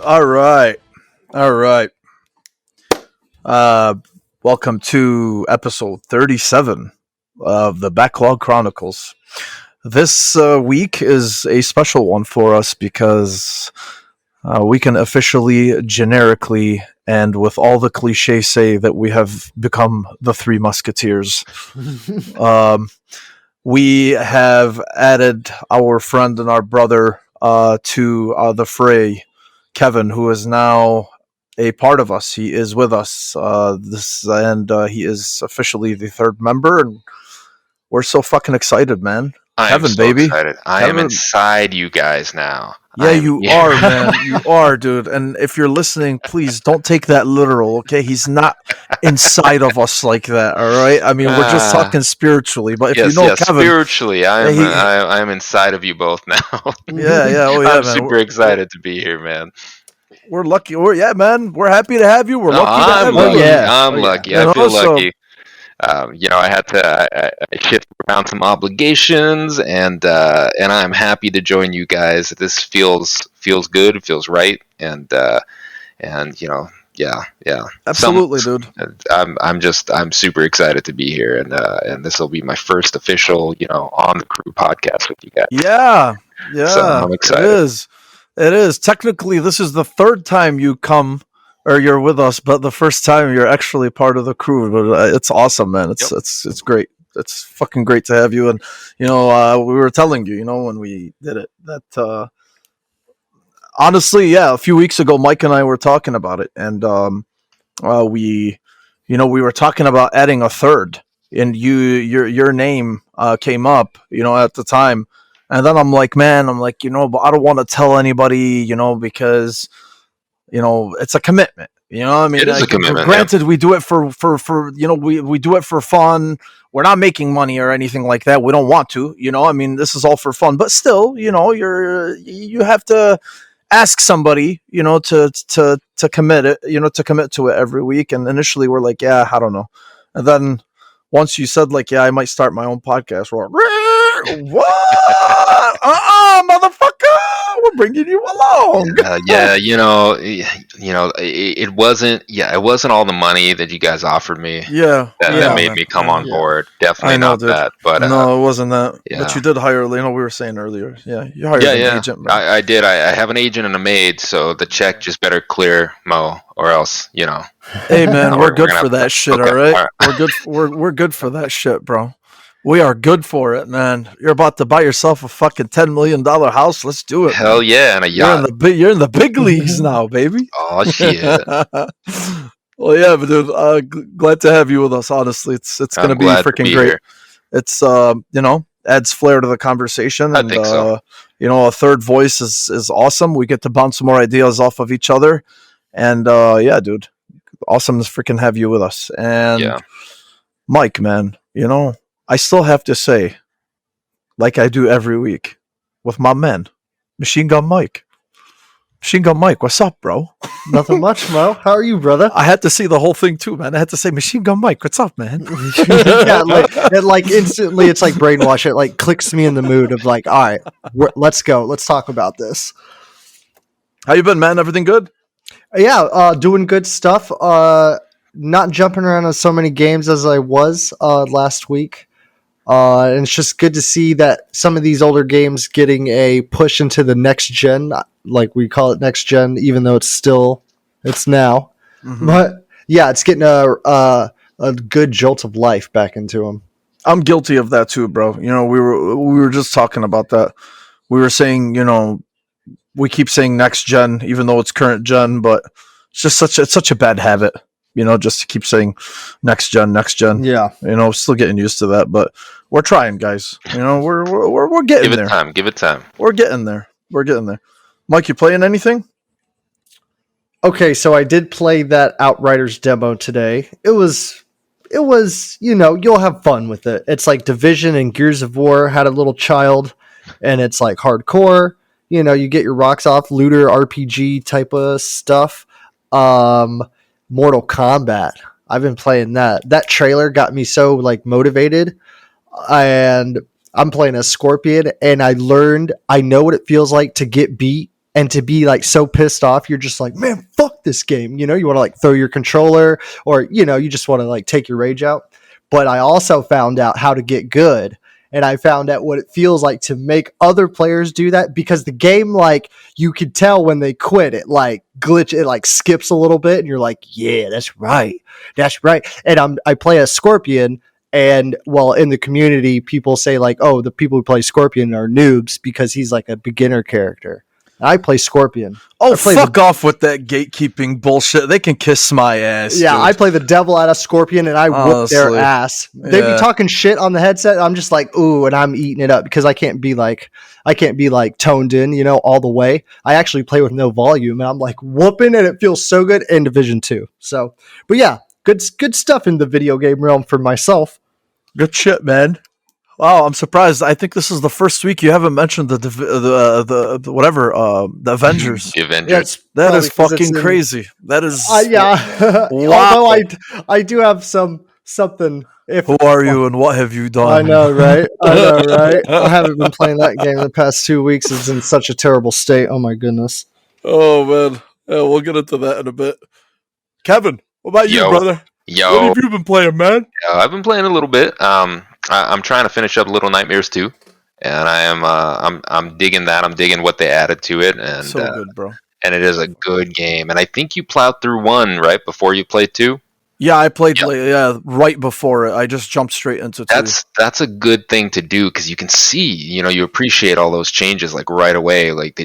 All right. All right. Uh, Welcome to episode 37 of the Backlog Chronicles. This week is a special one for us because we can officially, generically, and with all the cliches say that we have become the Three Musketeers. We have added our friend and our brother to the fray, Kevin, who is now a part of us. He is with us. He is officially the third member, and we're so fucking excited, man. I Kevin, am so baby. excited. I am inside you guys now. Yeah, you are, man. You are, dude. And if you're listening, please don't take that literal, okay? He's not inside of us like that, all right? I mean, we're just talking spiritually. But if you know Kevin, spiritually, I'm inside of you both now. yeah. Oh, yeah, I'm man. super excited to be here, man. We're lucky. Man. We're happy to have you. We're lucky to have you. I'm lucky. I feel lucky. I had to I shift around some obligations, and I'm happy to join you guys. This feels good. It feels right, and Absolutely, dude. I'm super excited to be here, and this will be my first official on the crew podcast with you guys. Yeah. So I'm excited. It is. Technically, this is the third time you come. Or you're with us, but the first time you're actually part of the crew. But it's awesome, man. It's great. It's fucking great to have you. And we were telling you, when we did it, that honestly, yeah, a few weeks ago, Mike and I were talking about it, and we were talking about adding a third, and your name came up, at the time, and then I'm like, but I don't want to tell anybody, because. It's a commitment. I mean, it is a commitment. Granted, we do it for we do it for fun. We're not making money or anything like that. We don't want to. I mean, this is all for fun. But still, you have to ask somebody, to commit it. To commit to it every week. And initially, we're like, yeah, I don't know. And then once you said like, yeah, I might start my own podcast. We're like, what? Motherfucker! We're bringing you along. It wasn't all the money that you guys offered me. That made me come on board. Definitely not that. But no, it wasn't that. Yeah. But you did hire. We were saying earlier. Yeah, you hired an agent. Man. I did. I have an agent and a maid, so the check just better clear, Mo, or else. Hey man, we're good for that shit. Okay. All right, we're good. We're good for that shit, bro. We are good for it, man. You're about to buy yourself a fucking $10 million house. Let's do it. Hell man. Yeah, and a yacht. You're in the big leagues now, baby. Oh shit. Well, yeah, but dude, glad to have you with us. Honestly, it's gonna be freaking great. Here. It's adds flair to the conversation, and I think so. A third voice is awesome. We get to bounce some more ideas off of each other, and yeah, dude, awesome to freaking have you with us. And Mike, man, I still have to say, like I do every week, with my men, Machine Gun Mike. Machine Gun Mike, what's up, bro? Nothing much, Mo. How are you, brother? I had to see the whole thing too, man. I had to say, Machine Gun Mike, what's up, man? Like instantly, it's like brainwash. It like clicks me in the mood of like, all right, let's go. Let's talk about this. How you been, man? Everything good? Yeah, doing good stuff. Not jumping around on so many games as I was last week. And it's just good to see that some of these older games getting a push into the next gen, like we call it next gen, even though it's now. Mm-hmm. But yeah, it's getting a good jolt of life back into them. I'm guilty of that too, bro. We were just talking about that. We were saying, we keep saying next gen, even though it's current gen, but it's just such a bad habit. Just to keep saying next gen. Yeah. Still getting used to that, but we're trying, guys. We're getting there. Give it time. We're getting there. Mike, you playing anything? Okay, so I did play that Outriders demo today. It was, you'll have fun with it. It's like Division and Gears of War had a little child, and it's like hardcore. You get your rocks off, looter RPG type of stuff. Mortal Kombat. I've been playing that. That trailer got me so like motivated, and I'm playing a Scorpion, and I know what it feels like to get beat and to be like so pissed off, you're just like, man, fuck this game. You know, you want to like throw your controller, or, you know, you just want to like take your rage out. But I also found out how to get good. And I found out what it feels like to make other players do that, because the game, like, you could tell when they quit, it like it like skips a little bit, and you're like, yeah, that's right. And I play a Scorpion, and well, in the community, people say like, oh, the people who play Scorpion are noobs because he's like a beginner character. I play Scorpion. Oh, fuck off with that gatekeeping bullshit. They can kiss my ass. Yeah, dude. I play the devil out of Scorpion, and I whoop their ass. They be talking shit on the headset. I'm just like, ooh, and I'm eating it up because I can't be like toned in, you know, all the way. I actually play with no volume, and I'm like whooping, and it feels so good in Division 2. So, but yeah, good stuff in the video game realm for myself. Good shit, man. Wow, I'm surprised. I think this is the first week you haven't mentioned the Avengers. The Avengers. Yeah, that is fucking crazy. That is yeah. Wow. Although I do have something. Who are you and what have you done? I know, right? I haven't been playing that game the past 2 weeks. It's in such a terrible state. Oh my goodness. Oh man, yeah, we'll get into that in a bit. Kevin, what about you, brother? What have you been playing, man? I've been playing a little bit. I'm trying to finish up Little Nightmares 2, and I'm digging that. I'm digging what they added to it, and so good, bro. And it is a good game. And I think you plowed through 1 right before you played 2. Yeah, I played right before it. I just jumped straight into 2. That's a good thing to do, because you can see, you know, you appreciate all those changes like right away. Like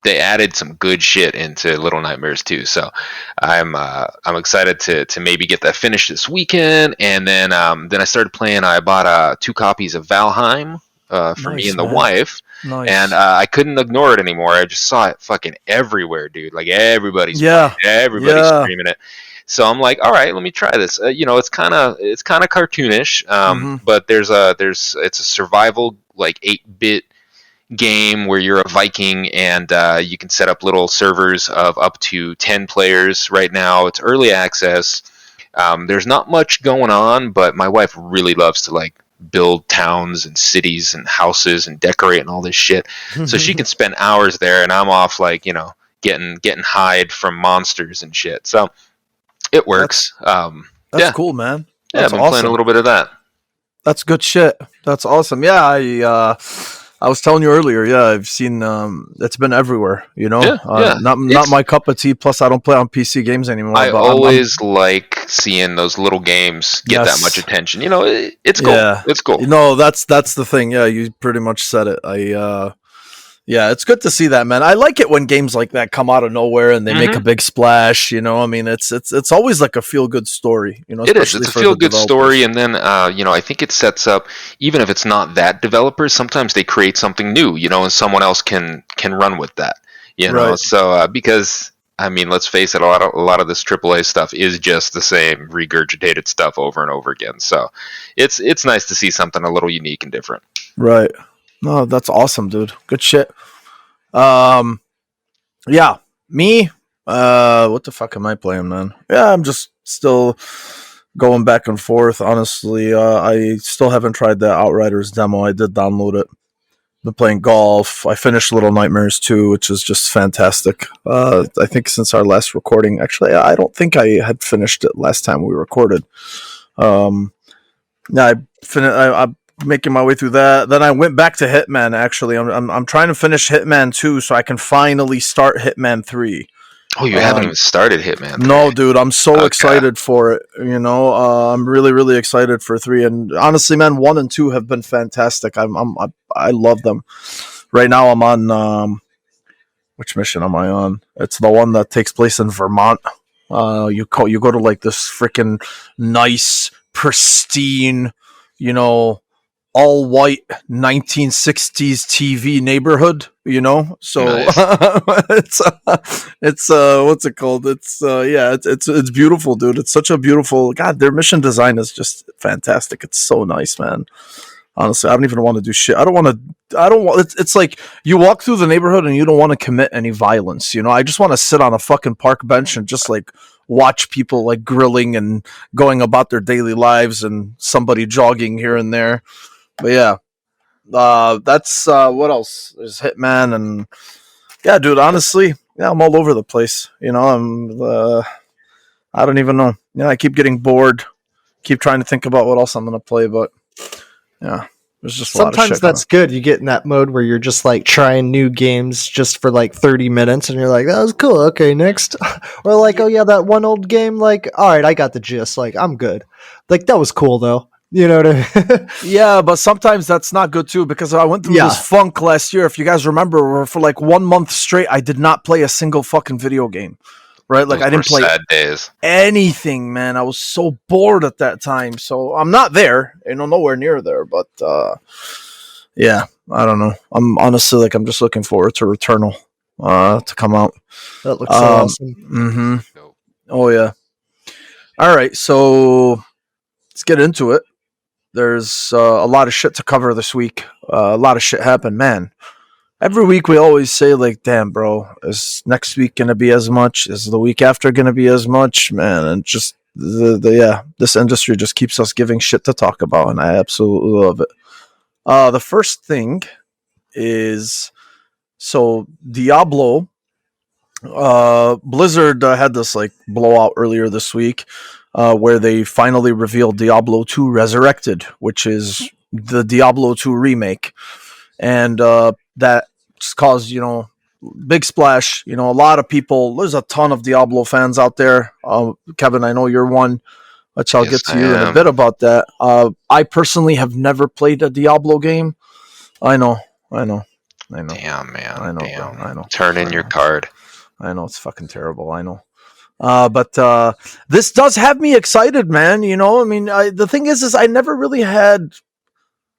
they added some good shit into Little Nightmares 2. So I'm excited to maybe get that finished this weekend. And then I started playing. I bought 2 copies of Valheim for me and the wife. Nice. And I couldn't ignore it anymore. I just saw it fucking everywhere, dude. Like everybody's streaming it. So I'm like, all right, let me try this. You know, it's kind of cartoonish, but it's a survival like 8-bit game where you're a Viking, and you can set up little servers of up to 10 players. Right now it's early access. There's not much going on, but my wife really loves to like build towns and cities and houses and decorate and all this shit. So she can spend hours there, and I'm off like, you know, getting hide from monsters and shit. So it works. That's cool, man. I've been playing a little bit of that. That's good shit. That's awesome. Yeah, I was telling you earlier, I've seen it's been everywhere, you know. Not my cup of tea. Plus, I don't play on PC games anymore. I always like seeing those little games get that much attention. You know, it's cool. Yeah. It's cool. You know, that's the thing. Yeah, you pretty much said it. Yeah, it's good to see that, man. I like it when games like that come out of nowhere and they make a big splash. You know, I mean, it's always like a feel good story. You know, it is. It's a feel good story, and then you know, I think it sets up, even if it's not that developer, sometimes they create something new. You know, and someone else can run with that. You know, right. So because I mean, let's face it, a lot of this AAA stuff is just the same regurgitated stuff over and over again. So it's nice to see something a little unique and different. Right. No, that's awesome, dude. Good shit. Yeah, me. What the fuck am I playing, man? Yeah, I'm just still going back and forth. Honestly, I still haven't tried the Outriders demo. I did download it. Been playing golf. I finished Little Nightmares 2, which is just fantastic. I think since our last recording, actually, I don't think I had finished it last time we recorded. Yeah, I'm making my way through that. Then I went back to Hitman. Actually, I'm trying to finish Hitman 2 so I can finally start Hitman 3. Oh, you haven't even started Hitman 3. No, dude, I'm so excited for it. You know, I'm really, really excited for 3. And honestly, man, 1 and 2 have been fantastic. I love them. Right now, I'm on which mission am I on? It's the one that takes place in Vermont. You go to like this freaking nice, pristine, you know, all white 1960s TV neighborhood, you know. So nice. it's what's it called? It's beautiful, dude. It's such a beautiful God. Their mission design is just fantastic. It's so nice, man. Honestly, I don't even want to do shit. I don't want. It's like you walk through the neighborhood and you don't want to commit any violence. You know, I just want to sit on a fucking park bench and just like watch people like grilling and going about their daily lives and somebody jogging here and there. But yeah, that's what else? There's Hitman, and Yeah, dude. Honestly, yeah, I'm all over the place. I don't even know. I keep getting bored. Keep trying to think about what else I'm gonna play, but yeah, there's just a lot of Sometimes shit going that's on. good. You get in that mode where you're just like trying new games just for like 30 minutes and you're like, that was cool. Okay, next. Or like, oh yeah, that one old game, like, all right, I got the gist. Like, I'm good. Like, that was cool though. You know what I mean? Yeah, but sometimes that's not good too because I went through this Yeah. funk last year. If you guys remember, where for like 1 month straight, I did not play a single fucking video game. Right? Like Those I were didn't play sad days. anything, man. I was so bored at that time. So I'm not there, nowhere near there. But yeah, I don't know. I'm honestly like I'm just looking forward to Returnal to come out. That looks so awesome. Mm-hmm. Nope. Oh yeah. All right, so let's get into it. There's a lot of shit to cover this week. A lot of shit happened, man. Every week we always say like, "Damn, bro, is next week gonna be as much? Is the week after gonna be as much?" Man, and just this industry just keeps us giving shit to talk about, and I absolutely love it. The first thing is so Diablo. Blizzard had this like blowout earlier this week, where they finally revealed Diablo 2 Resurrected, which is the Diablo 2 remake, and that just caused big splash. A lot of people. There's a ton of Diablo fans out there. Kevin, I know you're one, which I'll Yes, get to I you in a am. bit about that. I personally have never played a Diablo game. I know. Damn, man. I know, Damn. bro. I know. Turn in I your know. card. I know it's fucking terrible. I know. But this does have me excited, man. I mean, the thing is I never really had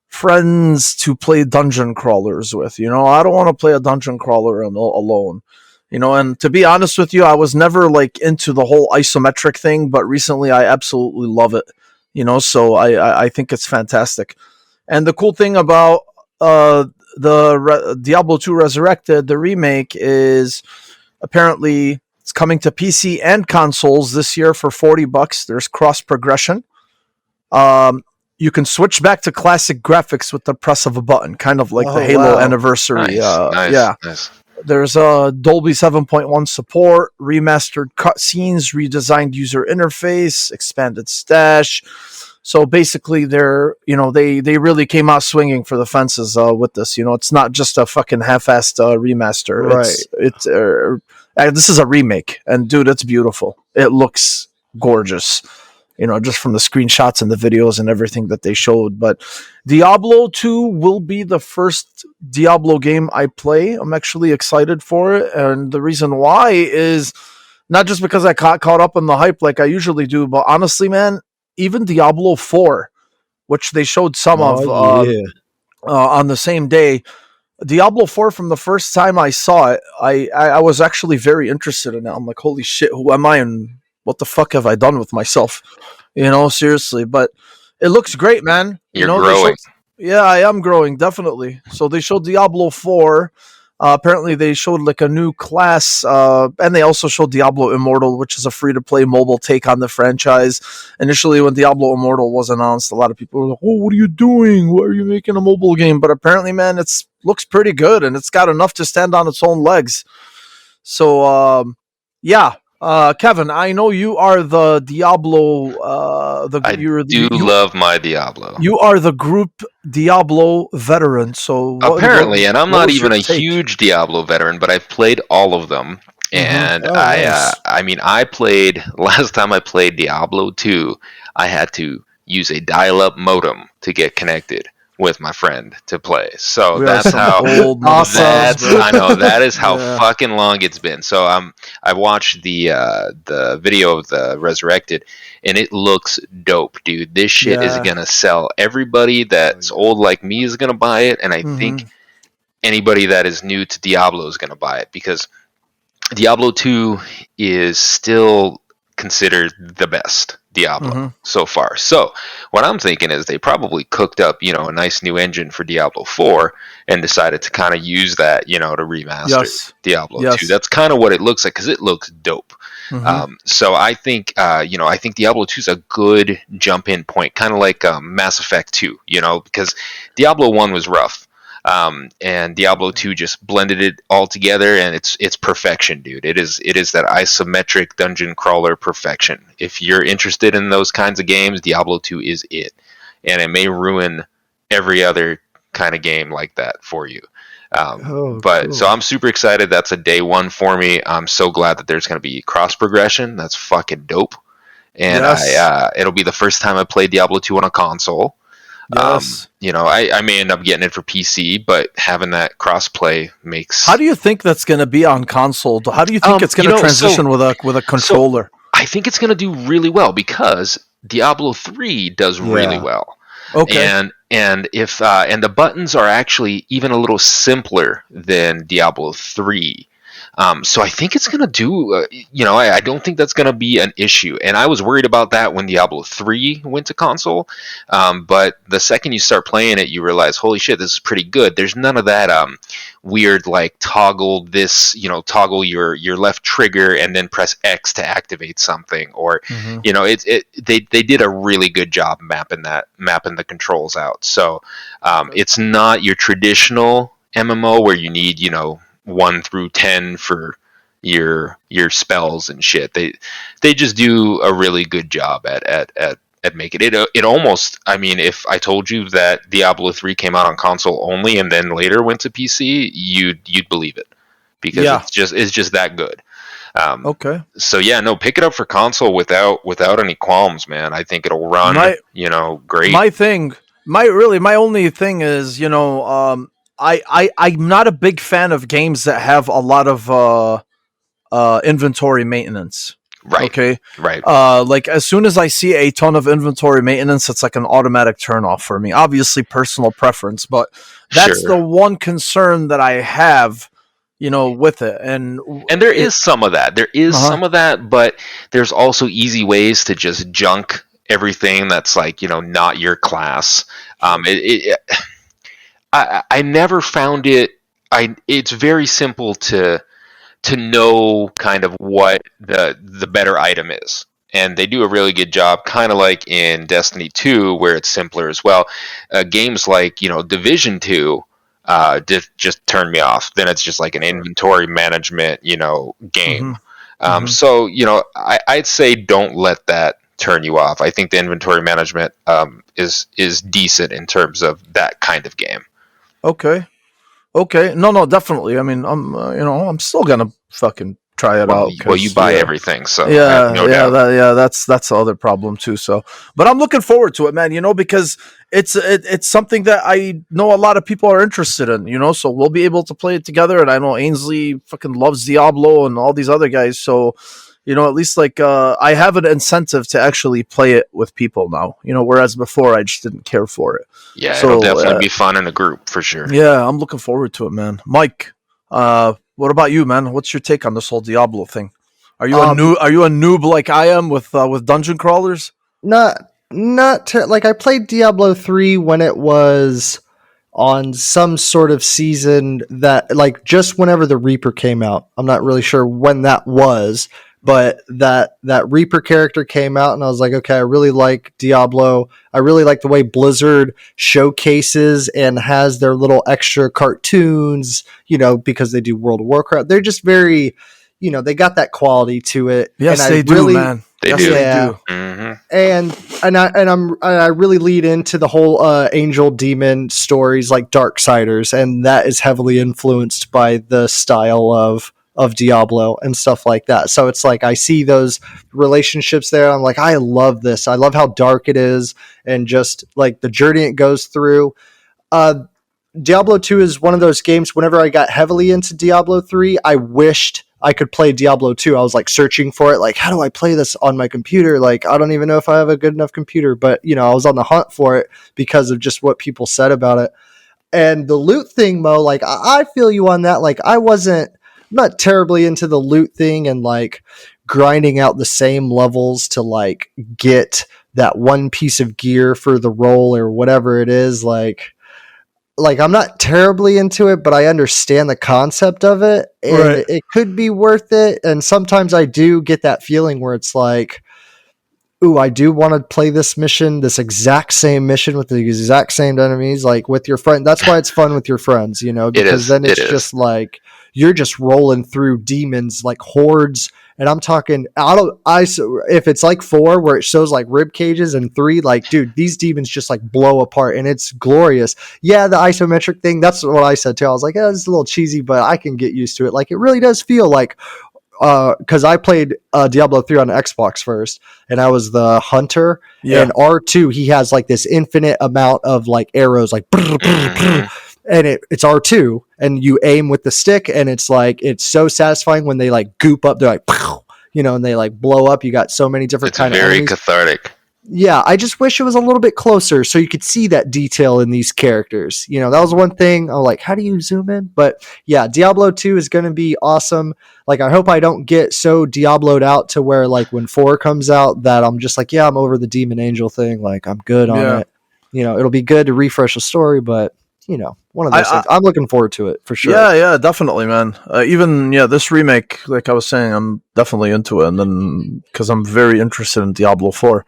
friends to play dungeon crawlers with. I don't want to play a dungeon crawler alone. And to be honest with you, I was never like into the whole isometric thing, but recently I absolutely love it. So I think it's fantastic. And the cool thing about Diablo 2 Resurrected, the remake, is apparently it's coming to PC and consoles this year for $40. There's cross progression. You can switch back to classic graphics with the press of a button, kind of like the Oh, Halo wow. anniversary. Nice. There's Dolby 7.1 support, remastered cutscenes, redesigned user interface, expanded stash. So basically, they really came out swinging for the fences with this. It's not just a fucking half-assed remaster. Right. This is a remake, and dude, it's beautiful. It looks gorgeous. Just from the screenshots and the videos and everything that they showed. But Diablo 2 will be the first Diablo game I play. I'm actually excited for it. And the reason why is not just because I caught up in the hype like I usually do, but honestly, man, even Diablo 4, which they showed some of on the same day, Diablo 4, from the first time I saw it, I was actually very interested in it. I'm like, holy shit, who am I and what the fuck have I done with myself? Seriously. But it looks great, man. You're growing. Yeah, I am growing, definitely. So they showed Diablo 4. Apparently, they showed like a new class, and they also showed Diablo Immortal, which is a free-to-play mobile take on the franchise. Initially, when Diablo Immortal was announced, a lot of people were like, "Oh, what are you doing? Why are you making a mobile game?" But apparently, man, it's looks pretty good, and it's got enough to stand on its own legs. So, yeah. Kevin, I know you are the Diablo. Love my Diablo. You are the group Diablo veteran. So apparently, and I'm not even a take? huge Diablo veteran, but I've played all of them. And nice. I played last time I played Diablo 2. I had to use a dial-up modem to get connected with my friend to play. So that's how old awesome. I know that is how fucking long it's been. So I watched the video of the Resurrected, and it looks dope, dude. This shit is gonna sell. Everybody that's old like me is gonna buy it, and I think anybody that is new to Diablo is gonna buy it because Diablo 2 is still considered the best Diablo so far. So what I'm thinking is they probably cooked up, a nice new engine for Diablo 4 and decided to kind of use that, to remaster Diablo 2. That's kind of what it looks like because it looks dope. So I think, I think Diablo 2 is a good jump in point, kind of like Mass Effect 2, because Diablo 1 was rough. And Diablo 2 just blended it all together, and it's perfection, dude. It is that isometric dungeon crawler perfection. If you're interested in those kinds of games, Diablo 2 is it, and it may ruin every other kind of game like that for you. But cool. So I'm super excited. That's a day one for me. I'm so glad that there's going to be cross progression. That's fucking dope. And yes. It'll be the first time I play Diablo 2 on a console. Yes. I may end up getting it for PC, but having that cross play makes. How do you think that's going to be on console? How do you think it's going to transition with a controller? So I think it's going to do really well because Diablo 3 does really well. Okay. And if the buttons are actually even a little simpler than Diablo 3. So I think it's going to do, I don't think that's going to be an issue. And I was worried about that when Diablo 3 went to console. But the second you start playing it, you realize, holy shit, this is pretty good. There's none of that weird, like, toggle your left trigger and then press X to activate something. Or, they did a really good job mapping the controls out. So it's not your traditional MMO where you need, 1 through 10 for your spells and shit. They just do a really good job at making it almost. I mean, if I told you that Diablo 3 came out on console only and then later went to PC, you'd believe it because it's just that good. Okay. So pick it up for console without any qualms, man. I think it'll run great. My only thing is, I'm not a big fan of games that have a lot of inventory maintenance. Right. Okay. Right. Like as soon as I see a ton of inventory maintenance, it's like an automatic turnoff for me. Obviously, personal preference, but that's the one concern that I have. With it, and there is some of that. There is some of that, but there's also easy ways to just junk everything that's like not your class. I never found it. It's very simple to know kind of what the better item is, and they do a really good job. Kind of like in Destiny 2, where it's simpler as well. Games like Division 2 just turned me off. Then it's just like an inventory management game. So I'd say don't let that turn you off. I think the inventory management is decent in terms of that kind of game. Okay. No, definitely. I mean, I'm still gonna fucking try it out. Well, you buy everything, so that's the other problem too. So, but I'm looking forward to it, man. Because it's something that I know a lot of people are interested in. So we'll be able to play it together. And I know Ainsley fucking loves Diablo and all these other guys. So, at least like I have an incentive to actually play it with people now. Whereas before I just didn't care for it. Yeah, so, it'll definitely be fun in a group for sure. Yeah, I'm looking forward to it, man. Mike, what about you, man? What's your take on this whole Diablo thing? Are you a noob like I am with dungeon crawlers? Like I played Diablo 3 when it was on some sort of season that like just whenever the Reaper came out. I'm not really sure when that was. But that Reaper character came out, and I was like, okay, I really like Diablo. I really like the way Blizzard showcases and has their little extra cartoons, because they do World of Warcraft. They're just very, they got that quality to it. Yes, and they do, man. They do. Mm-hmm. And I really lead into the whole angel demon stories like Darksiders, and that is heavily influenced by the style of Diablo and stuff like that. So it's like I see those relationships there. I'm like, I love this. I love how dark it is and just like the journey it goes through. Diablo 2 is one of those games, whenever I got heavily into Diablo 3, I wished I could play Diablo 2. I was like searching for it. Like, how do I play this on my computer? Like, I don't even know if I have a good enough computer, but I was on the hunt for it because of just what people said about it. And the loot thing, Mo, like I feel you on that. Like I'm not terribly into the loot thing and like grinding out the same levels to like get that one piece of gear for the role or whatever it is. Like I'm not terribly into it, but I understand the concept of it and it could be worth it. And sometimes I do get that feeling where it's like, ooh, I do want to play this mission, this exact same mission with the exact same enemies, like with your friend. That's why it's fun with your friends, because then it's just like you're just rolling through demons like hordes. And I'm talking if it's like 4 where it shows like rib cages, and 3, like, dude, these demons just like blow apart and it's glorious. Yeah, the isometric thing, that's what I said too. I was like, it's a little cheesy, but I can get used to it. Like, it really does feel like, because I played Diablo 3 on Xbox first, and I was the hunter. Yeah. And R2, he has like this infinite amount of like arrows, like brr, brr, brr, and it's R2, and you aim with the stick, and it's like, it's so satisfying when they like goop up. They're like, and they like blow up. You got so many different kind of enemies. It's very cathartic. Yeah, I just wish it was a little bit closer so you could see that detail in these characters. That was one thing. I was like, how do you zoom in? But yeah, Diablo 2 is going to be awesome. Like, I hope I don't get so Diablo'd out to where, like, when 4 comes out that I'm just like, yeah, I'm over the Demon Angel thing. Like, I'm good on it. It'll be good to refresh the story, but, one of those things. I'm looking forward to it for sure. Yeah, definitely, man. This remake, like I was saying, I'm definitely into it. And then, because I'm very interested in Diablo 4.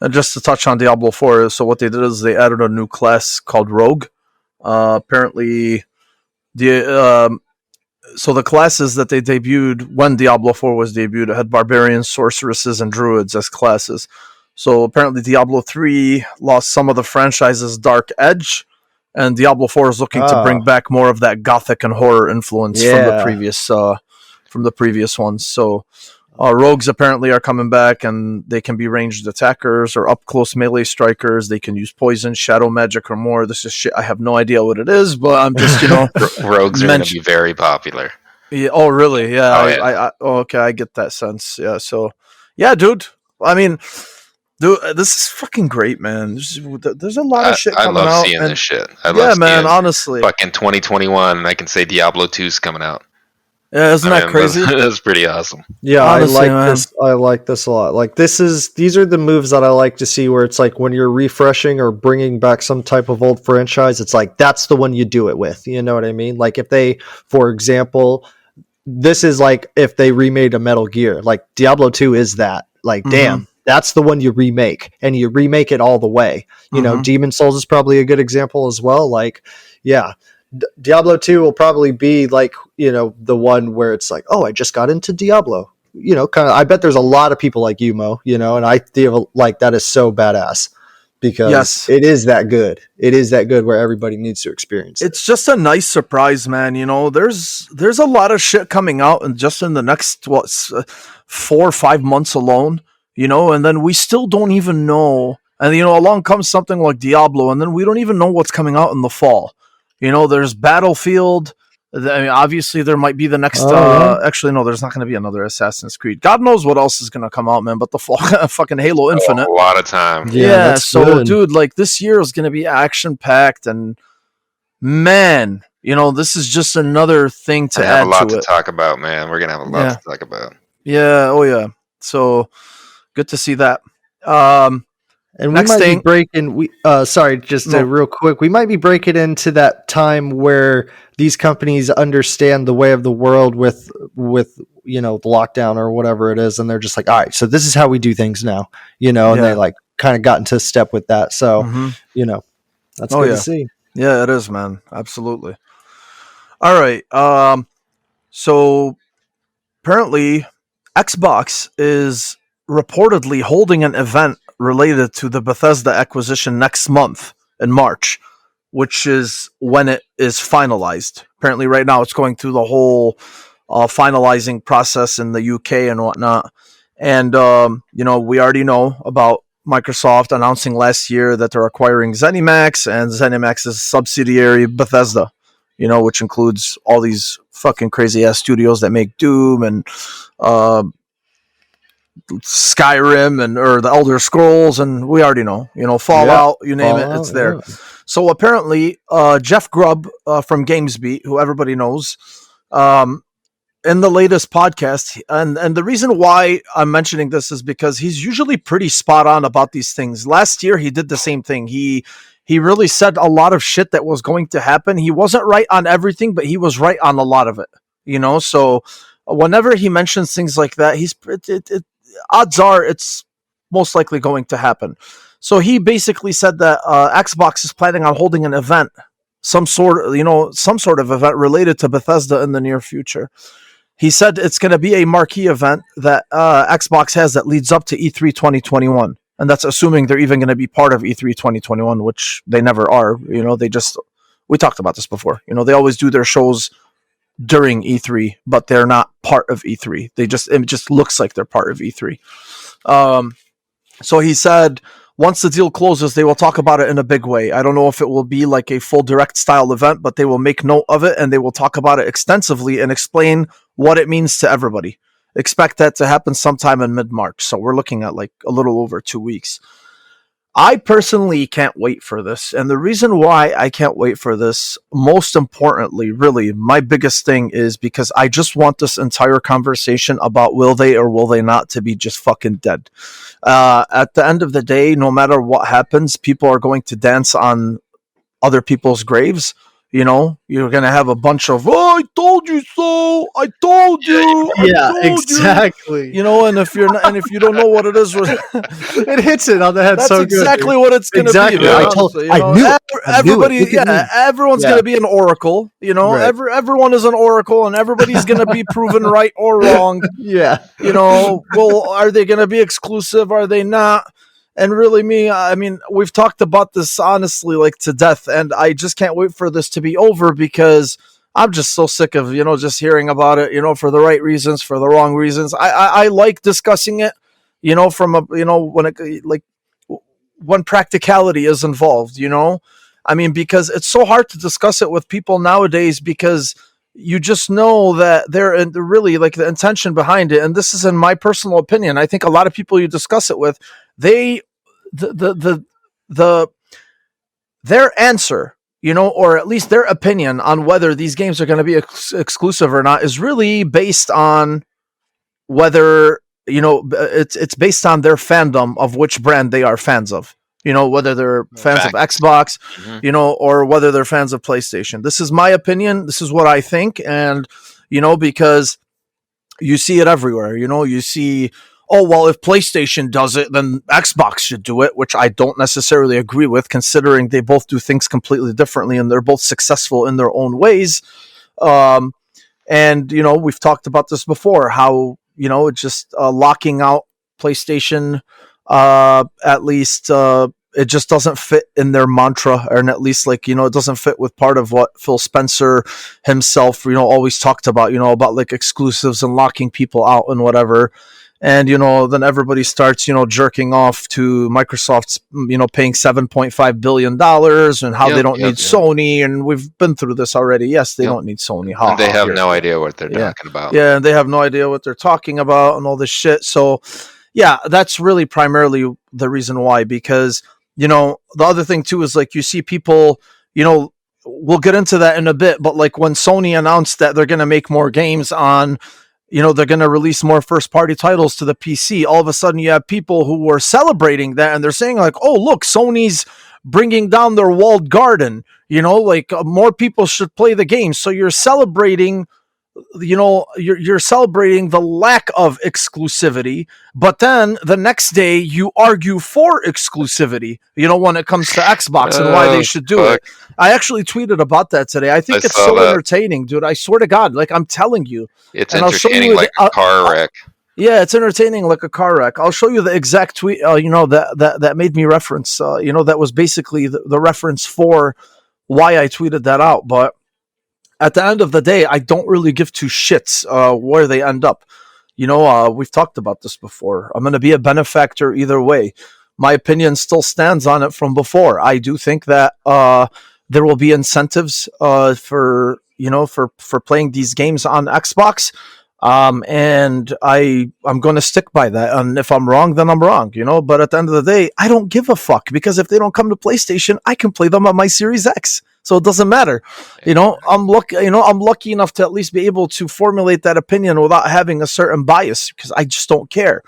And just to touch on Diablo 4, so what they did is they added a new class called Rogue. Apparently, the classes that they debuted when Diablo 4 was debuted, it had barbarians, sorceresses, and druids as classes. So apparently Diablo 3 lost some of the franchise's dark edge, and Diablo 4 is looking to bring back more of that gothic and horror influence from the previous ones. So rogues apparently are coming back, and they can be ranged attackers or up close melee strikers. They can use poison, shadow magic, or more. This is shit. I have no idea what it is, but I'm just rogues are going to be very popular. Yeah. Oh, really? Yeah. Okay, I get that sense. Yeah. So, yeah, dude. I mean, this is fucking great, man. There's a lot of shit coming out. I love seeing this shit. Honestly. Fucking 2021, and I can say Diablo 2's coming out. Yeah, isn't that crazy? That's pretty awesome. Yeah, honestly, I like this a lot. Like, these are the moves that I like to see, where it's like when you're refreshing or bringing back some type of old franchise, it's like that's the one you do it with. You know what I mean? Like, if they, for example, this is like if they remade a Metal Gear, like Diablo 2 is that. Like, damn, that's the one you remake, and you remake it all the way. Demon Souls is probably a good example as well. Like, yeah. Diablo 2 will probably be like, the one where it's like, oh, I just got into Diablo. Kind of. I bet there's a lot of people like you, Mo, and I feel like that is so badass because it is that good. It is that good where everybody needs to experience it. It's just a nice surprise, man. There's a lot of shit coming out, and just in the next 4 or 5 months alone, and then we still don't even know. And along comes something like Diablo, and then we don't even know what's coming out in the fall. There's Battlefield. I mean, obviously, there might be the next... Actually, no, there's not going to be another Assassin's Creed. God knows what else is going to come out, man, but the fucking Halo Infinite. A lot of time. Yeah, so, good. Dude, like, this year is going to be action-packed, and, man, this is just another thing to add to it. I have a lot to talk about, man. We're going to have a lot to talk about. Yeah, oh, yeah. So, good to see that. And we might be breaking. Real quick. We might be breaking into that time where these companies understand the way of the world with the lockdown or whatever it is, and they're just like, all right, so this is how we do things now, and they like kind of got into step with that. So, that's good to see. Yeah, it is, man. Absolutely. All right. So apparently, Xbox is reportedly holding an event related to the Bethesda acquisition next month in March, which is when it is finalized. Apparently right now it's going through the whole finalizing process in the UK and whatnot. And, we already know about Microsoft announcing last year that they're acquiring ZeniMax, and ZeniMax's subsidiary Bethesda, which includes all these fucking crazy ass studios that make Doom and Skyrim or the Elder Scrolls, and we already know, Fallout, you name it, it's there. Yeah. So apparently, Jeff Grubb from GamesBeat, who everybody knows, in the latest podcast, and the reason why I'm mentioning this is because he's usually pretty spot on about these things. Last year, he did the same thing. He really said a lot of shit that was going to happen. He wasn't right on everything, but he was right on a lot of it. So whenever he mentions things like that, odds are it's most likely going to happen. So he basically said that Xbox is planning on holding an event, some sort of event related to Bethesda in the near future. He said it's going to be a marquee event that Xbox has that leads up to E3 2021. And that's assuming they're even going to be part of E3 2021, which they never are. We talked about this before. They always do their shows during E3, but they're not part of E3. It just looks like they're part of E3. So he said, once the deal closes, they will talk about it in a big way. I don't know if it will be like a full direct style event, but they will make note of it and they will talk about it extensively and explain what it means to everybody. Expect that to happen sometime in mid-March. So we're looking at like a little over 2 weeks. I personally can't wait for this. And the reason why I can't wait for this, most importantly, really, my biggest thing is because I just want this entire conversation about will they or will they not to be just fucking dead. At the end of the day, no matter what happens, people are going to dance on other people's graves. You're going to have a bunch of, oh, I told you so. I told you. Exactly. You. And if you don't know what it is, it hits it on the head. That's so exactly good, what it's going to be. Everyone's going to be an oracle. Right. Everyone is an oracle, and everybody's going to be proven right or wrong. Yeah. Well, are they going to be exclusive? Are they not? And really, we've talked about this honestly, like to death, and I just can't wait for this to be over because I'm just so sick of, just hearing about it, for the right reasons, for the wrong reasons. I like discussing it, from when practicality is involved, because it's so hard to discuss it with people nowadays because you just know that they're really like the intention behind it. And this is in my personal opinion. I think a lot of people you discuss it with, their answer, or at least their opinion on whether these games are going to be exclusive or not is really based on whether, it's based on their fandom of which brand they are fans of. Whether they're fans of Xbox, or whether they're fans of PlayStation. This is my opinion. This is what I think. And, because you see it everywhere, you see, oh, well, if PlayStation does it, then Xbox should do it, which I don't necessarily agree with, considering they both do things completely differently and they're both successful in their own ways. And, we've talked about this before, how, it's just locking out PlayStation, at least it just doesn't fit in their mantra, or at least it doesn't fit with part of what Phil Spencer himself, always talked about, about like exclusives and locking people out and whatever. And, then everybody starts, jerking off to Microsoft's, paying $7.5 billion and how they don't need Sony. And we've been through this already. Yes, they don't need Sony. And they have no idea what they're talking about. Yeah, and they have no idea what they're talking about and all this shit. So, yeah, that's really primarily the reason why. Because, the other thing, too, is like you see people, we'll get into that in a bit. But like when Sony announced that they're going to make more games on, they're going to release more first-party titles to the PC. All of a sudden, you have people who were celebrating that, and they're saying like, "Oh, look, Sony's bringing down their walled garden." More people should play the game. So you're celebrating, you're celebrating the lack of exclusivity. But then the next day, you argue for exclusivity. When it comes to Xbox and why they should do it. I actually tweeted about that today. I think it's so entertaining, dude. I swear to God, like I'm telling you. It's entertaining like a car wreck. Yeah, it's entertaining like a car wreck. I'll show you the exact tweet, that made me reference, that was basically the reference for why I tweeted that out. But at the end of the day, I don't really give two shits where they end up. We've talked about this before. I'm going to be a benefactor either way. My opinion still stands on it from before. I do think that there will be incentives for playing these games on Xbox. And I'm going to stick by that. And if I'm wrong, then I'm wrong, but at the end of the day, I don't give a fuck because if they don't come to PlayStation, I can play them on my Series X. So it doesn't matter. I'm lucky enough to at least be able to formulate that opinion without having a certain bias because I just don't care,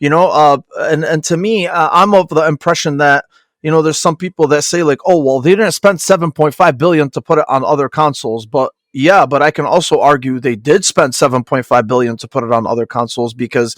and to me, I'm of the impression that, there's some people that say like, oh, well, they didn't spend $7.5 billion to put it on other consoles, but I can also argue they did spend $7.5 billion to put it on other consoles because,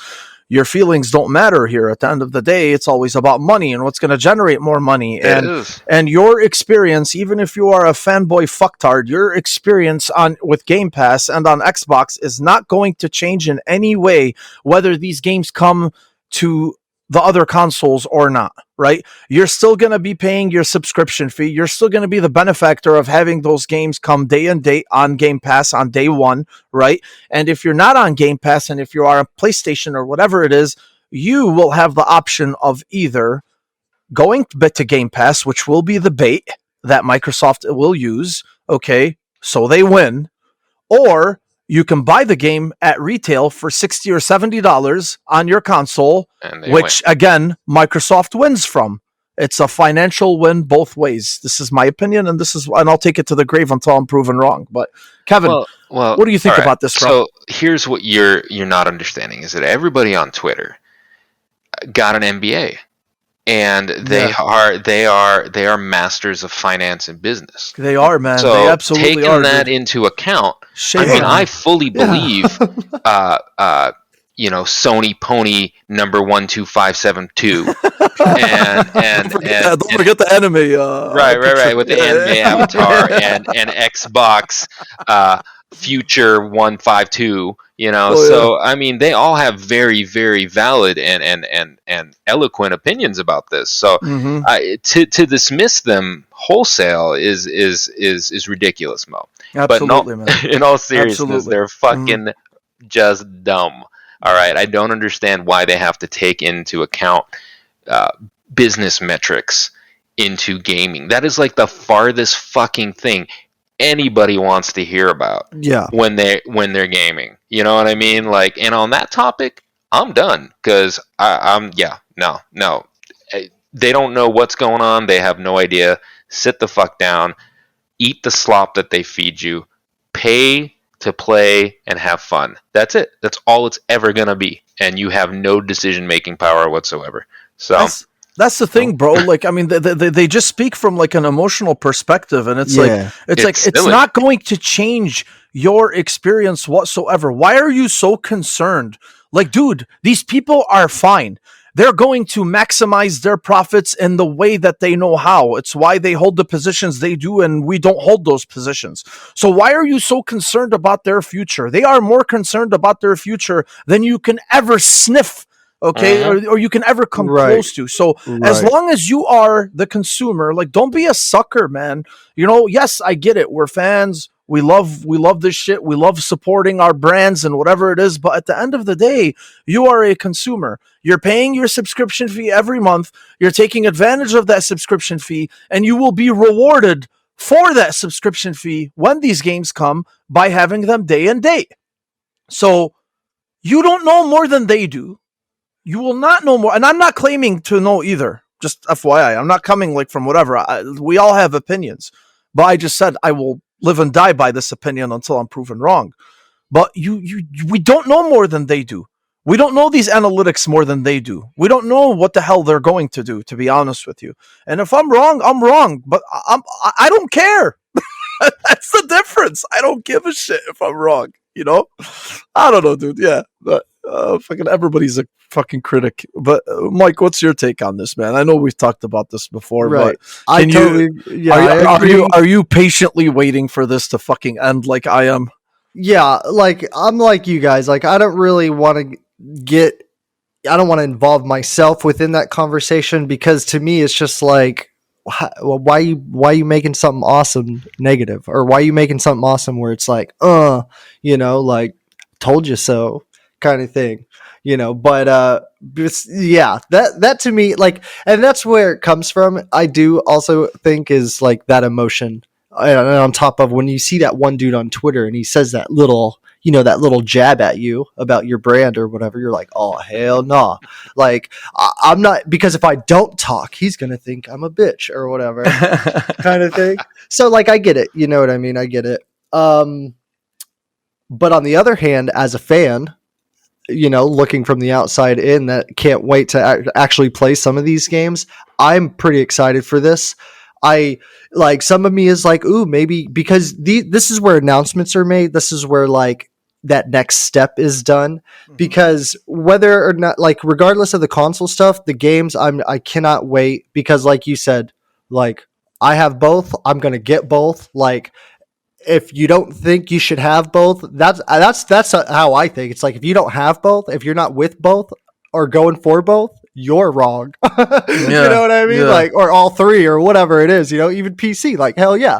your feelings don't matter here. At the end of the day, it's always about money and what's going to generate more money. And your experience, even if you are a fanboy fucktard, your experience with Game Pass and on Xbox is not going to change in any way, whether these games come to the other consoles or not, right? You're still going to be paying your subscription fee. You're still going to be the benefactor of having those games come day and date on Game Pass on day one, right? And if you're not on Game Pass, and if you are on PlayStation or whatever it is, you will have the option of either going to Game Pass, which will be the bait that Microsoft will use, okay, so they win, or you can buy the game at retail for $60 or $70 on your console, which again, Microsoft wins from. It's a financial win both ways. This is my opinion, and I'll take it to the grave until I'm proven wrong. But Kevin, what do you think about this, bro? So here's what you're not understanding is that everybody on Twitter got an MBA. And they are masters of finance and business. They are, man. So they absolutely taking are. That into account, I fully believe, Sony Pony number 12572, and don't forget the anime. Right, with the anime avatar and Xbox Future 152. So I mean, they all have very, very valid and eloquent opinions about this. So to dismiss them wholesale is ridiculous, Mo. Absolutely, but man. In all seriousness, they're fucking just dumb. All right, I don't understand why they have to take into account business metrics into gaming. That is like the farthest fucking thing anybody wants to hear about when they're gaming. You know what I mean? Like, and on that topic, I'm done, because no. They don't know what's going on. They have no idea. Sit the fuck down. Eat the slop that they feed you. Pay to play and have fun. That's it. That's all it's ever gonna be. And you have no decision-making power whatsoever. So that's the thing, bro. Like, I mean, they just speak from like an emotional perspective, and it's not going to change your experience whatsoever. Why are you so concerned? Like, dude, these people are fine. They're going to maximize their profits in the way that they know how. It's why they hold the positions they do, and we don't hold those positions. So why are you so concerned about their future? They are more concerned about their future than you can ever sniff. Okay, or you can ever come close to. So as long as you are the consumer, like, don't be a sucker, man. Yes, I get it. We're fans. We love this shit. We love supporting our brands and whatever it is. But at the end of the day, you are a consumer. You're paying your subscription fee every month. You're taking advantage of that subscription fee, and you will be rewarded for that subscription fee when these games come by having them day and date. So you don't know more than they do. You will not know more. And I'm not claiming to know either. Just FYI. I'm not coming like from whatever. We all have opinions. But I just said I will live and die by this opinion until I'm proven wrong. But we don't know more than they do. We don't know these analytics more than they do. We don't know what the hell they're going to do, to be honest with you. And if I'm wrong, I'm wrong. But I don't care. That's the difference. I don't give a shit if I'm wrong. I don't know, dude. Yeah. But fucking everybody's a fucking critic. But Mike, what's your take on this, man? I know we've talked about this before, but are you patiently waiting for this to fucking end like I am? Yeah, like I'm like you guys. Like, I don't really want to I don't want to involve myself within that conversation, because to me it's just like, why you making something awesome negative, or why you making something awesome where it's like, like, told you so kind of thing, but that to me, like, and that's where it comes from. I do also think is like that emotion, and on top of when you see that one dude on Twitter and he says that little jab at you about your brand or whatever, you're like, oh hell no. Like, I'm not, because if I don't talk, he's gonna think I'm a bitch or whatever kind of thing. So like, I get it, you know what I mean? I get it. But on the other hand, as a fan, looking from the outside in, that can't wait to actually play some of these games, I'm pretty excited for this. Some of me is like, ooh, maybe, because this is where announcements are made. This is where, like, that next step is done, because whether or not, like, regardless of the console stuff, the games, I cannot wait, because like you said, like, I have both, I'm gonna get both. Like, if you don't think you should have both, that's how I think. It's like, if you don't have both, if you're not with both or going for both, you're wrong. You know what I mean? Yeah. Like, or all three or whatever it is, even PC, like, hell yeah,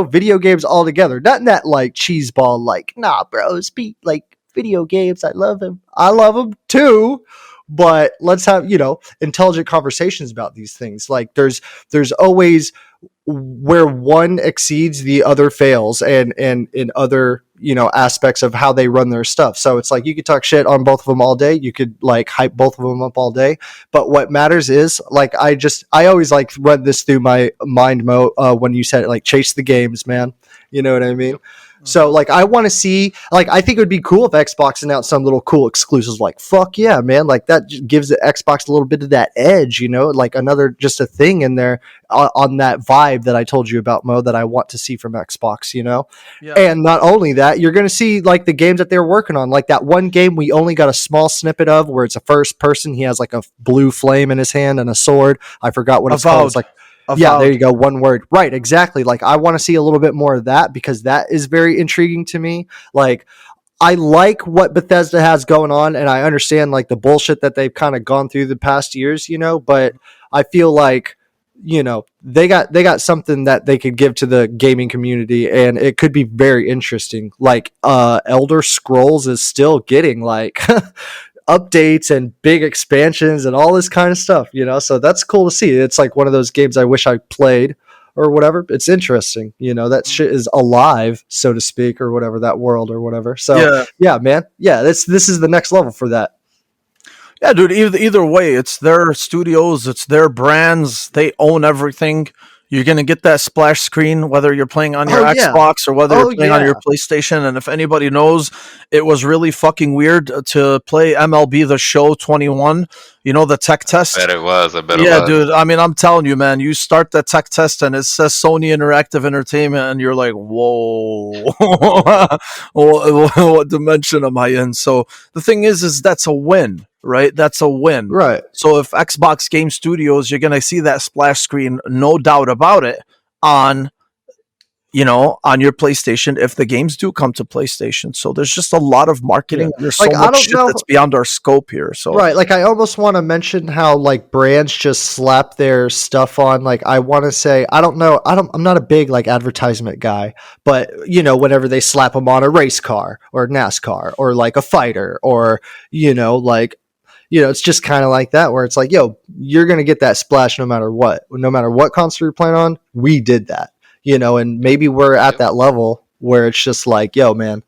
video games all together. Not in that like cheese ball, like, nah, bros, like video games. I love them too. But let's have, intelligent conversations about these things. Like, there's always where one exceeds, the other fails, and in other aspects of how they run their stuff. So it's like, you could talk shit on both of them all day, you could like hype both of them up all day, but what matters is, like, I always like run this through my mind, Mo, when you said it, like, chase the games, man. You know what I mean? So, like, I want to see, like, I think it would be cool if Xbox announced some little cool exclusives. Like, fuck yeah, man. Like, that just gives the Xbox a little bit of that edge, like another, just a thing in there on that vibe that I told you about, Mo, that I want to see from Xbox, Yeah. And not only that, you're going to see, like, the games that they're working on. Like, that one game we only got a small snippet of, where it's a first person. He has, like, a blue flame in his hand and a sword. I forgot what it's called. It's like, yeah, there you go. One word. Right, exactly. Like, I want to see a little bit more of that, because that is very intriguing to me. Like, I like what Bethesda has going on, and I understand, like, the bullshit that they've kind of gone through the past years, but I feel like, they got something that they could give to the gaming community, and it could be very interesting. Like, Elder Scrolls is still getting, like, updates and big expansions and all this kind of stuff, so that's cool to see. It's like one of those games I wish I played or whatever. It's interesting, that shit is alive, so to speak, or whatever, that world or whatever. So yeah, man, yeah, this is the next level for that. Yeah, dude, either way, it's their studios, it's their brands, they own everything. You're going to get that splash screen, whether you're playing on your Xbox or whether you're playing on your PlayStation. And if anybody knows, it was really fucking weird to play MLB The Show 21, the tech test. I bet it was. Yeah, dude. I mean, I'm telling you, man, you start the tech test and it says Sony Interactive Entertainment, and you're like, whoa, what dimension am I in? So the thing is that's a win. Right, that's a win. Right. So if Xbox Game Studios, you're gonna see that splash screen, no doubt about it, on your PlayStation, if the games do come to PlayStation. So there's just a lot of marketing. Yeah. There's so much shit that's beyond our scope here. So right, like, I almost want to mention how, like, brands just slap their stuff on. Like, I want to say, I don't know, I'm not a big, like, advertisement guy, but whenever they slap them on a race car or NASCAR or, like, a fighter or like, it's just kind of like that, where it's like, yo, you're going to get that splash no matter what console you're playing on. We did that, and maybe we're at that level where it's just like, yo, man,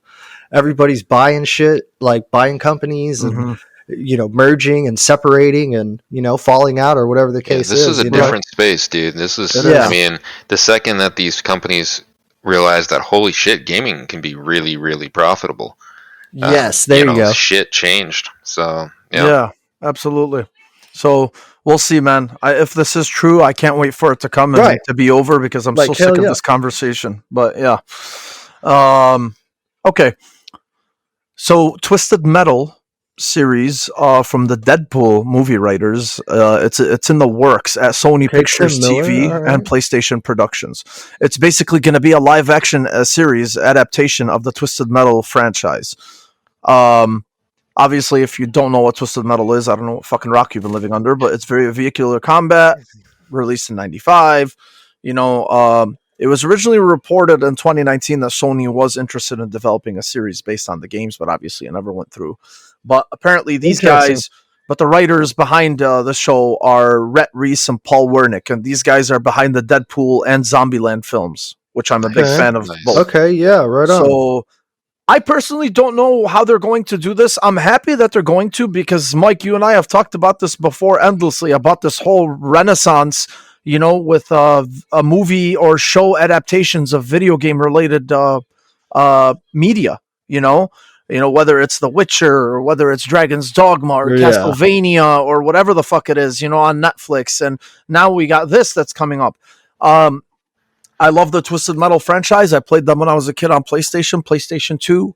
everybody's buying shit, like buying companies and, merging and separating and, falling out or whatever the case is. This is a different space, dude. This is, I mean, the second that these companies realize that, holy shit, gaming can be really, really profitable. Yes, there you go. Shit changed. So, yeah, absolutely. So we'll see, man. If this is true, I can't wait for it to come and to be over, because I'm so sick of this conversation. But yeah. Okay. So Twisted Metal series from the Deadpool movie writers. It's in the works at Sony Pictures TV and PlayStation Productions. It's basically going to be a live action series adaptation of the Twisted Metal franchise. Obviously, if you don't know what Twisted Metal is, I don't know what fucking rock you've been living under, but it's very vehicular combat, released in 95. It was originally reported in 2019 that Sony was interested in developing a series based on the games, but obviously it never went through. But apparently these guys, but the writers behind the show are Rhett Reese and Paul Wernick, and these guys are behind the Deadpool and Zombieland films, which I'm a big fan of both. Okay, yeah, right on. So I personally don't know how they're going to do this. I'm happy that they're going to, because Mike, you and I have talked about this before endlessly, about this whole renaissance, with a movie or show adaptations of video game related media, whether it's The Witcher or whether it's Dragon's Dogma or Castlevania or whatever the fuck it is, on Netflix. And now we got this that's coming up. I love the Twisted Metal franchise. I played them when I was a kid on PlayStation 2.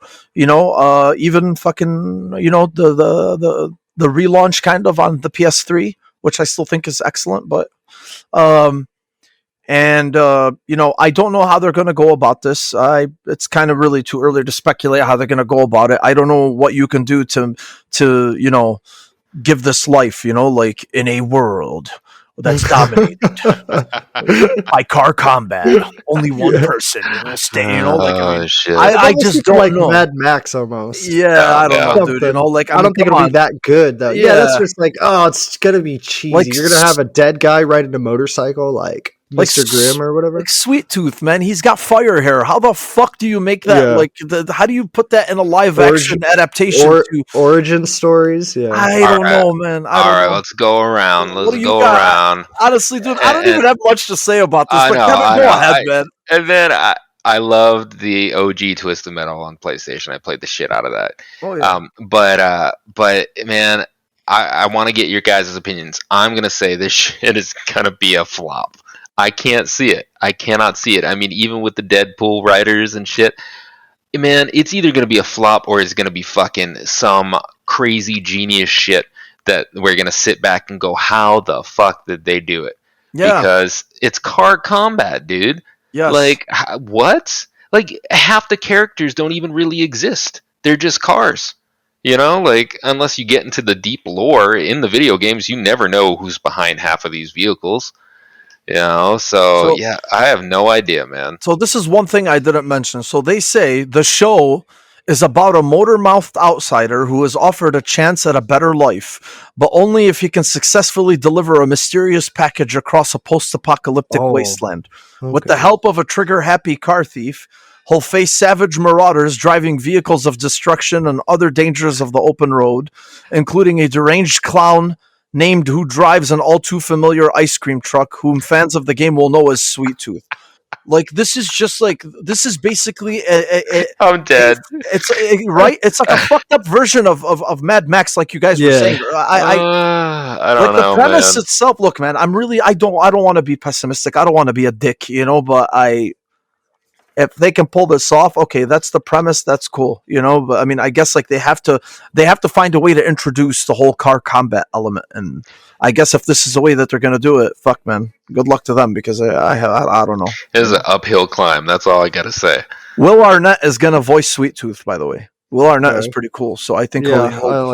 Even fucking the relaunch kind of on the PS3, which I still think is excellent. But I don't know how they're going to go about this. It's kind of really too early to speculate how they're going to go about it. I don't know what you can do to give this life, like in a world that's dominated by car combat. Only one person will stay, shit. I just don't like know. Mad Max almost. Yeah, I don't know, dude. I don't think it'll be that good though. Yeah, that's just like, it's gonna be cheesy. Like, you're gonna have a dead guy riding a motorcycle, like Mr. Grimm or whatever. Like Sweet Tooth, man. He's got fire hair. How the fuck do you make that? Yeah. How do you put that in a live action adaptation? Origin stories? Yeah. I don't know, man. All right, let's go around. Let's go around. Honestly, dude, I don't even have much to say about this. Go ahead, man. And then I loved the OG Twisted Metal on PlayStation. I played the shit out of that. Oh, yeah. But man, I want to get your guys' opinions. I'm gonna say this shit is gonna be a flop. I can't see it. I cannot see it. I mean, even with the Deadpool writers and shit, man, it's either going to be a flop or it's going to be fucking some crazy genius shit that we're going to sit back and go, how the fuck did they do it? Yeah. Because it's car combat, dude. Yes. Like, what? Like, half the characters don't even really exist. They're just cars. Like, unless you get into the deep lore in the video games, you never know who's behind half of these vehicles. So yeah, I have no idea, man. So this is one thing I didn't mention. So they say the show is about a motor-mouthed outsider who is offered a chance at a better life, but only if he can successfully deliver a mysterious package across a post-apocalyptic wasteland. Okay. With the help of a trigger-happy car thief, he'll face savage marauders driving vehicles of destruction and other dangers of the open road, including a deranged clown named who drives an all-too-familiar ice cream truck, whom fans of the game will know as Sweet Tooth. Like, this is basically I'm dead. It's right. It's like a fucked up version of Mad Max, like you guys were saying. I don't know. The premise itself. Look, man, I don't want to be pessimistic. I don't want to be a dick, but if they can pull this off, okay, that's the premise. That's cool, But I mean, I guess like they have to find a way to introduce the whole car combat element, and I guess if this is the way that they're going to do it, fuck, man, good luck to them because I don't know. It is an uphill climb. That's all I got to say. Will Arnett is going to voice Sweet Tooth, by the way. Will Arnett is pretty cool, so I think he'll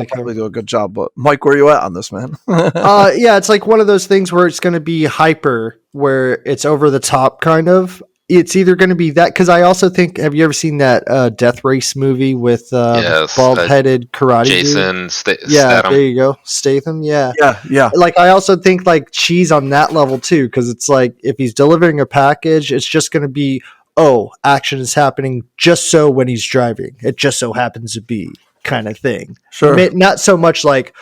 probably do a good job. But Mike, where are you at on this, man? It's like one of those things where it's going to be hyper, where it's over the top, kind of. It's either going to be that, because I also think, have you ever seen that Death Race movie with bald-headed karate Jason Statham? There you go, Statham. Yeah. Like, I also think like cheese on that level too, because it's like if he's delivering a package, it's just going to be, action is happening just so when he's driving, it just so happens to be kind of thing. Sure, not so much like,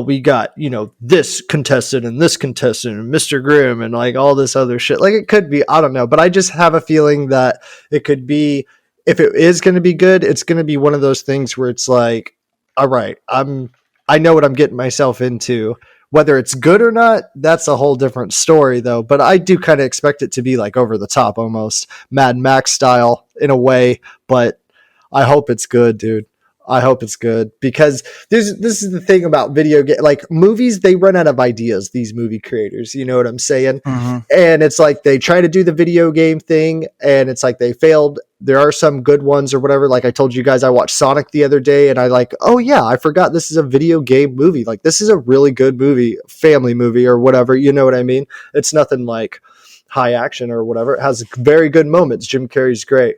we got, this contestant and Mr. Grimm and like all this other shit. Like it could be, I don't know, but I just have a feeling that it could be, if it is going to be good, it's going to be one of those things where it's like, all right, I know what I'm getting myself into. Whether it's good or not, that's a whole different story though. But I do kind of expect it to be like over the top, almost Mad Max style in a way, but I hope it's good, dude. I hope it's good, because this is the thing about video game, like movies, they run out of ideas, these movie creators, you know what I'm saying? Mm-hmm. And it's like they try to do the video game thing and it's like they failed. There are some good ones or whatever. Like I told you guys, I watched Sonic the other day and I forgot this is a video game movie. Like this is a really good movie, family movie or whatever. You know what I mean? It's nothing like high action or whatever. It has very good moments. Jim Carrey's great.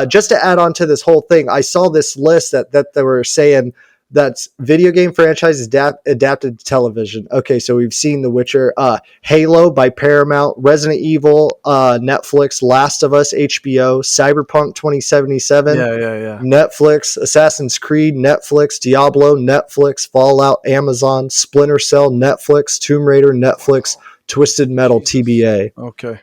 Just to add on to this whole thing, I saw this list that they were saying that's video game franchises adapted to television. Okay, so we've seen The Witcher, Halo by Paramount, Resident Evil, Netflix, Last of Us, HBO, Cyberpunk 2077, Netflix, Assassin's Creed, Netflix, Diablo, Netflix, Fallout, Amazon, Splinter Cell, Netflix, Tomb Raider, Netflix, Twisted Metal, TBA. Okay.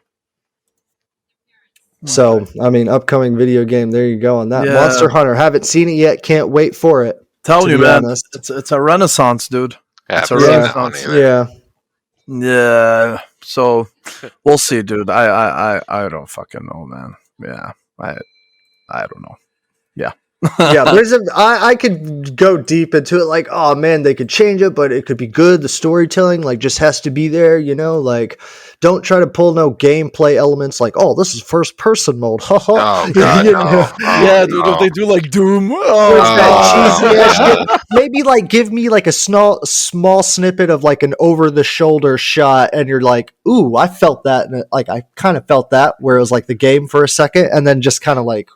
So, I mean, upcoming video game. There you go on that. Yeah. Monster Hunter. Haven't seen it yet. Can't wait for it. Tell you, man. It's a renaissance, dude. Yeah, it's a renaissance. Yeah. Yeah. So we'll see, dude. I don't fucking know, man. Yeah, I don't know. Yeah. Yeah, I could go deep into it, like, oh man, they could change it, but it could be good. The storytelling, like, just has to be there, like, don't try to pull no gameplay elements like, oh, this is first person mode. Oh god, no. Yeah, dude, if they do like Doom, that cheesy ass shit. Maybe like give me like a small snippet of like an over the shoulder shot, and you're like, ooh, I felt that, and like I kind of felt that, where it was like the game for a second, and then just kind of like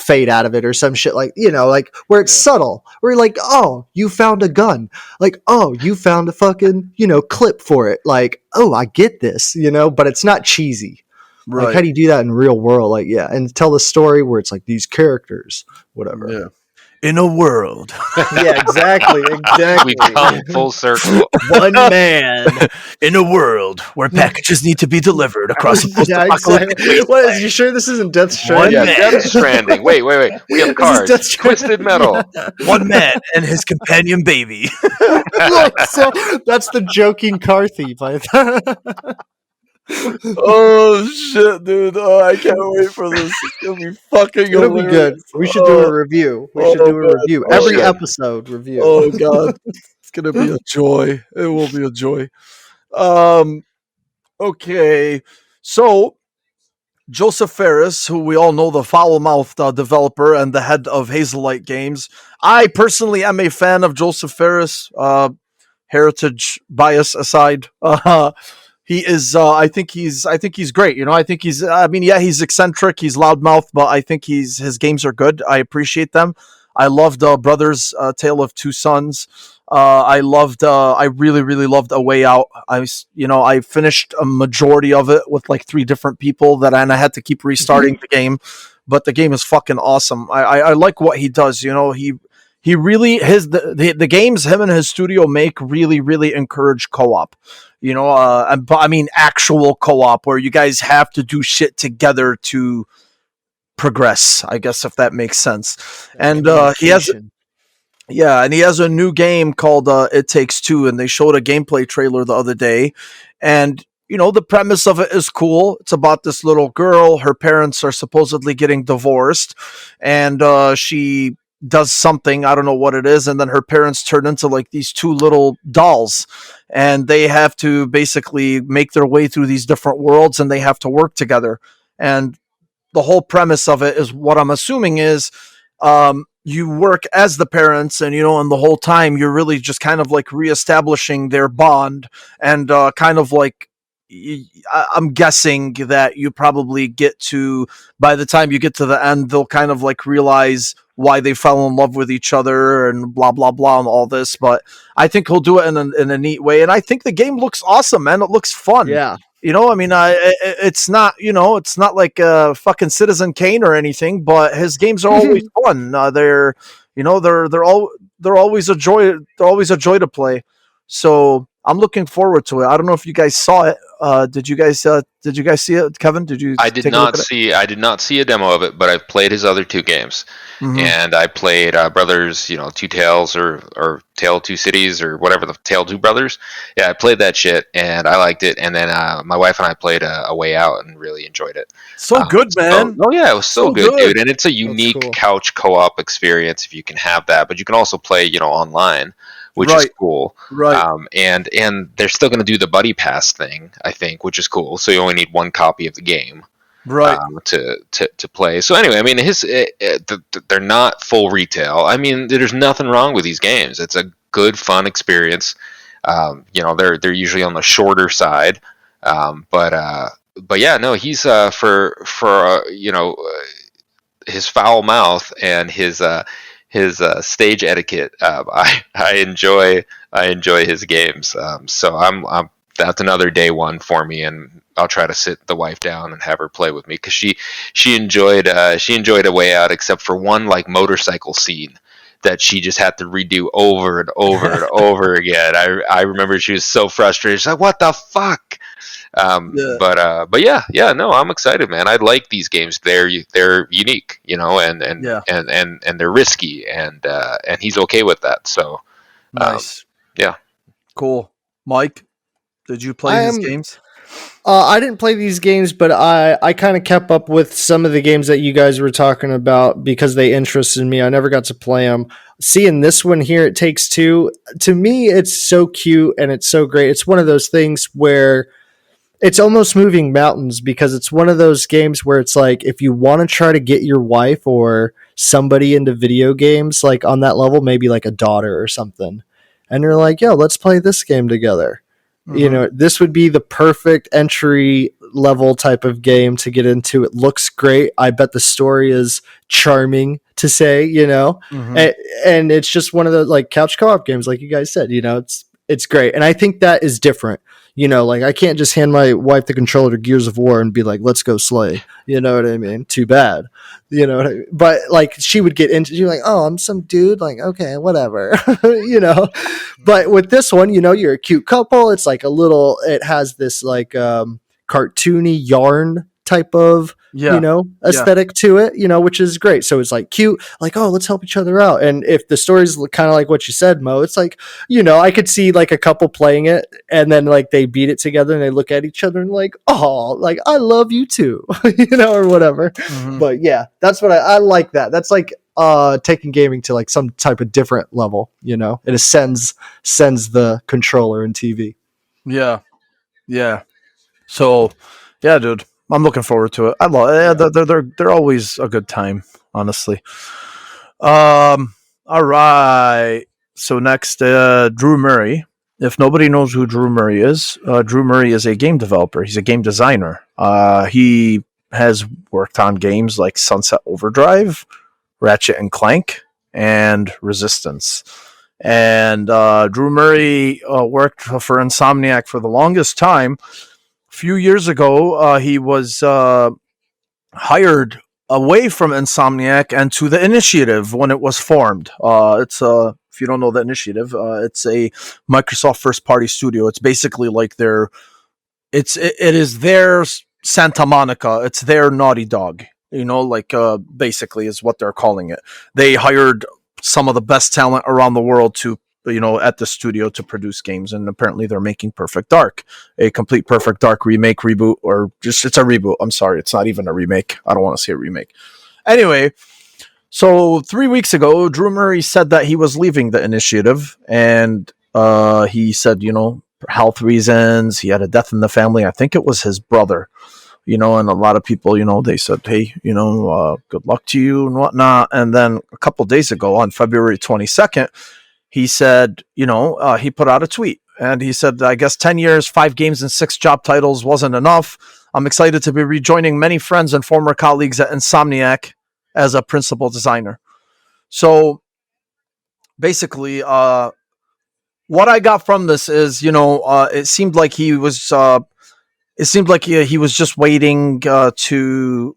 fade out of it or some shit, like, like where it's subtle, where you're like, oh, you found a gun, like, oh, you found a fucking clip for it, like, oh, I get this, but it's not cheesy. Right. Like, how do you do that in real world? Like, yeah, and tell the story where it's like these characters, whatever. Yeah. In a world. Yeah, exactly. We've come full circle. One man. In a world where packages need to be delivered across a post-apocalyptic wasteland. What, is you sure this isn't Death Stranding? Yeah, Death Stranding. Wait. We have cars. Twisted Metal. One man and his companion baby. Look, so that's the joking car thief. Oh shit, dude! Oh, I can't wait for this. It's gonna be fucking. It'll be good. We should do a review. Every episode review. Oh god, it's gonna be a joy. It will be a joy. Okay, so Joseph Ferris, who we all know, the foul-mouthed developer and the head of Hazelight Games. I personally am a fan of Joseph Ferris. Heritage bias aside. He is. I think he's great. I think he's. I mean, yeah, he's eccentric. He's loudmouth, but I think his games are good. I appreciate them. I loved Brothers: Tale of Two Sons. I really, really loved A Way Out. I finished a majority of it with like 3 different people and I had to keep restarting the game. But the game is fucking awesome. I like what he does. He really the games him and his studio make really, really encourage co-op. I mean actual co-op where you guys have to do shit together to progress, I guess, if that makes sense. And he has a new game called It Takes Two, and they showed a gameplay trailer the other day. And the premise of it is cool. It's about this little girl. Her parents are supposedly getting divorced, and she does something, I don't know what it is, and then her parents turn into like these 2 little dolls, and they have to basically make their way through these different worlds, and they have to work together. And the whole premise of it is, what I'm assuming is, you work as the parents, and and the whole time you're really just kind of like reestablishing their bond, and kind of like, I'm guessing that you probably get to, by the time you get to the end, they'll kind of like realize why they fell in love with each other and blah, blah, blah, and all this. But I think he'll do it in a neat way. And I think the game looks awesome, man. It looks fun. Yeah. I mean, it's not, it's not like fucking Citizen Kane or anything, but his games are always fun. They're always a joy. They're always a joy to play. So I'm looking forward to it. I don't know if you guys saw it. Did you guys see it, Kevin? Did you? I did not see a demo of it, but I've played his other 2 games, and I played Brothers, Two Tales or Tale of Two Cities or whatever, the Tale of Two Brothers. Yeah, I played that shit and I liked it. And then my wife and I played A Way Out and really enjoyed it. So good, man. Yeah, it was so good, dude. And it's a unique couch co-op experience if you can have that. But you can also play, online, which is cool. Right. And they're still going to do the buddy pass thing, I think, which is cool. So you only need 1 copy of the game, right, to play. So anyway, I mean, they're not full retail. I mean, there's nothing wrong with these games. It's a good, fun experience. They're usually on the shorter side, but yeah, no, he's for his foul mouth and his stage etiquette. I enjoy his games. So I'm that's another day one for me, and I'll try to sit the wife down and have her play with me, because she enjoyed A Way Out, except for one like motorcycle scene that she just had to redo over and over and over again. I remember she was so frustrated. She's like, "What the fuck?" But yeah, no, I'm excited, man. I like these games. They're unique, and they're risky, and he's okay with that. So nice. Yeah, cool. Mike, did you play these games? I didn't play these games, but I kind of kept up with some of the games that you guys were talking about because they interested me. I never got to play them. Seeing this one here, It Takes Two, to me, it's so cute and it's so great. It's one of those things where it's almost moving mountains because it's one of those games where it's like if you want to try to get your wife or somebody into video games, like on that level, maybe like a daughter or something, and you're like, yo, let's play this game together. You know, this would be the perfect entry level type of game to get into. It looks great. I bet the story is charming to say, and it's just one of those like couch co-op games, like you guys said, it's great. And I think that is different. Like I can't just hand my wife the controller to Gears of War and be like, let's go slay. You know what I mean? Too bad. You know what I mean? But like she would get into, you're like, oh, I'm some dude. Like, okay, whatever. But with this one, you're a cute couple. It's like it has this like cartoony yarn type of aesthetic to it, which is great. So it's like cute, like, oh, let's help each other out. And if the story's kind of like what you said, Mo, it's like, I could see like a couple playing it and then like they beat it together and they look at each other and like, oh, like I love you too, or whatever. But yeah, that's what I like that. That's like taking gaming to like some type of different level, it ascends the controller and TV. Yeah. So yeah, dude, I'm looking forward to it. I love it. They're always a good time, honestly. All right. So next, Drew Murray. If nobody knows who Drew Murray is a game developer. He's a game designer. He has worked on games like Sunset Overdrive, Ratchet and Clank, and Resistance. And Drew Murray worked for Insomniac for the longest time. A few years ago, he was hired away from Insomniac and to the Initiative when it was formed. It's if you don't know the Initiative, it's a Microsoft first-party studio. It's basically like it is their Santa Monica. It's their Naughty Dog. Basically is what they're calling it. They hired some of the best talent around the world to at the studio to produce games, and apparently they're making Perfect Dark, a complete Perfect Dark remake, reboot, or just it's a reboot. I'm sorry, it's not even a remake. I don't want to say a remake. Anyway, so 3 weeks ago, Drew Murray said that he was leaving the Initiative, and he said, health reasons. He had a death in the family. I think it was his brother. And a lot of people, they said, hey, good luck to you and whatnot. And then a couple days ago, on February 22nd, he said, he put out a tweet and he said, I guess 10 years, 5 games and 6 job titles wasn't enough. I'm excited to be rejoining many friends and former colleagues at Insomniac as a principal designer. So basically, what I got from this is, it seemed like he was, he was just waiting to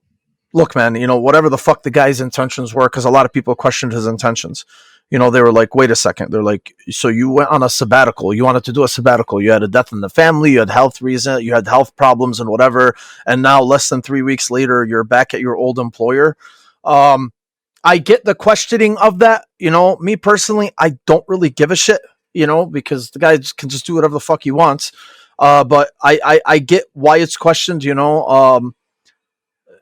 look, man, whatever the fuck the guy's intentions were, because a lot of people questioned his intentions. They were like, wait a second. They're like, so you went on a sabbatical. You wanted to do a sabbatical. You had a death in the family. You had health reason. You had health problems and whatever. And now less than 3 weeks later, you're back at your old employer. I get the questioning of that. Me personally, I don't really give a shit, because the guy can just do whatever the fuck he wants. But I get why it's questioned,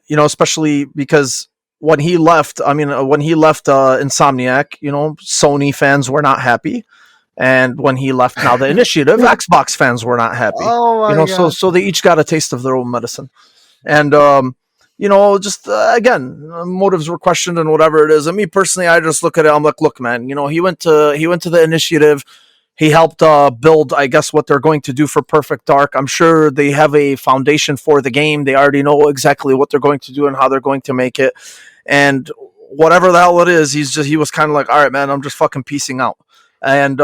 especially because when he left Insomniac, Sony fans were not happy. And when he left now the Initiative, Xbox fans were not happy. Oh my God. So they each got a taste of their own medicine. And, again, motives were questioned and whatever it is. And me personally, I just look at it. I'm like, look, man, he went to the Initiative. He helped build, I guess, what they're going to do for Perfect Dark. I'm sure they have a foundation for the game. They already know exactly what they're going to do and how they're going to make it. And whatever the hell it is, he was kind of like, all right, man, I'm just fucking peacing out. And,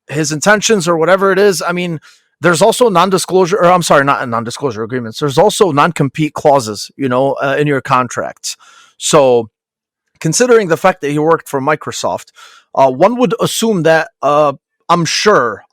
his intentions or whatever it is, I mean, there's also not non-disclosure agreements. There's also non-compete clauses, in your contracts. So considering the fact that he worked for Microsoft, one would assume that I'm sure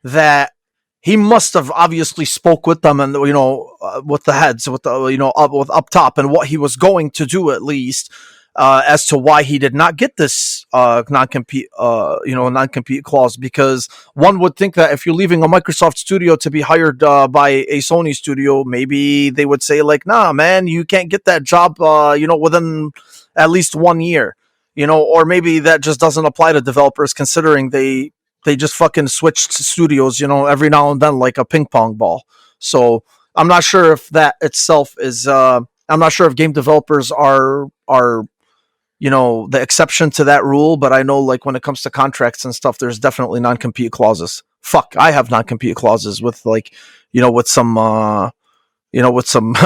that he must have obviously spoke with them and with the heads, with the with up top and what he was going to do at least. as to why he did not get this non-compete, non-compete clause. Because one would think that if you're leaving a Microsoft studio to be hired by a Sony studio, maybe they would say like, "Nah, man, you can't get that job, within at least 1 year." Or maybe that just doesn't apply to developers, considering they just fucking switch studios, every now and then, like a ping pong ball. So I'm not sure if that itself is. I'm not sure if game developers are the exception to that rule, but I know like when it comes to contracts and stuff, there's definitely non-compete clauses. Fuck, I have non-compete clauses with like, with some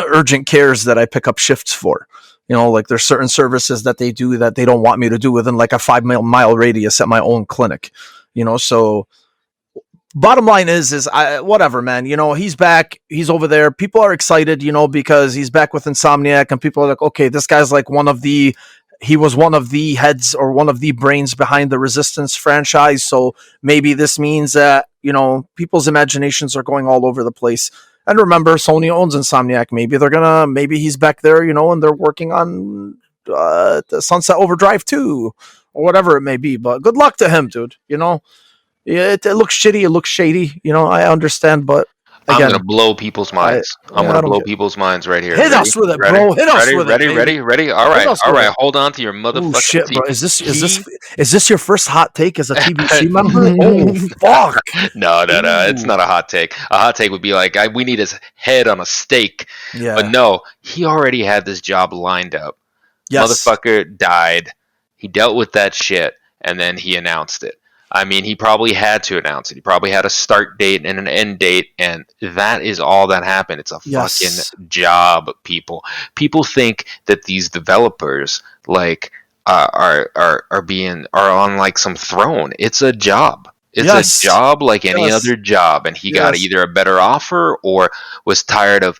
urgent cares that I pick up shifts for. Like there's certain services that they do that they don't want me to do within like a 5 mile radius at my own clinic. So bottom line is whatever, man. He's back. He's over there. People are excited, because he's back with Insomniac, and people are like, okay, this guy's like he was one of the heads or one of the brains behind the Resistance franchise. So maybe this means that, people's imaginations are going all over the place. And remember, Sony owns Insomniac. Maybe he's back there, and they're working on the Sunset Overdrive 2 or whatever it may be. But good luck to him, dude. It looks shitty. It looks shady. I understand, but again, I'm gonna blow people's minds. I'm gonna blow people's minds right here. Hit us with it, bro. Hit us with it. Ready. All right. Hold on to your motherfucking shit, bro. Is this your first hot take as a TBC member? Oh fuck! No. It's not a hot take. A hot take would be like, we need his head on a stake. Yeah. But no, he already had this job lined up. Yes. Motherfucker died. He dealt with that shit, and then he announced it. I mean, he probably had to announce it. He probably had a start date and an end date, and that is all that happened. It's a fucking job, people. People think that these developers like are on like some throne. It's a job. It's a job like any other job, and he got either a better offer or was tired of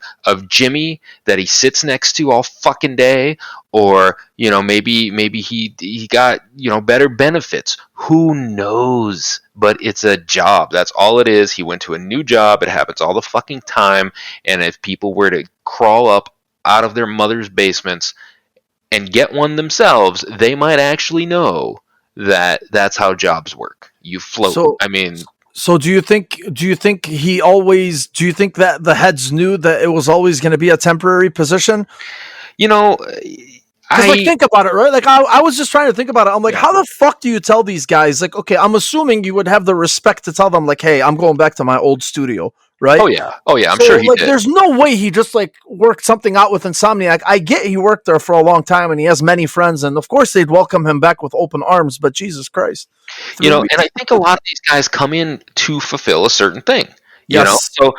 Jimmy that he sits next to all fucking day, or maybe he got better benefits. Who knows? But it's a job. That's all it is. He went to a new job. It happens all the fucking time. And if people were to crawl up out of their mother's basements and get one themselves, they might actually know that that's how jobs work. You float. So do you think that the heads knew that it was always going to be a temporary position? Think about it, right? Like I was just trying to think about it. I'm like, how the fuck do you tell these guys? Like, okay, I'm assuming you would have the respect to tell them, like, hey, I'm going back to my old studio, right? Oh yeah. I'm sure he did. There's no way he just like worked something out with Insomniac. I get he worked there for a long time and he has many friends, and of course they'd welcome him back with open arms. But Jesus Christ, and I think a lot of these guys come in to fulfill a certain thing. So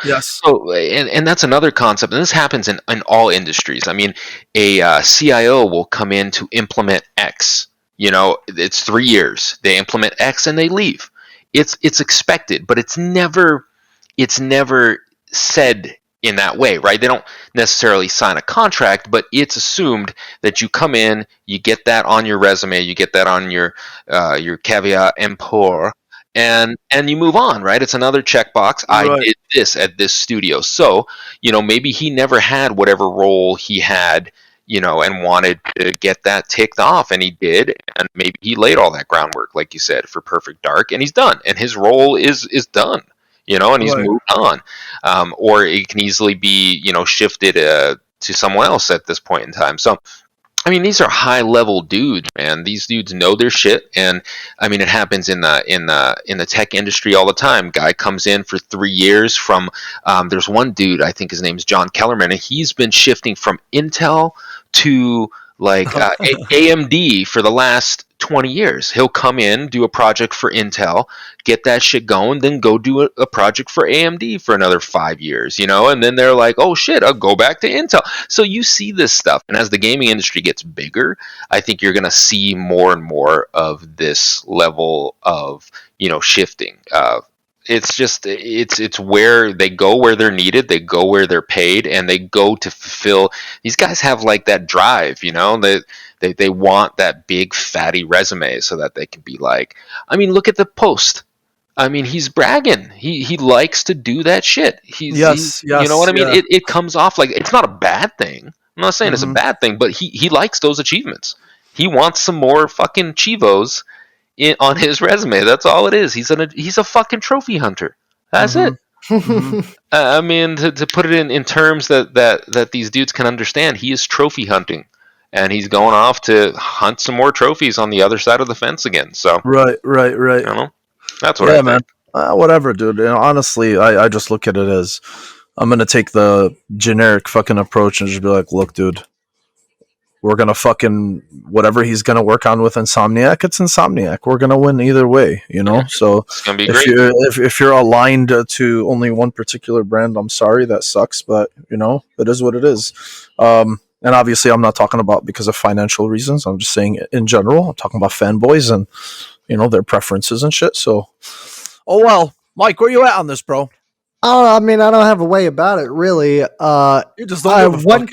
and that's another concept, and this happens in all industries. I mean, a CIO will come in to implement X. It's 3 years. They implement X and they leave. It's expected, but it's never said in that way, right? They don't necessarily sign a contract, but it's assumed that you come in, you get that on your resume, you get that on your caveat emptor. And you move on, right? It's another checkbox. Right. I did this at this studio. So, maybe he never had whatever role he had, and wanted to get that ticked off, and he did. And maybe he laid all that groundwork, like you said, for Perfect Dark, and he's done. And his role is done, and he's moved on. Or it can easily be, shifted to someone else at this point in time. So, I mean, these are high-level dudes, man. These dudes know their shit, and I mean, it happens in the tech industry all the time. Guy comes in for 3 years from. There's one dude, I think his name is John Kellerman, and he's been shifting from Intel to like AMD for the last 20 years. He'll come in, do a project for Intel, get that shit going, then go do a project for AMD for another 5 years, and then they're like, oh shit, I'll go back to Intel. So you see this stuff, and as the gaming industry gets bigger, I think you're going to see more and more of this level of, shifting. It's where they go, where they're needed, they go where they're paid, and they go to fulfill. These guys have like that drive, they want that big fatty resume so that they can be like, I mean, look at the Post. I mean, he's bragging. He likes to do that shit. He's you know what I mean? It comes off like it's not a bad thing. I'm not saying it's a bad thing, but he likes those achievements. He wants some more fucking Chivos on his resume. That's all it is. He's a fucking trophy hunter. That's it. I mean, to put it in terms that these dudes can understand, he is trophy hunting, and he's going off to hunt some more trophies on the other side of the fence again. So right. You know, that's what I think. Man. Whatever, dude. Honestly, I just look at it as I'm gonna take the generic fucking approach and just be like, look, dude, we're gonna fucking whatever he's gonna work on with Insomniac, it's Insomniac. We're gonna win either way, you know. So it's gonna be great. If you're aligned to only one particular brand, I'm sorry, that sucks, but you know, it is what it is. And obviously, I'm not talking about because of financial reasons. I'm just saying in general. I'm talking about fanboys and you know their preferences and shit. So, oh well, Mike, where you at on this, bro? Oh, I mean, I don't have a way about it, really. You just don't give a fuck.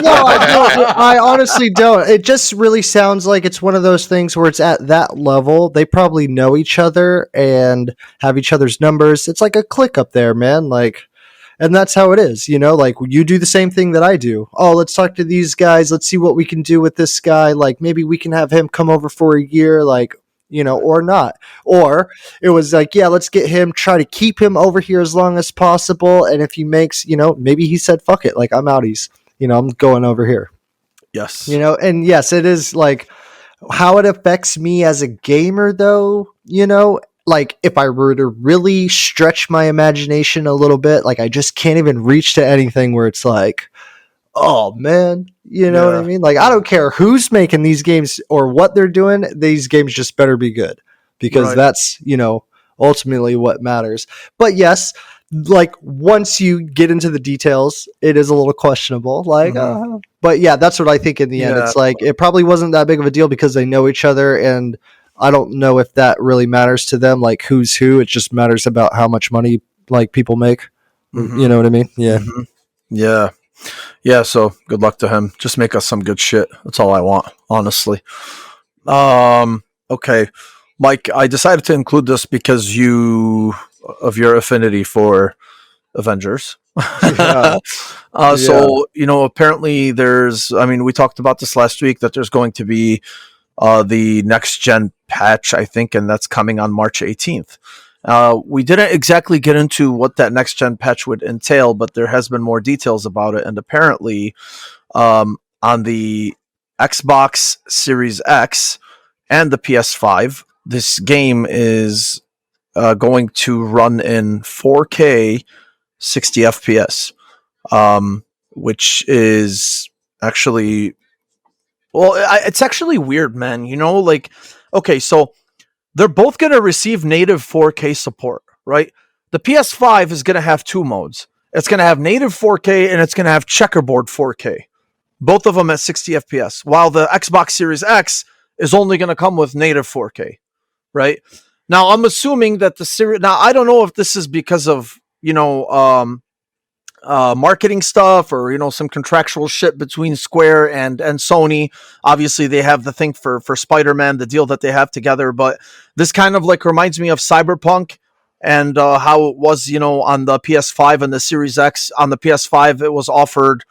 No, I honestly don't. It just really sounds like it's one of those things where it's at that level. They probably know each other and have each other's numbers. It's like a click up there, man. Like, and that's how it is, you know? Like, you do the same thing that I do. Oh, let's talk to these guys. Let's see what we can do with this guy. Like, maybe we can have him come over for a year. Like, you know, or not. Or it was like, yeah, let's get him, try to keep him over here as long as possible. And if he makes, you know, maybe he said, fuck it, like I'm outies, you know, I'm going over here. Yes. You know, and yes, it is like how it affects me as a gamer, though, you know, like if I were to really stretch my imagination a little bit, like I just can't even reach to anything where it's like, oh man, you know what I mean? Like I don't care who's making these games or what they're doing, these games just better be good because that's, you know, ultimately what matters. But yes, like once you get into the details, it is a little questionable. Like, but yeah, that's what I think in the end. It's like it probably wasn't that big of a deal because they know each other, and I don't know if that really matters to them. Like who's who? It just matters about how much money like people make. You know what I mean? Yeah. Yeah, so good luck to him. Just make us some good shit. That's all I want, honestly. Okay. Mike, I decided to include this because of your affinity for Avengers. So, you know, apparently we talked about this last week that there's going to be the next gen patch, I think, and that's coming on March 18th. We didn't exactly get into what that next gen patch would entail, but there has been more details about it. And apparently, on the Xbox Series X and the PS5, this game is going to run in 4K 60 FPS, which is actually, it's actually weird, man. You know, like, okay, so they're both going to receive native 4K support, right? The PS5 is going to have two modes. It's going to have native 4K and it's going to have checkerboard 4K. Both of them at 60 FPS, while the Xbox Series X is only going to come with native 4K, right? Now, I'm assuming that the series... Now, I don't know if this is because of, you know, marketing stuff or, you know, some contractual shit between Square and Sony. Obviously, they have the thing for Spider-Man, the deal that they have together, but this kind of like reminds me of Cyberpunk and how it was, you know, on the PS5 and the Series X. On the PS5, it was offered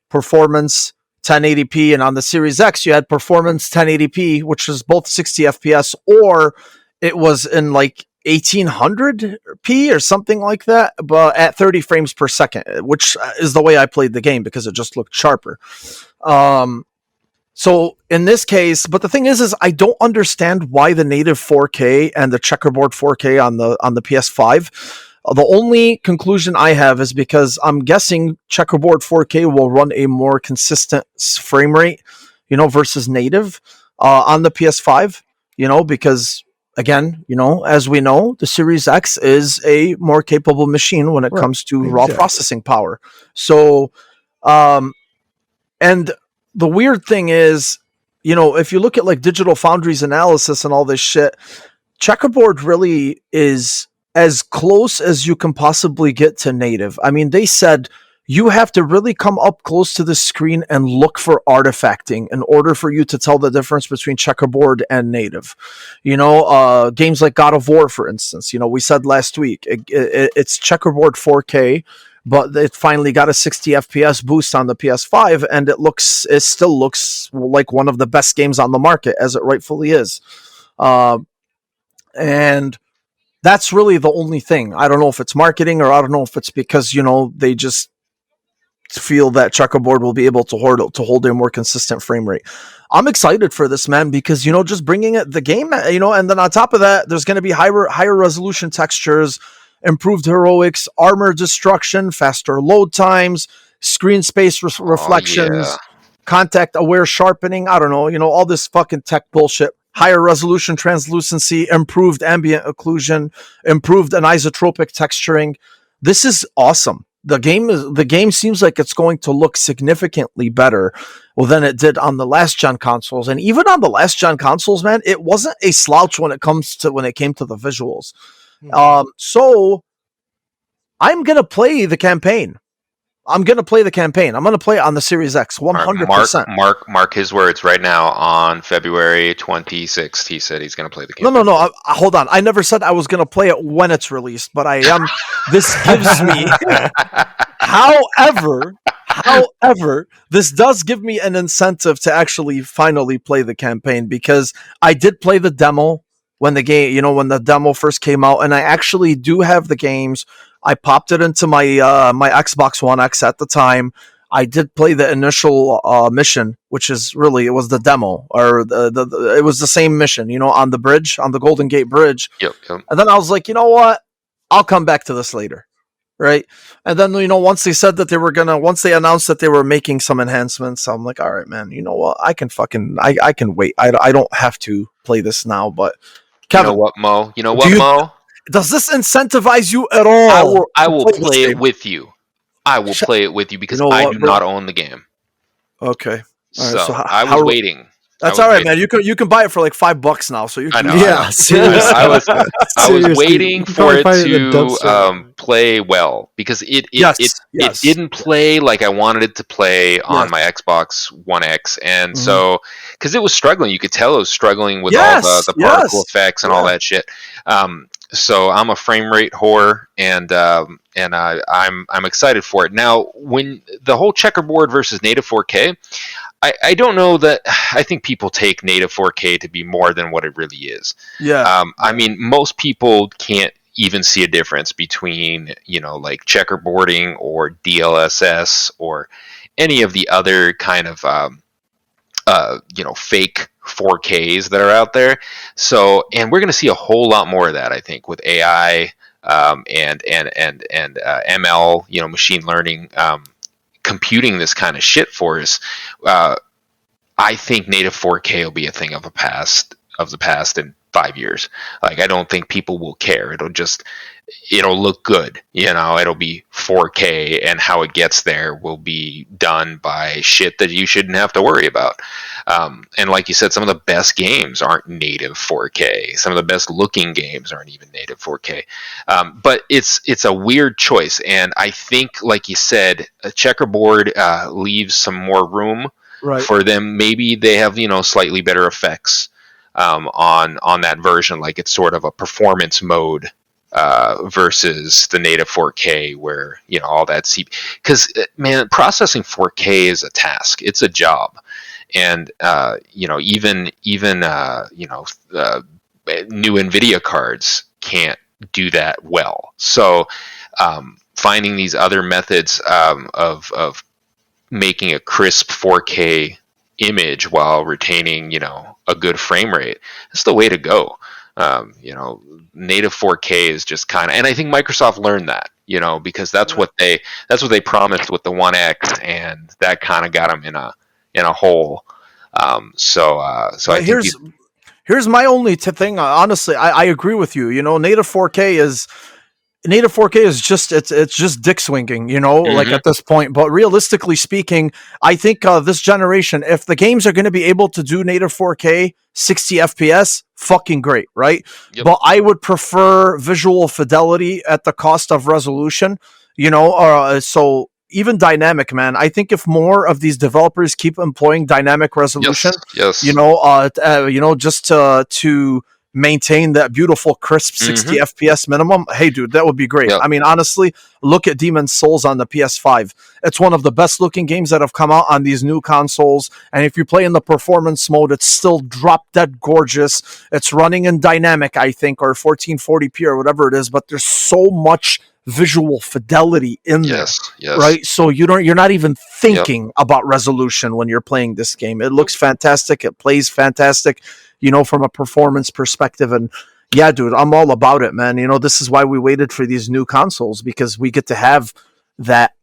performance 1080p, and on the Series X, you had performance 1080p, which is both 60 FPS, or it was in like 1800p or something like that, but at 30 frames per second, which is the way I played the game because it just looked sharper. So in this case, but the thing is I don't understand why the native 4K and the checkerboard 4K on the PS5. The only conclusion I have is because I'm guessing checkerboard 4K will run a more consistent frame rate, you know, versus native on the PS5, you know, because again, you know, as we know, the Series X is a more capable machine when it comes to raw processing power. So, and the weird thing is, you know, if you look at like Digital Foundry's analysis and all this shit, checkerboard really is as close as you can possibly get to native. I mean, they said you have to really come up close to the screen and look for artifacting in order for you to tell the difference between checkerboard and native. You know, games like God of War, for instance, you know, we said last week, it's checkerboard 4K but it finally got a 60 FPS boost on the PS5, and it still looks like one of the best games on the market, as it rightfully is. And that's really the only thing. I don't know if it's marketing, or I don't know if it's because, they just feel that Checkerboard will be able to hold a more consistent frame rate. I'm excited for this, man, because, just bringing the game, and then on top of that, there's going to be higher resolution textures, improved heroics, armor destruction, faster load times, screen space reflections, contact aware sharpening. I don't know, all this fucking tech bullshit. Higher resolution translucency, improved ambient occlusion, improved anisotropic texturing. This is awesome. The game seems like it's going to look significantly better than it did on the last gen consoles. And even on the last gen consoles, man, it wasn't a slouch when it came to the visuals. So I'm gonna play the campaign. I'm going to play it on the Series X, 100%. Mark his words right now. On February 26th, he said he's going to play the campaign. No. Hold on. I never said I was going to play it when it's released, but I am. This gives me. However, this does give me an incentive to actually finally play the campaign, because I did play the demo when the demo first came out, and I actually do have the games. I popped it into my my Xbox One X at the time. I did play the initial mission, which is really, it was the demo, or it was the same mission, on the bridge, on the Golden Gate Bridge. Yep. And then I was like, you know what? I'll come back to this later, right? And then once they said that once they announced that they were making some enhancements, I'm like, all right, man, you know what? I can wait. I don't have to play this now. But Kevin, you know what, Mo? Does this incentivize you at all? I will play it with you. I will play it with you, because I do not own the game. Okay. So I was waiting. That's all right, man. You can buy it for like $5 now. So you can. I know. Yeah, seriously. I was waiting for it to play well, because it didn't play like I wanted it to play on my Xbox One X, and so because it was struggling, you could tell it was struggling with all the particle effects and all that shit. So I'm a frame rate whore, and I'm excited for it. Now, when the whole checkerboard versus native 4K, I don't know that. I think people take native 4K to be more than what it really is. Yeah. I mean, most people can't even see a difference between, like checkerboarding or DLSS or any of the other kind of, fake 4Ks that are out there. So, and we're going to see a whole lot more of that, I think, with AI and ML, machine learning, computing this kind of shit for us. I think native 4K will be a thing of the past in 5 years. Like, I don't think people will care. It'll look good. It'll be 4K, and how it gets there will be done by shit that you shouldn't have to worry about. And like you said, some of the best games aren't native 4K. Some of the best looking games aren't even native 4K. But it's a weird choice. And I think, like you said, a checkerboard leaves some more room for them. Maybe they have, slightly better effects on that version. Like, it's sort of a performance mode versus the native 4K, where all that because man, processing 4K is a task. It's a job, and even new NVIDIA cards can't do that well. So finding these other methods of making a crisp 4K image while retaining a good frame rate, that's the way to go. Native 4K is just kind of, and I think Microsoft learned that, because that's what they promised with the One X, and that kind of got them in a hole. So I think here's my only thing. Honestly, I agree with you. Native 4K is just it's just dick swinging, like at this point. But realistically speaking, I think this generation, if the games are going to be able to do native 4K 60 FPS, fucking great, right? Yep. But I would prefer visual fidelity at the cost of resolution, so even dynamic, man. I think if more of these developers keep employing dynamic resolution, yes. just to maintain that beautiful crisp 60 FPS minimum, hey dude, that would be great. Yep. I mean, honestly, look at Demon's Souls on the PS5. It's one of the best looking games that have come out on these new consoles, and if you play in the performance mode, it's still drop dead gorgeous. It's running in dynamic, I think, or 1440p or whatever it is, but there's so much visual fidelity in there, right? So you're not even thinking about resolution when you're playing this game. It looks fantastic, it plays fantastic, from a performance perspective. And yeah, dude, I'm all about it, man. This is why we waited for these new consoles, because we get to have that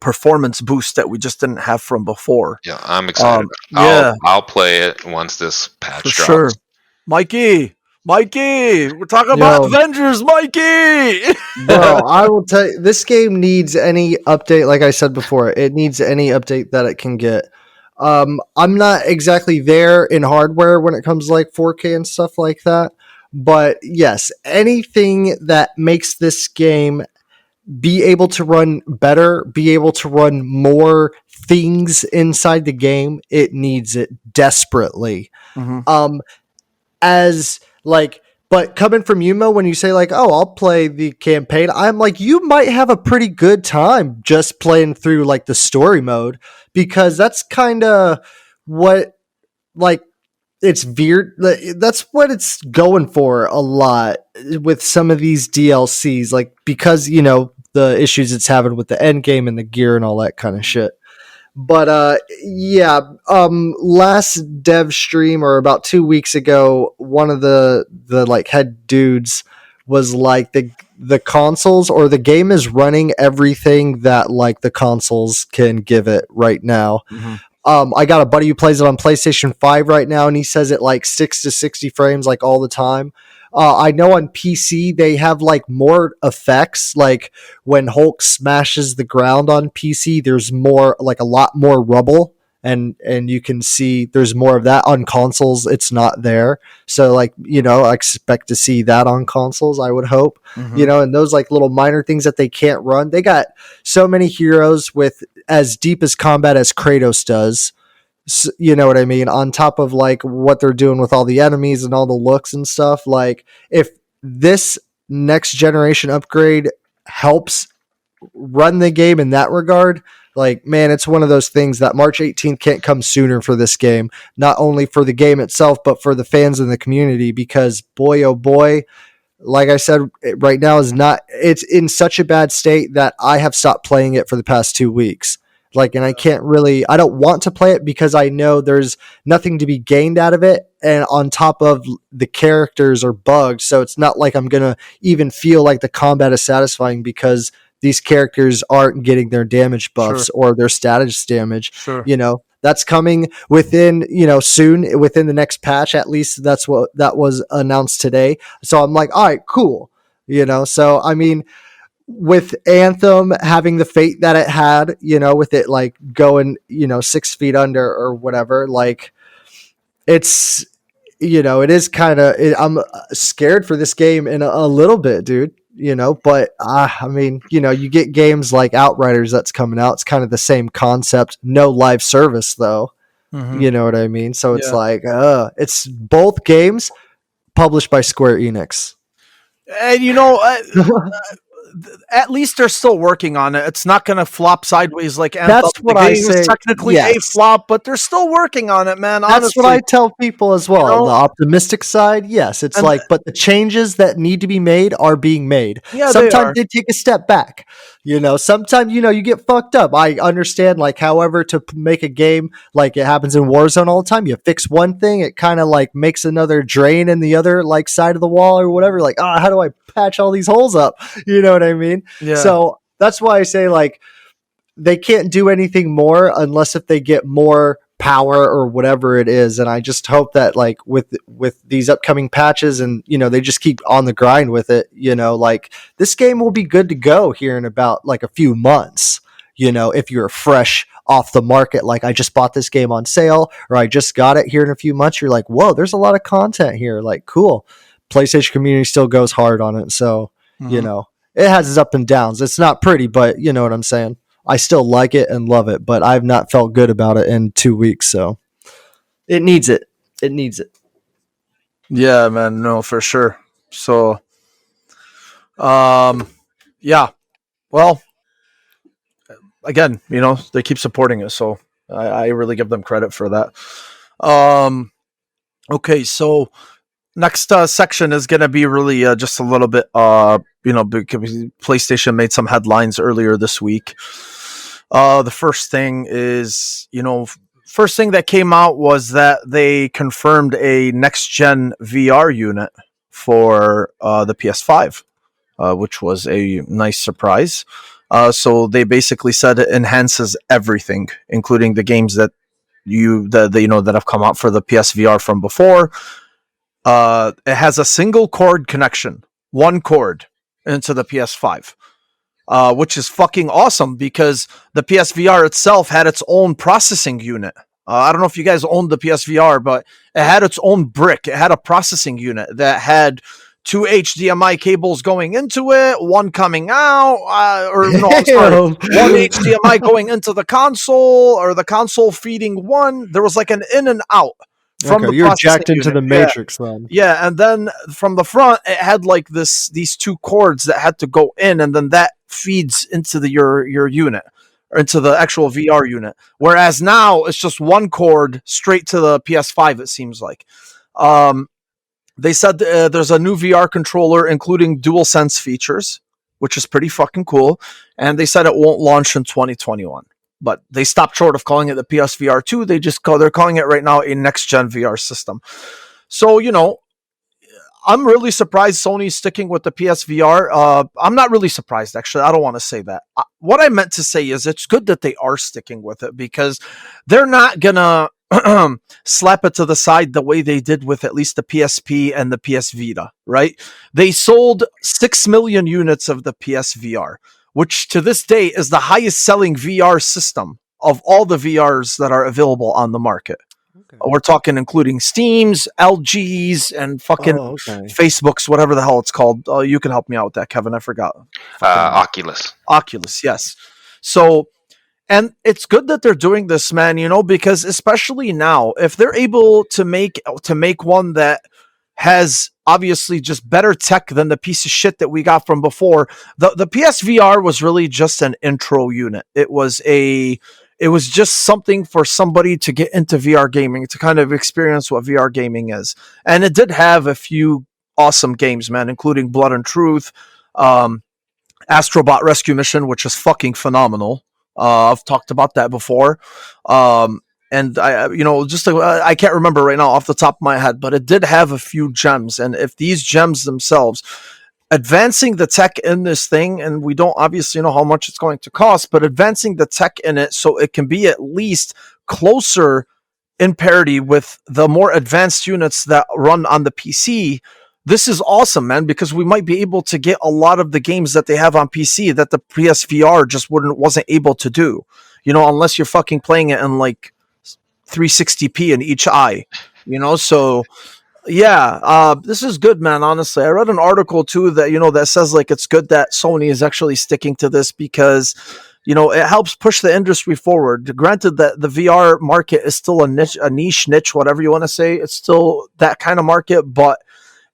performance boost that we just didn't have from before. Yeah, I'm excited. I'll play it once this patch drops. Sure. Mikey, we're talking about Avengers, Mikey. Bro, I will tell you, this game needs any update. Like I said before, it needs any update that it can get. I'm not exactly there in hardware when it comes to like 4K and stuff like that. But yes, anything that makes this game be able to run better, be able to run more things inside the game, it needs it desperately. But coming from Yumo, when you say like, oh, I'll play the campaign, I'm like, you might have a pretty good time just playing through like the story mode, because that's kind of what, like, it's veered. That's what it's going for a lot with some of these DLCs, like, because, the issues it's having with the end game and the gear and all that kind of shit. But last dev stream, or about 2 weeks ago, one of the like head dudes was like, the consoles or the game is running everything that like the consoles can give it right now. I got a buddy who plays it on PlayStation 5 right now, and he says it like 6 to 60 frames like all the time. I know on PC they have like more effects, like when Hulk smashes the ground on PC, there's more, like a lot more rubble, and you can see there's more of that. On consoles, it's not there. So like, I expect to see that on consoles, I would hope. And those like little minor things that they can't run. They got so many heroes with as deep as combat as Kratos does. So, you know what I mean? On top of like what they're doing with all the enemies and all the looks and stuff. Like, if this next generation upgrade helps run the game in that regard, like, man, it's one of those things that March 18th can't come sooner for this game. Not only for the game itself, but for the fans in the community, because boy, oh boy, like I said, right now it's in such a bad state that I have stopped playing it for the past 2 weeks. Like, and I don't want to play it because I know there's nothing to be gained out of it. And on top of the characters are bugged. So it's not like I'm going to even feel like the combat is satisfying, because these characters aren't getting their damage buffs or their status damage. That's coming within, soon, within the next patch. At least that's what that was announced today. So I'm like, all right, cool. So I mean, with Anthem having the fate that it had, with it like going, 6 feet under or whatever, like, it's, it is kind of, I'm scared for this game in a little bit, dude. But I mean, you get games like Outriders that's coming out. It's kind of the same concept, no live service though. You know what I mean? So it's like, it's both games published by Square Enix. And at least they're still working on it. It's not going to flop sideways like Anthem. That's what I say. It's technically a flop, but they're still working on it, man. Honestly. That's what I tell people as well. On the optimistic side, yes, it's like, but the changes that need to be made are being made. Yeah, sometimes they take a step back. Sometimes, you get fucked up. I understand, like, however, to make a game, like it happens in Warzone all the time, you fix one thing, it kind of like makes another drain in the other like side of the wall or whatever. Like, how do I patch all these holes up? You know what I mean? Yeah. So that's why I say, like, they can't do anything more unless if they get more power or whatever it is. And I just hope that, like, with these upcoming patches and, they just keep on the grind with it, like, this game will be good to go here in about like a few months, if you're fresh off the market. Like, I just bought this game on sale, or I just got it here in a few months. You're like, whoa, there's a lot of content here. Like, cool. PlayStation community still goes hard on it. So, it has its up and downs. It's not pretty, but you know what I'm saying? I still like it and love it, but I've not felt good about it in 2 weeks. So it needs it. It needs it. Yeah, man. No, for sure. So, yeah. Well, again, they keep supporting us, so I really give them credit for that. Okay, so next section is going to be really just a little bit, because PlayStation made some headlines earlier this week. The first thing is, first thing that came out was that they confirmed a next-gen VR unit for the PS5, which was a nice surprise. So they basically said it enhances everything, including the games that that have come out for the PSVR from before. It has a single cord connection, one cord into the PS5, which is fucking awesome because the PSVR itself had its own processing unit. I don't know if you guys owned the PSVR, but it had its own brick. It had a processing unit that had two HDMI cables going into it, one coming out, I'm sorry, one HDMI going into the console, or the console feeding one. There was like an in and out from the you're processing jacked into unit. the Matrix then. Yeah, and then from the front, it had like these two cords that had to go in, and then that feeds into your unit, or into the actual VR unit. Whereas now it's just one cord straight to the PS5. It seems like. They said there's a new VR controller including DualSense features, which is pretty fucking cool. And they said it won't launch in 2021. But they stopped short of calling it the PSVR 2. They're calling it right now a next-gen VR system. So, I'm really surprised Sony's sticking with the PSVR. I'm not really surprised, actually. I don't want to say that. What I meant to say is it's good that they are sticking with it, because they're not going to slap it to the side the way they did with at least the PSP and the PS Vita, right? They sold 6 million units of the PSVR, which to this day is the highest selling VR system of all the VRs that are available on the market. Okay. We're talking including Steam's, LG's, and fucking Facebook's, whatever the hell it's called. You can help me out with that, Kevin. I forgot. Oculus. Oculus, yes. So, and it's good that they're doing this, man, because especially now, if they're able to make one that has obviously just better tech than the piece of shit that we got from before. The PSVR was really just an intro unit. It was just something for somebody to get into VR gaming, to kind of experience what VR gaming is. And it did have a few awesome games, man, including Blood and Truth, Astrobot Rescue Mission, which is fucking phenomenal. I've talked about that before. And I can't remember right now off the top of my head, but it did have a few gems. And if these gems themselves, advancing the tech in this thing, and we don't obviously know how much it's going to cost, but advancing the tech in it so it can be at least closer in parity with the more advanced units that run on the PC. This is awesome, man, because we might be able to get a lot of the games that they have on PC that the PSVR just wasn't able to do, unless you're fucking playing it in like 360p in each eye, so yeah, this is good, man. Honestly, I read an article too that that says like it's good that Sony is actually sticking to this, because it helps push the industry forward. Granted that the VR market is still a niche, whatever you want to say, it's still that kind of market, but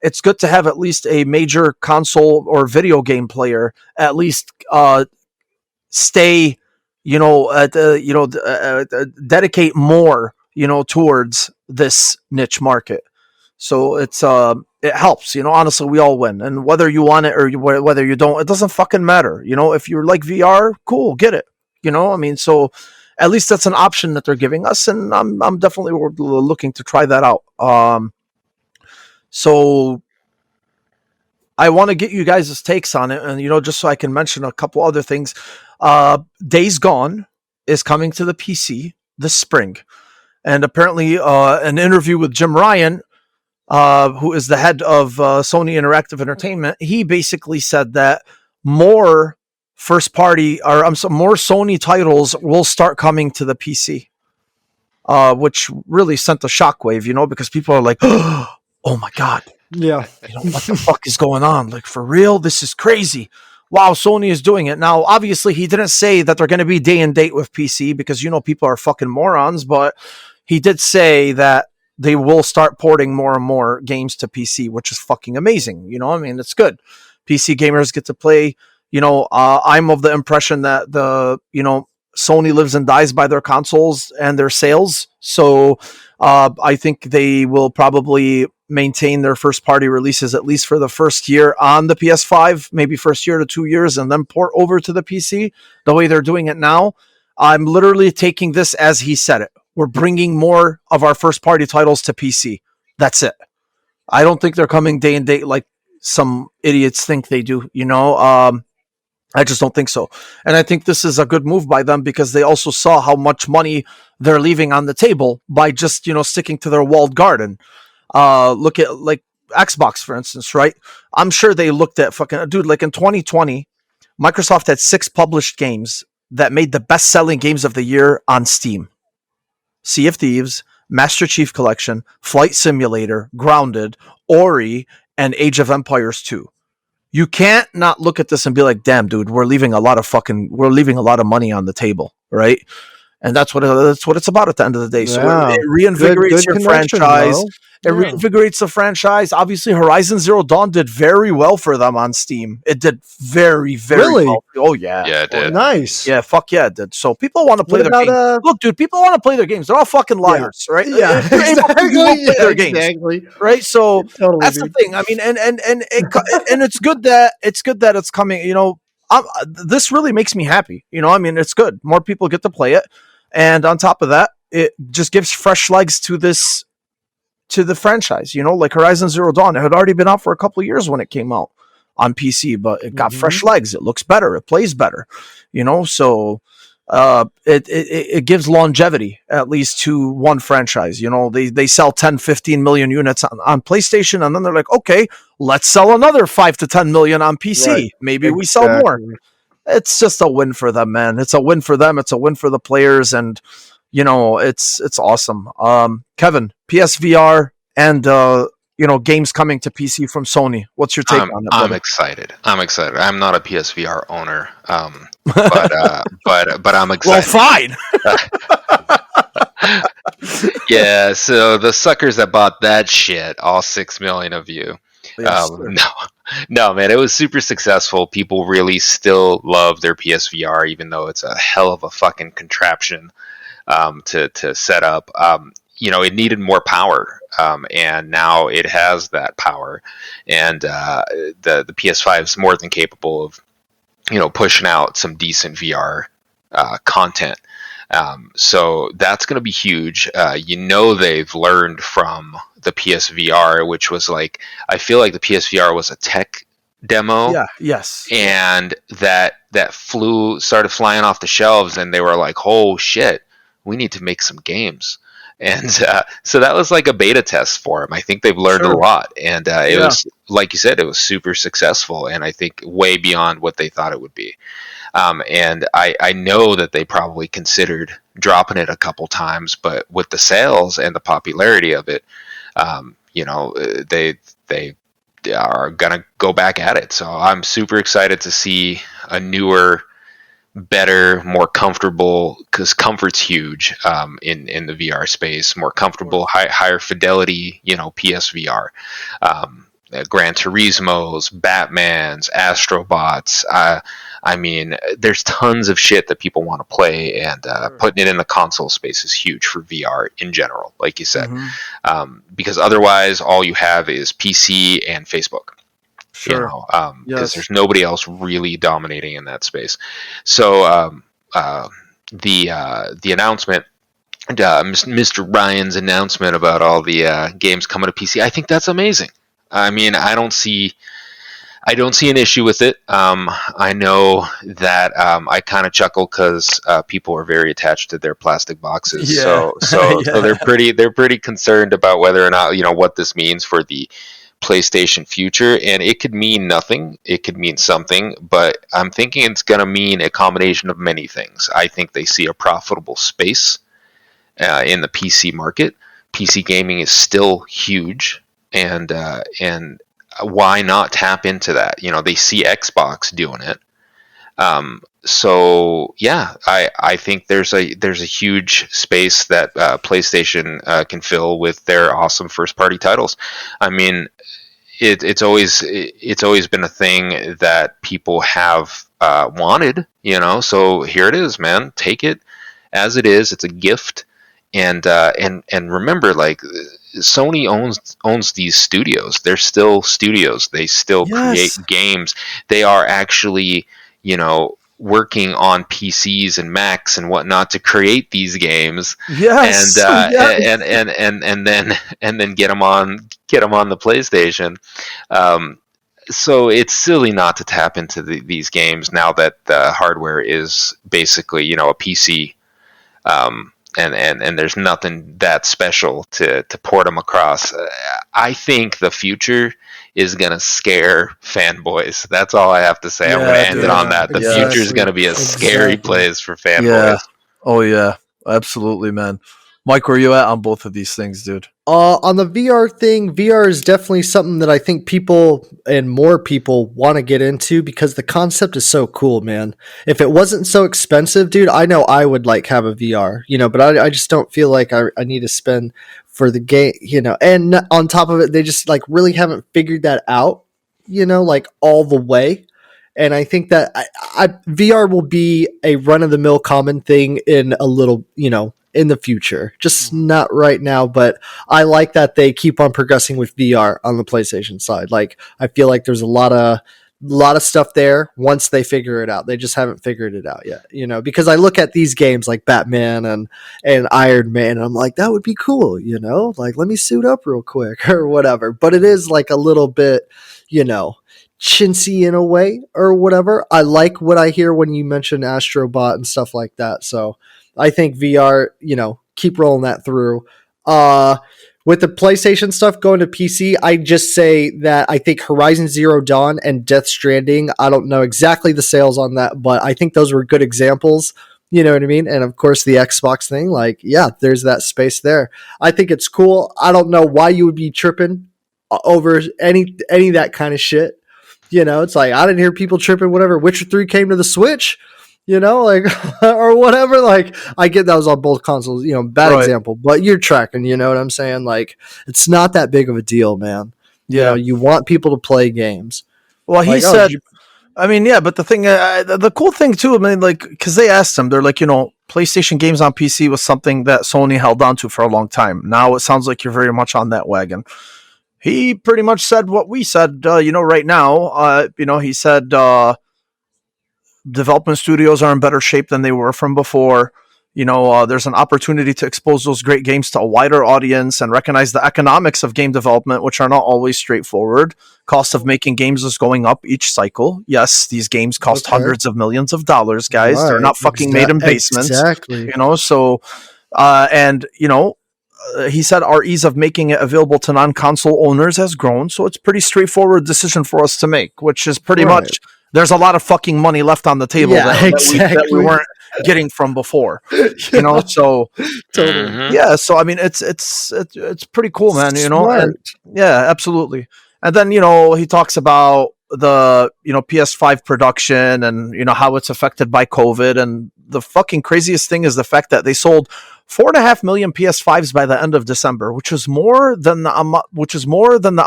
it's good to have at least a major console or video game player at least stay, dedicate more, towards this niche market. So it helps, honestly, we all win. And whether you want it or whether you don't, it doesn't fucking matter. If you like VR, cool, get it. So at least that's an option that they're giving us. And I'm definitely looking to try that out. So I want to get you guys' takes on it. And, just so I can mention a couple other things. Days Gone is coming to the PC this spring. And apparently an interview with Jim Ryan, who is the head of Sony Interactive Entertainment, he basically said that more more Sony titles will start coming to the PC, which really sent a shockwave, because people are like, oh my God. Yeah. What the fuck is going on? Like, for real? This is crazy. Wow, Sony is doing it. Now, obviously, he didn't say that they're going to be day and date with PC, because, people are fucking morons, but he did say that they will start porting more and more games to PC, which is fucking amazing. You know, I mean, it's good. PC gamers get to play. You know, I'm of the impression that Sony lives and dies by their consoles and their sales. So I think they will probably maintain their first party releases at least for the first year on the PS5, maybe first year to 2 years, and then port over to the PC the way they're doing it now. I'm literally taking this as he said it. We're bringing more of our first party titles to PC. That's it. I don't think they're coming day and date like some idiots think they do, you know? I just don't think so. And I think this is a good move by them because they also saw how much money they're leaving on the table by just, sticking to their walled garden. Look at like Xbox, for instance, right? I'm sure they looked at like in 2020, Microsoft had 6 published games that made the best-selling games of the year on Steam. Sea of Thieves, Master Chief Collection, Flight Simulator, Grounded, Ori, and Age of Empires 2. You can't not look at this and be like, damn, dude, we're leaving a lot of money on the table, right? And that's what it's about at the end of the day. So it reinvigorates your franchise. It reinvigorates the franchise. Obviously, Horizon Zero Dawn did very well for them on Steam. It did very, very well. Oh, yeah. Yeah, it did. Oh, nice. Yeah, fuck yeah, it did. So people want to play their games. Look, dude, people want to play their games. They're all fucking liars, right? Yeah, exactly. Play their games, right? So that's the thing. I mean, and it's good that it's coming. This really makes me happy. I mean, it's good. More people get to play it, and on top of that, it just gives fresh legs to the franchise. Like Horizon Zero Dawn, it had already been out for a couple of years when it came out on PC, but it got fresh legs. It looks better. It plays better. So it gives longevity at least to one franchise. They sell 10, 15 million units on PlayStation, and then they're like, okay, let's sell another 5 to 10 million on PC. Right. Maybe we sell more. It's just a win for them, man. It's a win for them. It's a win for the players, and it's awesome. Kevin, PSVR and games coming to PC from Sony. What's your take on it? I'm excited. I'm not a PSVR owner, but I'm excited. Well, fine. Yeah. So the suckers that bought that shit, all 6 million of you. Yes, no, man, it was super successful. People really still love their PSVR, even though it's a hell of a fucking contraption to set up. It needed more power, and now it has that power, and the PS5 is more than capable of pushing out some decent VR content. So that's going to be huge. They've learned from the PSVR, which was like, I feel like the PSVR was a tech demo. Yeah. Yes. And that started flying off the shelves, and they were like, oh shit, we need to make some games. And so that was like a beta test for them. I think they've learned a lot, and it was, like you said, it was super successful, and I think way beyond what they thought it would be. And I know that they probably considered dropping it a couple times, but with the sales and the popularity of it, they are gonna go back at it. So I'm super excited to see a newer, better, more comfortable, because comfort's huge in the VR space. More comfortable, higher fidelity, PSVR. Gran Turismo's, Batman's, Astrobots. I mean, there's tons of shit that people want to play, and putting it in the console space is huge for VR in general, like you said. Because otherwise, all you have is PC and Facebook. Sure. Because there's nobody else really dominating in that space. So the announcement, Mr. Ryan's announcement about all the games coming to PC, I think that's amazing. I mean, I don't see an issue with it. I know that I kind of chuckle because people are very attached to their plastic boxes. Yeah. So they're pretty concerned about whether or not what this means for the PlayStation future, and it could mean nothing. It could mean something, but I'm thinking it's going to mean a combination of many things. I think they see a profitable space in the PC market. PC gaming is still huge, and why not tap into that? They see Xbox doing it. So yeah, I think there's a huge space that PlayStation can fill with their awesome first party titles. I mean, it's always been a thing that people have wanted, So here it is, man. Take it as it is. It's a gift, and remember, like, Sony owns these studios. They're still studios. They still create games. They are actually, working on PCs and Macs and whatnot to create these games. Yes. And then get them on the PlayStation. So it's silly not to tap into these games now that the hardware is basically, a PC. And there's nothing that special to port them across. I think the future is going to scare fanboys. That's all I have to say. I'm going to end it on that. The future is going to be a scary place for fanboys. Yeah. Oh, yeah. Absolutely, man. Mike, where you at on both of these things, dude? On the VR thing, VR is definitely something that I think people and more people want to get into because the concept is so cool, man. If it wasn't so expensive, dude, I know I would have a VR, but I just don't feel like I need to spend for the game, and on top of it, they just really haven't figured that out, all the way. And I think that VR will be a run of the mill common thing in a little, in the future, just not right now. But I like that they keep on progressing with VR on the PlayStation side. I feel like there's a lot of stuff there once they figure it out. They just haven't figured it out yet, because I look at these games like Batman and Iron Man, and I'm like, that would be cool, let me suit up real quick or whatever. But it is a little bit, chintzy in a way or whatever. I like what I hear when you mention Astrobot and stuff like that. So I think VR, keep rolling that through. With the PlayStation stuff going to PC, I just say that I think Horizon Zero Dawn and Death Stranding, I don't know exactly the sales on that, but I think those were good examples. You know what I mean? And of course the Xbox thing, there's that space there. I think it's cool. I don't know why you would be tripping over any of that kind of shit. It's I didn't hear people tripping whenever Witcher 3 came to the Switch. Or whatever. I get that was on both consoles, bad example, but you're tracking, you know what I'm saying? It's not that big of a deal, man. Yeah. You want people to play games. Well, he said, but the thing, the cool thing too, because they asked him, they're PlayStation games on PC was something that Sony held on to for a long time. Now it sounds like you're very much on that wagon. He pretty much said what we said, right now. He said, development studios are in better shape than they were from before. There's an opportunity to expose those great games to a wider audience and recognize the economics of game development, which are not always straightforward. Cost of making games is going up each cycle. Yes, these games cost hundreds of millions of dollars, guys. Right. They're not fucking made in basements. Exactly. He said our ease of making it available to non-console owners has grown, so it's a pretty straightforward decision for us to make, which is pretty much there's a lot of fucking money left on the table that we weren't getting from before, so totally. Yeah. So I mean, it's pretty cool, man. And, yeah, absolutely. And then he talks about the PS5 production and how it's affected by COVID. And the fucking craziest thing is the fact that they sold 4.5 million PS5s by the end of December, which is more than the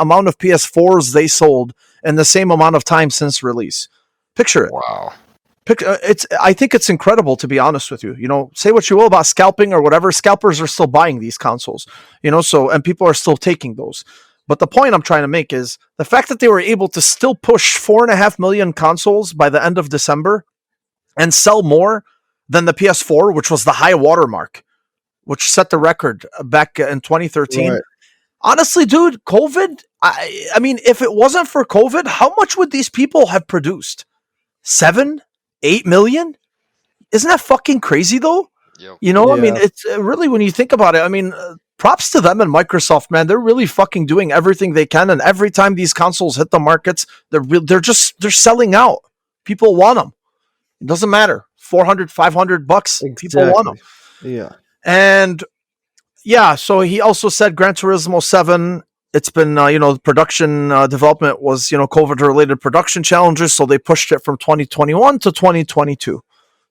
amount of PS4s they sold in the same amount of time since release. Picture it. Wow. I think it's incredible, to be honest with you. Say what you will about scalping or whatever. Scalpers are still buying these consoles, and people are still taking those. But the point I'm trying to make is the fact that they were able to still push 4.5 million consoles by the end of December and sell more than the PS4, which was the high watermark, which set the record back in 2013. Right. Honestly, dude, COVID, I mean, if it wasn't for COVID, how much would these people have produced? 7, 8 million? Isn't that fucking crazy though? Yep. I mean, it's really, when you think about it, I mean, props to them and Microsoft, man. They're really fucking doing everything they can. And every time these consoles hit the markets, they're selling out. People want them. It doesn't matter. $400, $500. Exactly. People want them. Yeah. And yeah, so he also said Gran Turismo 7 it's been production development was COVID related production challenges, so they pushed it from 2021 to 2022.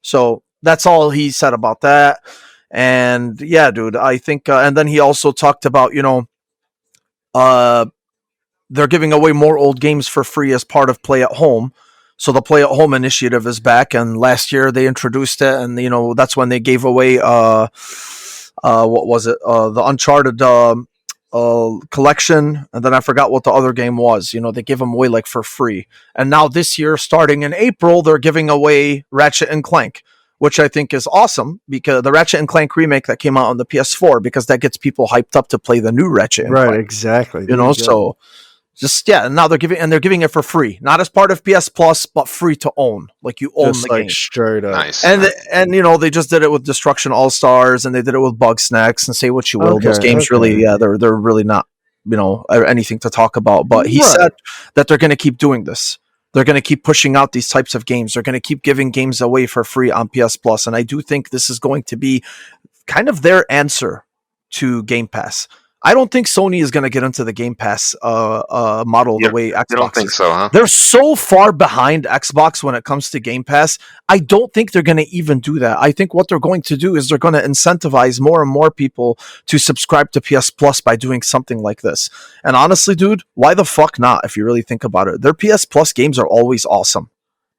So that's all he said about that. And yeah, dude, I think and then he also talked about they're giving away more old games for free as part of Play at Home. So the Play at Home initiative is back, and last year they introduced it, and that's when they gave away what was it, the Uncharted collection, and then I forgot what the other game was. They gave them away like for free, and now this year, starting in April, they're giving away Ratchet and Clank, which I think is awesome, because the Ratchet and Clank remake that came out on the PS4, because that gets people hyped up to play the new Ratchet and Clank. Right, exactly. So just and now they're giving it for free, not as part of PS Plus, but free to own. Like you own just the like game straight up. Nice. And they just did it with Destruction All Stars, and they did it with Bug Snacks, and say what you will. Those games really, they're really not anything to talk about. But he said that they're going to keep doing this. They're going to keep pushing out these types of games. They're going to keep giving games away for free on PS Plus, and I do think this is going to be kind of their answer to Game Pass. I don't think Sony is going to get into the Game Pass model the way Xbox. You don't think so, huh? They're so far behind Xbox when it comes to Game Pass. I don't think they're going to even do that. I think what they're going to do is they're going to incentivize more and more people to subscribe to PS Plus by doing something like this. And honestly, dude, why the fuck not? If you really think about it, their PS Plus games are always awesome,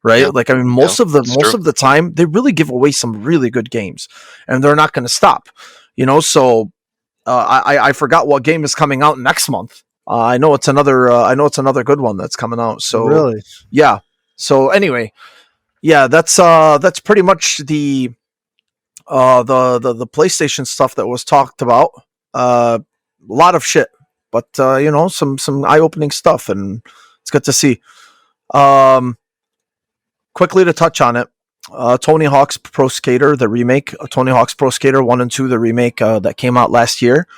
right? Yeah. Like, I mean, most of the time, they really give away some really good games, and they're not going to stop. So. I forgot what game is coming out next month. I know it's another good one that's coming out. So really, yeah. So anyway, yeah, that's pretty much the PlayStation stuff that was talked about. A lot of shit, but some eye-opening stuff, and it's good to see. Quickly to touch on it. Tony Hawk's Pro Skater, the remake, Tony Hawk's Pro Skater 1 and 2, the remake that came out last year.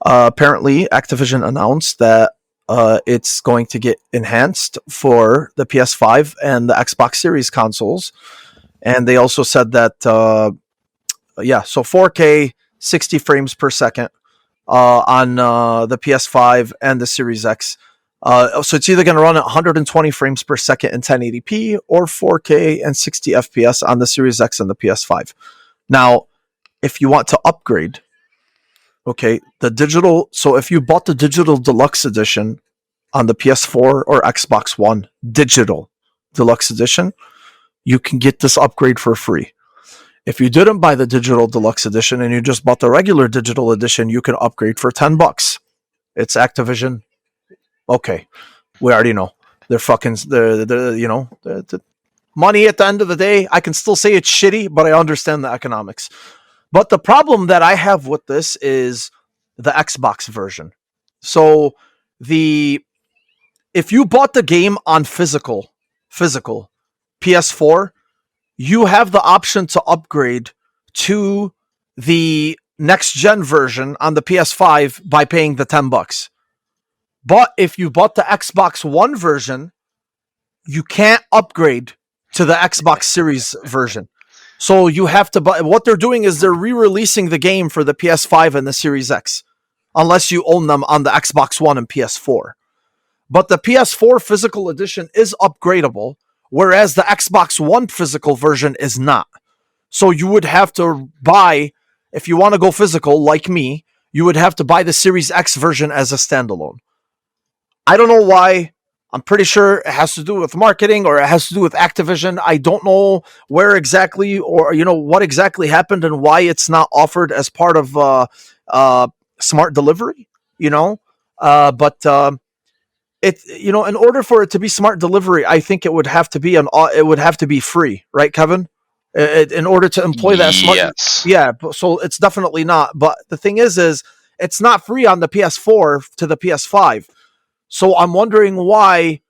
Apparently, Activision announced that it's going to get enhanced for the PS5 and the Xbox Series consoles. And they also said that, so 4K, 60 frames per second on the PS5 and the Series X. So it's either going to run at 120 frames per second in 1080p or 4K and 60 FPS on the Series X and the PS5. Now, if you want to upgrade, so if you bought the digital deluxe edition on the PS4 or Xbox One digital deluxe edition, you can get this upgrade for free. If you didn't buy the digital deluxe edition and you just bought the regular digital edition, you can upgrade for $10. It's Activision. Okay, we already know they're fucking the money at the end of the day. I can still say it's shitty, but I understand the economics. But the problem that I have with this is the Xbox version. So if you bought the game on physical PS4, you have the option to upgrade to the next gen version on the PS5 by paying the $10. But if you bought the Xbox One version, you can't upgrade to the Xbox Series version. So you have to buy. What they're doing is they're re-releasing the game for the PS5 and the Series X, unless you own them on the Xbox One and PS4. But the PS4 physical edition is upgradable, whereas the Xbox One physical version is not. So you would have to buy, if you want to go physical, like me, you would have to buy the Series X version as a standalone. I don't know why. I'm pretty sure it has to do with marketing or it has to do with Activision. I don't know where exactly or what exactly happened and why it's not offered as part of smart delivery. But it in order for it to be smart delivery, I think it would have to be free, right, Kevin? In order to employ that smart, yeah. So it's definitely not. But the thing is it's not free on the PS4 to the PS5. So I'm wondering why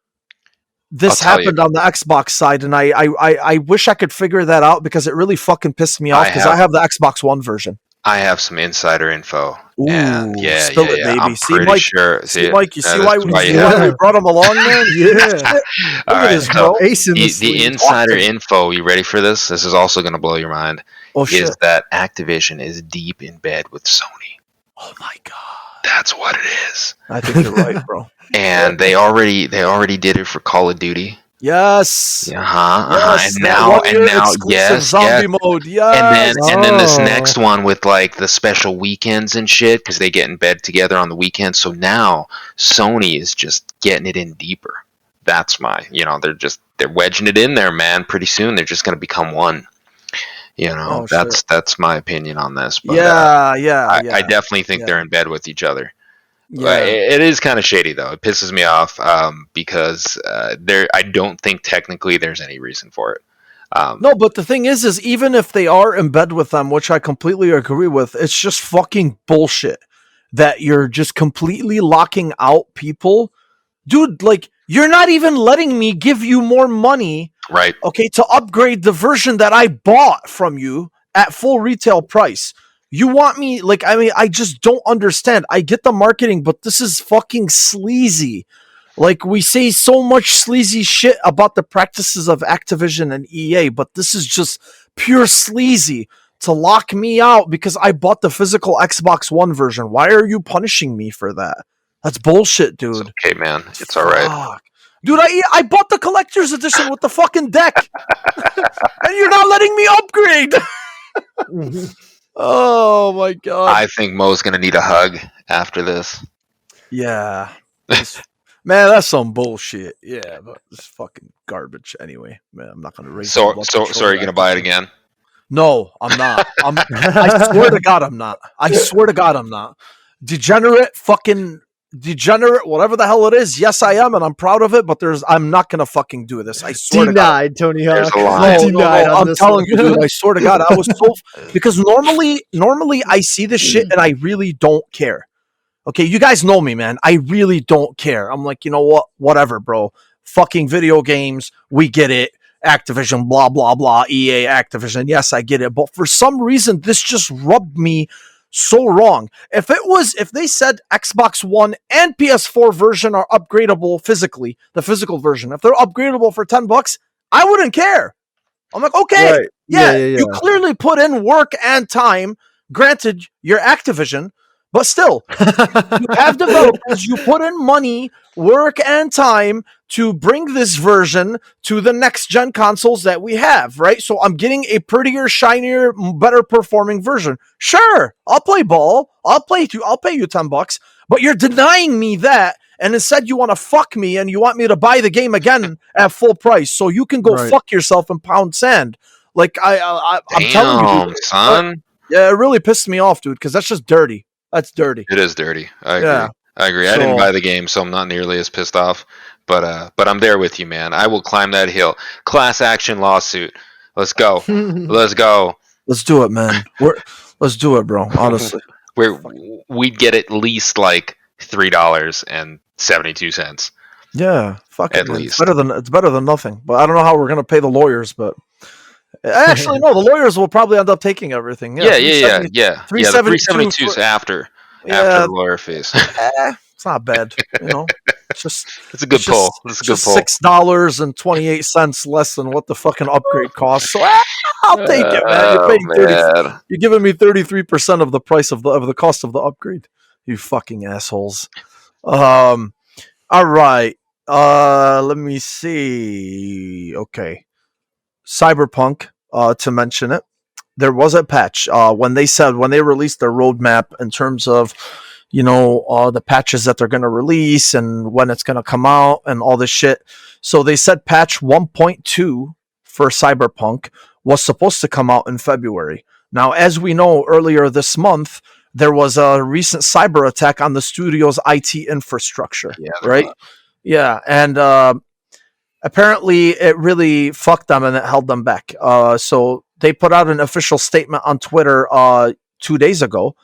this happened on the Xbox side, and I wish I could figure that out because it really fucking pissed me off because I have the Xbox One version. I have some insider info. Ooh, and spill it, baby. I'm see, pretty Mike, sure. See, Mike, you see why we brought him along, man? Yeah. All right, so the insider info, you ready for this? This is also going to blow your mind. Oh, shit. Is that Activision is deep in bed with Sony. Oh, my God. that's what it is. I think you're right, bro. And they already did it for Call of Duty. Yes. Yes, and now, yes, zombie mode. Yes. And then this next one with like the special weekends and shit, because they get in bed together on the weekends. So now Sony is just getting it in deeper. That's they're wedging it in there, man. Pretty soon they're just going to become one. That's my opinion on this. But, I definitely think they're in bed with each other. Yeah. It is kind of shady, though. It pisses me off because I don't think technically there's any reason for it. No, but the thing is even if they are in bed with them, which I completely agree with, it's just fucking bullshit that you're just completely locking out people. Dude, like, you're not even letting me give you more money, right? Okay, to upgrade the version that I bought from you at full retail price. You want me, I just don't understand. I get the marketing, but this is fucking sleazy. Like, we say so much sleazy shit about the practices of Activision and EA, but this is just pure sleazy to lock me out because I bought the physical Xbox One version. Why are you punishing me for that? That's bullshit, dude. It's okay, man. It's all right. Dude, I bought the collector's edition with the fucking deck. And you're not letting me upgrade. Oh my god! I think Mo's gonna need a hug after this. Yeah, man, that's some bullshit. Yeah, but it's fucking garbage anyway. Man, I'm not gonna raise. So are you gonna buy it again? No, I'm not. I swear to God, I'm not. I swear to God, I'm not. Degenerate, whatever the hell it is. Yes, I am, and I'm proud of it. But I'm not gonna fucking do this. I swear denied, to God. Tony Hawk. No, I'm telling you, dude. I swear to God, I was because normally I see this shit and I really don't care. Okay, you guys know me, man. I really don't care. I'm like, you know what? Whatever, bro. Fucking video games. We get it. Activision, blah blah blah. EA, Activision. Yes, I get it. But for some reason, this just rubbed me so wrong. If they said Xbox One and PS4 version are upgradable physically, the physical version, if they're upgradable for $10, I wouldn't care. I'm like, okay, right. Yeah, you clearly put in work and time. Granted, you're Activision, but still, you have developers, you put in money, work, and time to bring this version to the next gen consoles that we have, right? So I'm getting a prettier, shinier, better performing version. Sure, I'll play ball. I'll pay you $10, but you're denying me that. And instead you want to fuck me and you want me to buy the game again at full price so you can go fuck yourself and pound sand. Like I'm telling you, dude, son. Yeah, it really pissed me off, dude, because that's just dirty. That's dirty. It is dirty. I agree. I didn't buy the game, so I'm not nearly as pissed off. But I'm there with you, man. I will climb that hill. Class action lawsuit. Let's go. Let's go. Let's do it, man. Let's do it, bro. Honestly, we'd get at least like $3.72. Yeah, fuck at it. Least. It's better than nothing. But I don't know how we're gonna pay the lawyers, but. Actually, no. The lawyers will probably end up taking everything. Yeah. The 372 is after the lawyer fees. It's not bad. It's a good pull. It's a good pull. $6.28 less than what the fucking upgrade costs. So I'll take it, man. You're giving me 33% of the price of the cost of the upgrade. You fucking assholes. All right. Let me see. Okay. Cyberpunk, to mention it, there was a patch when they released their roadmap in terms of the patches that they're going to release and when it's going to come out and all this shit. So they said patch 1.2 for Cyberpunk was supposed to come out in February. Now, as we know, earlier this month there was a recent cyber attack on the studio's IT infrastructure, right? Yeah, and apparently it really fucked them and it held them back. So they put out an official statement on Twitter 2 days ago.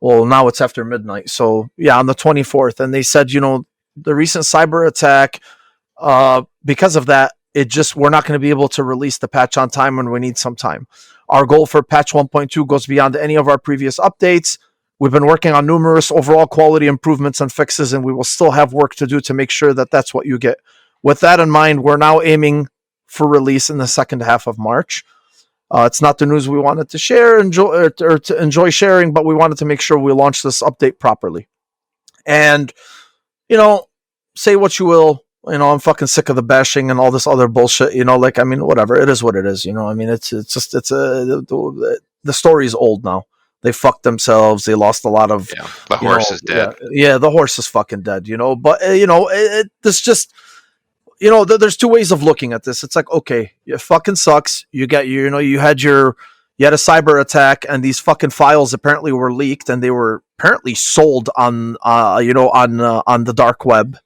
Well, now it's after midnight. So yeah, on the 24th. And they said, the recent cyber attack, because of that, we're not going to be able to release the patch on time when we need some time. Our goal for patch 1.2 goes beyond any of our previous updates. We've been working on numerous overall quality improvements and fixes, and we will still have work to do to make sure that that's what you get. With that in mind, we're now aiming for release in the second half of March. It's not the news we wanted to share or to enjoy sharing, but we wanted to make sure we launch this update properly. And, say what you will, I'm fucking sick of the bashing and all this other bullshit, like, I mean, whatever, it is what it is, I mean, the story's old now. They fucked themselves. They lost a lot of, the horse is dead. Yeah, the horse is fucking dead, but, this just, there's two ways of looking at this. It's like, okay, it fucking sucks. You had a cyber attack, and these fucking files apparently were leaked, and they were apparently sold on the dark web,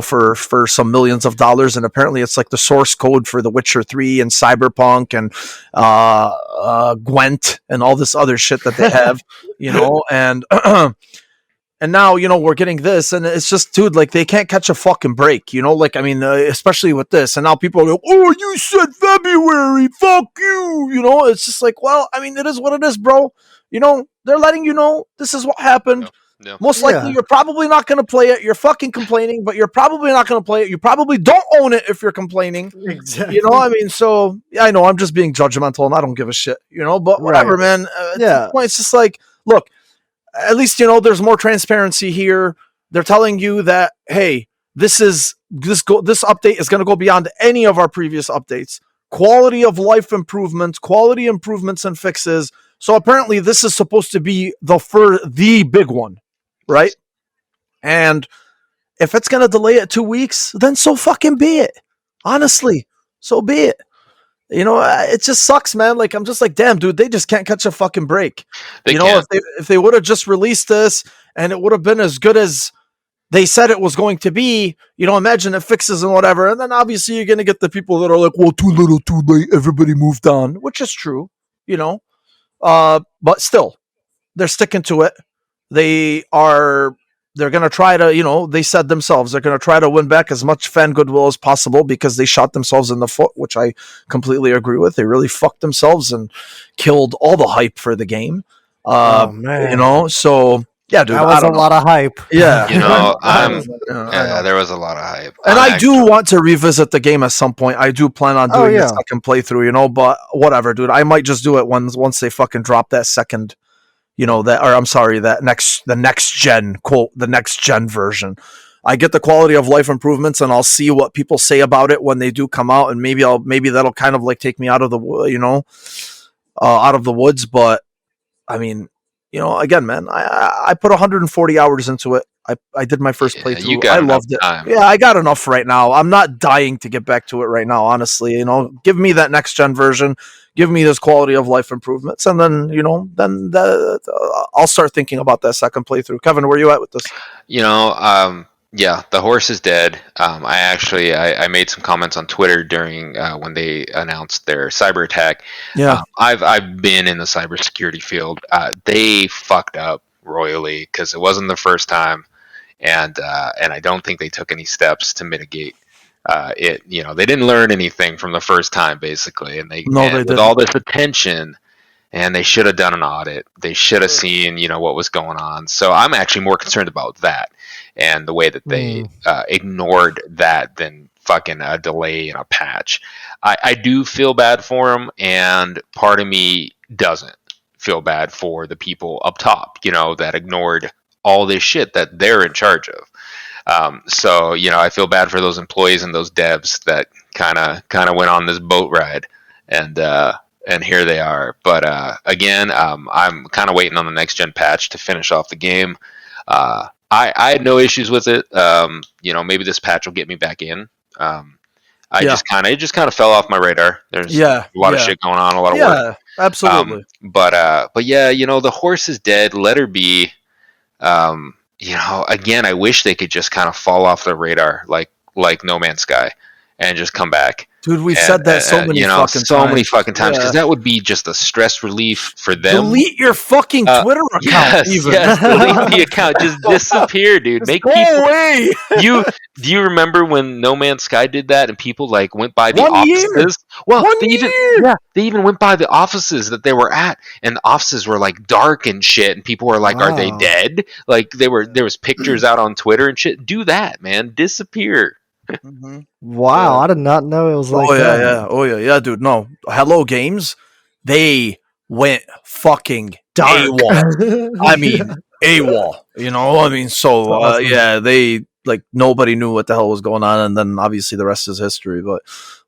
for some millions of dollars. And apparently it's like the source code for The Witcher 3 and Cyberpunk and Gwent and all this other shit that they have, and and now, we're getting this, and it's just, dude, like, they can't catch a fucking break, like, I mean, especially with this, and now people are like, oh, you said February, fuck you, it's just like, well, I mean, it is what it is, bro, they're letting you know this is what happened. Yeah. Most likely, you're probably not going to play it. You're fucking complaining, but you're probably not going to play it. You probably don't own it if you're complaining. Exactly. I mean, so, yeah, I know I'm just being judgmental, and I don't give a shit, but whatever, man. It's just like, look, at least, there's more transparency here. They're telling you that, hey, this update is going to go beyond any of our previous updates. Quality of life improvements, quality improvements and fixes. So apparently this is supposed to be the big one, right? And if it's going to delay it 2 weeks, then so fucking be it. Honestly, so be it. It just sucks, man. Like, I'm just like, damn, dude, they just can't catch a fucking break. If they would have just released this and it would have been as good as they said it was going to be, imagine it fixes and whatever. And then obviously you're going to get the people that are like, well, too little, too late. Everybody moved on, which is true, but still, they're sticking to it. They're going to try to, they said themselves, they're going to try to win back as much fan goodwill as possible because they shot themselves in the foot, which I completely agree with. They really fucked themselves and killed all the hype for the game. Man. So yeah, dude, that was a lot of hype. Yeah. There was a lot of hype. And I do want to revisit the game at some point. I do plan on doing a second playthrough, but whatever, dude. I might just do it once they fucking drop that second, the next gen, quote, the next gen version. I get the quality of life improvements, and I'll see what people say about it when they do come out, and maybe that'll kind of like take me out of the woods. But I mean, again, man, I put 140 hours into it. I did my first playthrough. I loved it. Time. Yeah, I got enough right now. I'm not dying to get back to it right now, honestly. Give me that next gen version. Give me this quality of life improvements, and then I'll start thinking about that second playthrough. Kevin, where are you at with this? Yeah, the horse is dead. I made some comments on Twitter during when they announced their cyber attack. Yeah, I've been in the cybersecurity field. They fucked up royally because it wasn't the first time, and I don't think they took any steps to mitigate it. They didn't learn anything from the first time, basically, and they didn't. With all this attention. And they should have done an audit. They should have seen, what was going on. So I'm actually more concerned about that and the way that they ignored that than fucking a delay in a patch. I do feel bad for them, and part of me doesn't feel bad for the people up top, that ignored all this shit that they're in charge of. So I feel bad for those employees and those devs that kind of went on this boat ride, and here they are. But again, I'm kind of waiting on the next gen patch to finish off the game. I had no issues with it. Maybe this patch will get me back in. It just kind of fell off my radar. There's a lot of shit going on, a lot of work. Yeah, absolutely. But yeah, the horse is dead. Let her be. Again, I wish they could just kind of fall off the radar like No Man's Sky and just come back. Dude, we've said that so many fucking times because that would be just a stress relief for them. Delete your fucking Twitter account. Yes, delete the account. Just disappear, dude. Make go people away. Do you remember when No Man's Sky did that and people went by the offices? Well, they even went by the offices that they were at, and the offices were dark and shit, and people were like, "Are they dead?" There was pictures out on Twitter and shit. Do that, man. Disappear. Mm-hmm. Wow, I did not know it was like that. Yeah, dude. No, Hello Games, they went fucking dark. AWOL. I mean, AWOL. You know, I mean, so Awesome. yeah, they like nobody knew what the hell was going on, and then obviously the rest is history. But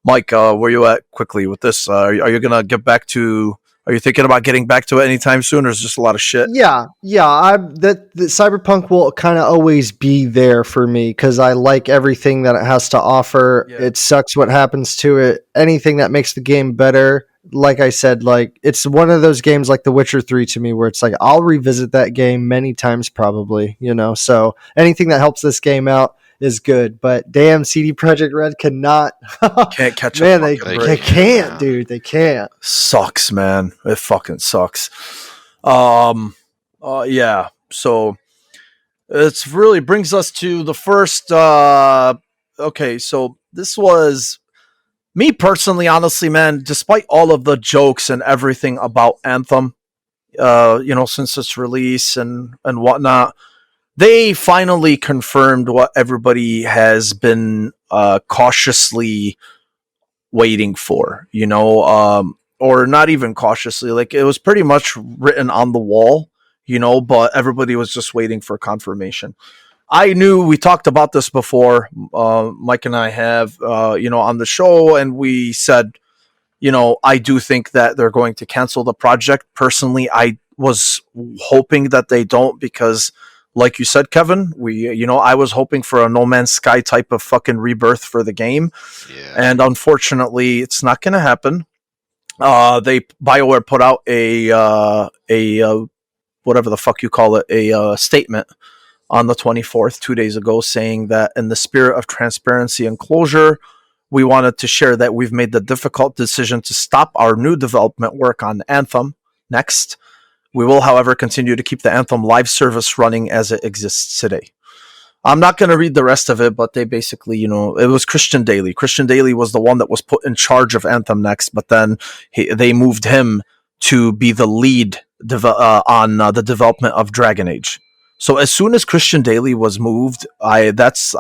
Mike, where you at quickly with this? Are you gonna get back to? Are you thinking about getting back to it anytime soon, or is it just a lot of shit? Yeah. The Cyberpunk will kind of always be there for me because I like everything that it has to offer. Yeah. It sucks what happens to it. Anything that makes the game better. Like I said, like it's one of those games like The Witcher 3 to me where it's like I'll revisit that game many times probably, you know. So anything that helps this game out is good. But damn, CD Projekt Red cannot Can't catch man, a they fucking they break. can't, dude. They can't. Sucks, man. It fucking sucks. Yeah. So it's really brings us to the first. Okay, so this was me personally, honestly, man. Despite all of the jokes and everything about Anthem, since its release and whatnot, they finally confirmed what everybody has been cautiously waiting for, or not even cautiously. Like it was pretty much written on the wall, but everybody was just waiting for confirmation. I knew we talked about this before. Mike and I have, on the show, and we said, I do think that they're going to cancel the project. Personally, I was hoping that they don't because, like you said, Kevin, I was hoping for a No Man's Sky type of fucking rebirth for the game. Yeah. And unfortunately, it's not going to happen. BioWare put out a whatever the fuck you call it, a statement on the 24th, 2 days ago, saying that in the spirit of transparency and closure, we wanted to share that we've made the difficult decision to stop our new development work on Anthem next. We will, however, continue to keep the Anthem live service running as it exists today. I'm not going to read the rest of it, but they basically, it was Christian Daly. Christian Daly was the one that was put in charge of Anthem next, but then they moved him to be the lead on the development of Dragon Age. So as soon as Christian Daly was moved, I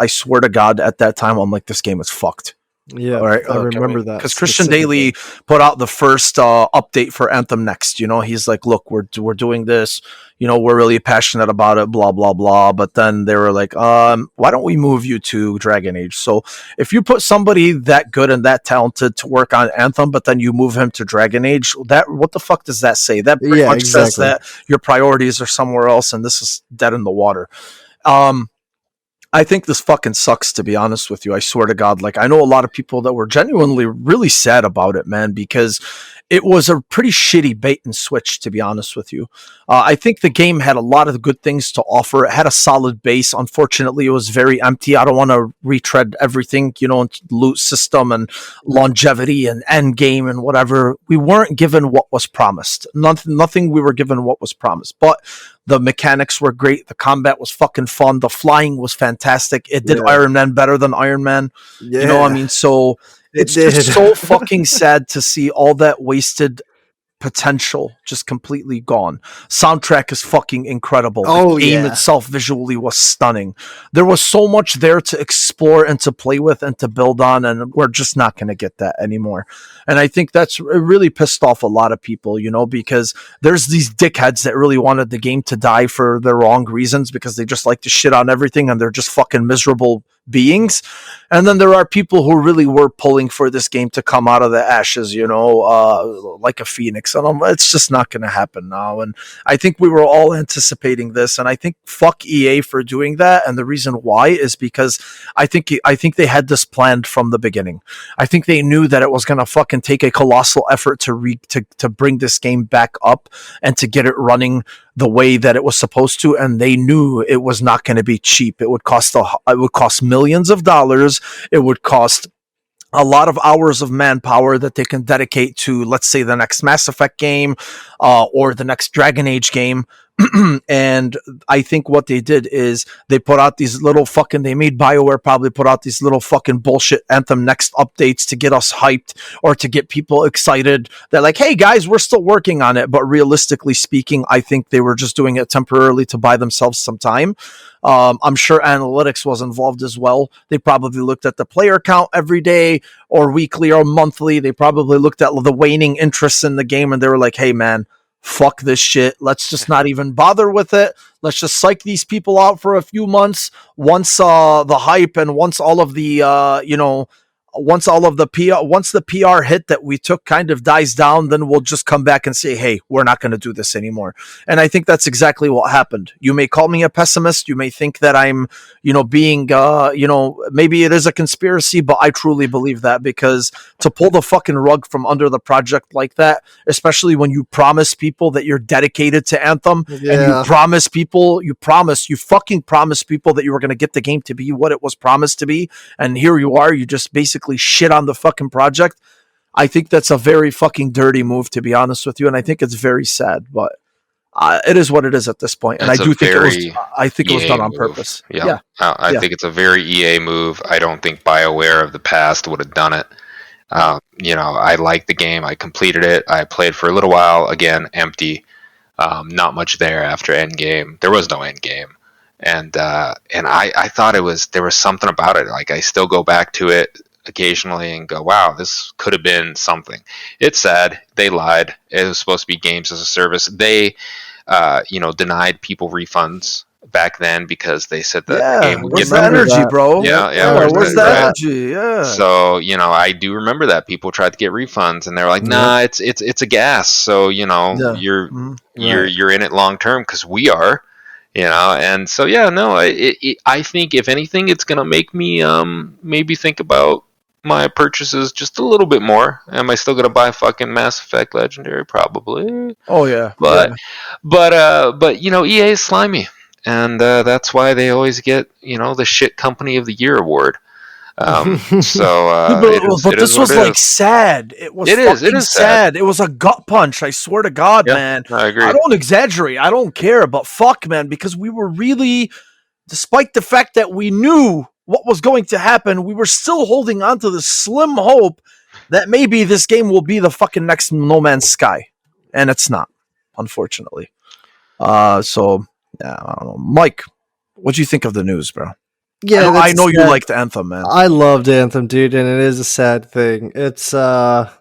swear to God, at that time, I'm like, this game is fucked. Yeah, All right, I remember that because Christian Daly put out the first update for Anthem Next. He's like, "Look, we're doing this. We're really passionate about it. Blah blah blah." But then they were like, "Why don't we move you to Dragon Age?" So if you put somebody that good and that talented to work on Anthem, but then you move him to Dragon Age, what the fuck does that say? That pretty much says that your priorities are somewhere else, and this is dead in the water. I think this fucking sucks, to be honest with you. I swear to God. Like, I know a lot of people that were genuinely really sad about it, man, because it was a pretty shitty bait and switch, to be honest with you. I think the game had a lot of good things to offer. It had a solid base. Unfortunately, it was very empty. I don't want to retread everything, loot system and longevity and end game and whatever. We weren't given what was promised. Nothing we were given what was promised. But the mechanics were great. The combat was fucking fun. The flying was fantastic. It did Iron Man better than Iron Man. Yeah. You know what I mean? So it's just so fucking sad to see all that wasted potential just completely gone. Soundtrack is fucking incredible. The game itself visually was stunning. There was so much there to explore and to play with and to build on, and we're just not going to get that anymore. And I think that's really pissed off a lot of people, because there's these dickheads that really wanted the game to die for the wrong reasons because they just like to shit on everything and they're just fucking miserable beings. And then there are people who really were pulling for this game to come out of the ashes, like a phoenix. And it's just not going to happen now. And I think we were all anticipating this. And I think fuck EA for doing that. And the reason why is because I think they had this planned from the beginning. I think they knew that it was going to fucking take a colossal effort to bring this game back up and to get it running the way that it was supposed to, and they knew it was not going to be cheap. It would cost millions of dollars. It would cost a lot of hours of manpower that they can dedicate to, let's say, the next Mass Effect game or the next Dragon Age game. And I think what they did is they put out these little fucking, they made BioWare probably put out these little fucking bullshit Anthem Next updates to get us hyped or to get people excited. They're like, hey guys, we're still working on it. But realistically speaking, I think they were just doing it temporarily to buy themselves some time. I'm sure analytics was involved as well. They probably looked at the player count every day or weekly or monthly. They probably looked at the waning interest in the game and they were like, hey man, fuck this shit. Let's just not even bother with it. Let's just psych these people out for a few months. Once the hype and once all of the once the PR hit that we took kind of dies down, then we'll just come back and say, hey, we're not going to do this anymore. And I think that's exactly what happened. You may call me a pessimist. You may think that I'm, being, maybe it is a conspiracy, but I truly believe that, because to pull the fucking rug from under the project like that, especially when you promise people that you're dedicated to Anthem, and you fucking promise people that you were going to get the game to be what it was promised to be. And here you are, you just basically shit on the fucking project. I think that's a very fucking dirty move, to be honest with you, and I think it's very sad, but it is what it is at this point. And I think it was done on purpose. Yeah. I think it's a very EA move. I don't think BioWare of the past would have done it. I like the game. I completed it. I played for a little while. Again, empty. Not much there after Endgame. There was no Endgame. And I thought there was something about it. Like, I still go back to it occasionally and go, wow, this could have been something. It's sad. They lied. It was supposed to be games as a service. They, denied people refunds back then because they said that the game would get better. Where's the energy, bro? Yeah. Where's the energy? Yeah. So, I do remember that people tried to get refunds and they're like, nah, it's a gas. So, you're in it long term, because we are. And so, I think if anything, it's going to make me maybe think about my purchases just a little bit more. Am I still going to buy fucking Mass Effect Legendary? Probably. Oh, yeah. But EA is slimy. And that's why they always get, the shit company of the year award. But this was like sad. It is sad. It was a gut punch. I swear to God, man. I agree. I don't exaggerate. I don't care. But fuck, man, because we were really, despite the fact that we knew what was going to happen, we were still holding on to the slim hope that maybe this game will be the fucking next No Man's Sky, and it's not, unfortunately. I don't know. Mike, what do you think of the news, bro? Yeah, I know you liked Anthem, man. I loved Anthem, dude, and it is a sad thing. It's I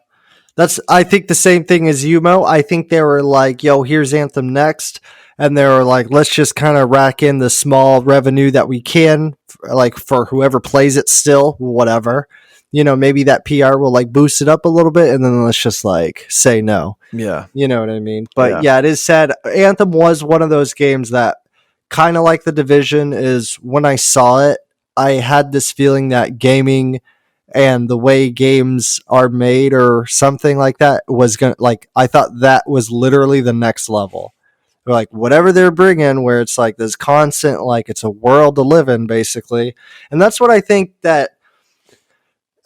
think the same thing as Mo. I think they were like, yo, here's Anthem next, and they were like, let's just kind of rack in the small revenue that we can, like, for whoever plays it still, whatever. Maybe that PR will like boost it up a little bit, and then let's just like say no. Yeah. You know what I mean? But yeah, it is sad. Anthem was one of those games that, kind of like The Division, is when I saw it, I had this feeling that gaming and the way games are made or something like that was going to, like, I thought that was literally the next level. Like, whatever they're bringing, where it's like this constant, like, it's a world to live in, basically. And that's what I think that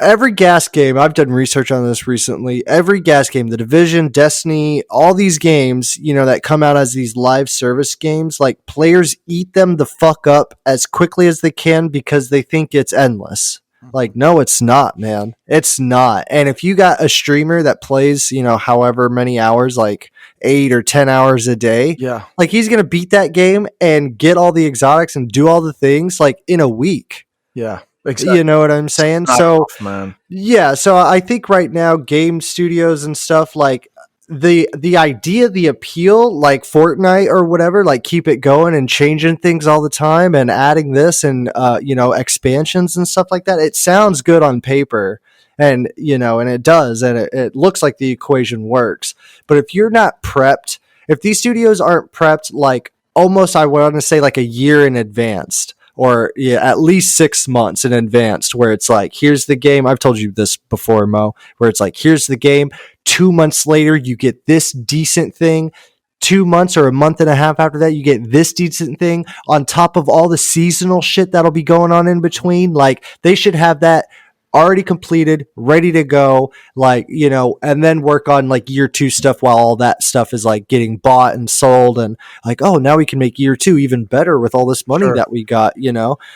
every gas game, I've done research on this recently, every gas game, The Division, Destiny, all these games, that come out as these live service games, like, players eat them the fuck up as quickly as they can because they think it's endless. Like, no, it's not, man. It's not. And if you got a streamer that plays, however many hours, like 8 or 10 hours a day, like, he's going to beat that game and get all the exotics and do all the things, like, in a week. Yeah. Exactly. You know what I'm saying? So, tough, man. Yeah. So I think right now, game studios and stuff, like, the idea, the appeal, like Fortnite or whatever, like, keep it going and changing things all the time and adding this and, expansions and stuff like that. It sounds good on paper, and, and it does. And it looks like the equation works. But if you're not prepped, if these studios aren't prepped, like, almost, I want to say, like, a year in advance, or at least 6 months in advance, where it's like, here's the game. I've told you this before, Mo, where it's like, here's the game. 2 months later, you get this decent thing. 2 months or a month and a half after that, you get this decent thing on top of all the seasonal shit that'll be going on in between. Like, they should have that already completed, ready to go, like, and then work on like year 2 stuff while all that stuff is like getting bought and sold, and like, oh, now we can make year 2 even better with all this money that we got,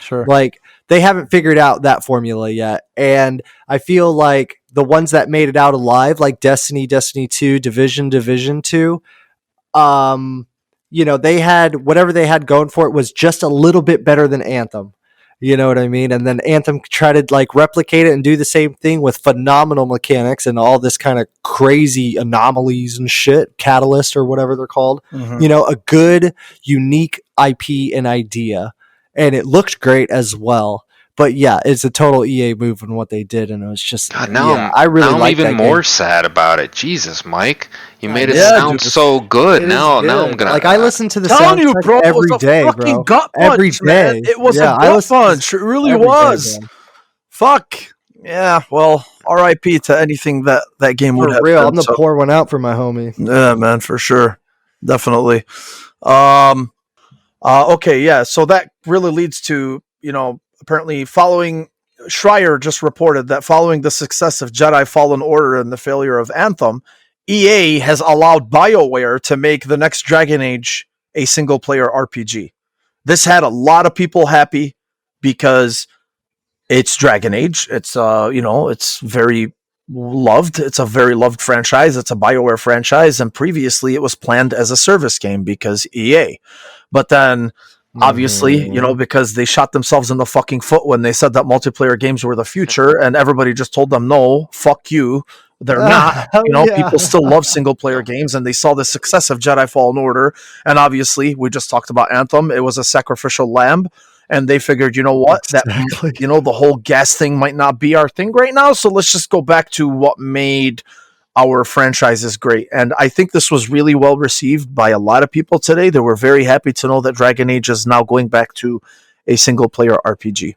Sure. Like, they haven't figured out that formula yet. And I feel like the ones that made it out alive, like Destiny 2, Division 2, they had whatever they had going for it was just a little bit better than Anthem. You know what I mean? And then Anthem tried to like replicate it and do the same thing with phenomenal mechanics and all this kind of crazy anomalies and shit, Catalyst or whatever they're called. Mm-hmm. A good, unique IP and idea, and it looked great as well. But yeah, it's a total EA move in what they did, and it was just God, now I'm even more sad about it. Jesus, Mike, you made it sound so good. Now I'm gonna I listen to the soundtrack bro, every day, bro. Gut punch, every day, man. It was a gut punch. It really was. Fuck. Yeah. Well, R.I.P. to anything that game would have. For real, I'm gonna pour one out for my homie. Yeah, man, for sure, definitely. Okay, yeah. So that really leads to apparently following. Schreier just reported that following the success of Jedi Fallen Order and the failure of Anthem, EA has allowed BioWare to make the next Dragon Age a single-player RPG. This had a lot of people happy because it's Dragon Age. It's it's very loved. It's a very loved franchise. It's a BioWare franchise, and previously it was planned as a service game because EA. But then obviously, because they shot themselves in the fucking foot when they said that multiplayer games were the future, and everybody just told them, no, fuck you. They're not. People still love single player games, and they saw the success of Jedi Fallen Order. And obviously, we just talked about Anthem. It was a sacrificial lamb, and they figured, you know what, that the whole gas thing might not be our thing right now. So let's just go back to what made our franchises great. And I think this was really well received by a lot of people today. They were very happy to know that Dragon Age is now going back to a single player RPG.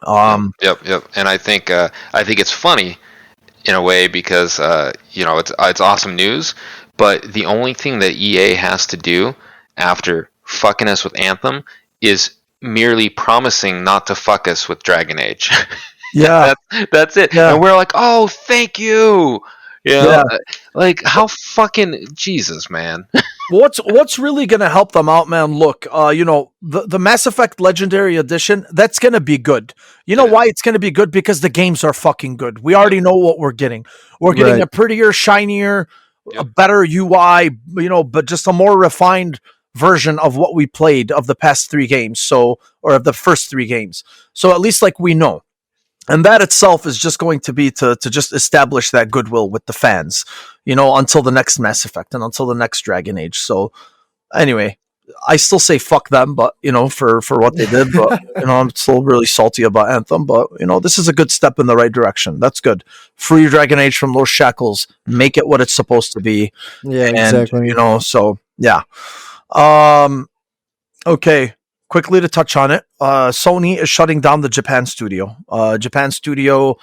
Yep. And I think it's funny in a way because it's awesome news, but the only thing that EA has to do after fucking us with Anthem is merely promising not to fuck us with Dragon Age. Yeah. That's it. Yeah. And we're like, oh, thank you. Yeah. Like, how fucking Jesus, man. What's really going to help them out, man? Look, the Mass Effect Legendary Edition, that's going to be good. You know why it's going to be good? Because the games are fucking good. We already know what we're getting. We're getting a prettier, shinier, a better UI, but just a more refined version of what we played of the past 3 games. Or of the first 3 games. So at least we know. And that itself is just going to be to just establish that goodwill with the fans, until the next Mass Effect and until the next Dragon Age. So anyway, I still say fuck them, but, for what they did, but, I'm still really salty about Anthem, but, this is a good step in the right direction. That's good. Free Dragon Age from those shackles, make it what it's supposed to be. Yeah, exactly. So yeah. Okay. Quickly to touch on it, Sony is shutting down the Japan studio.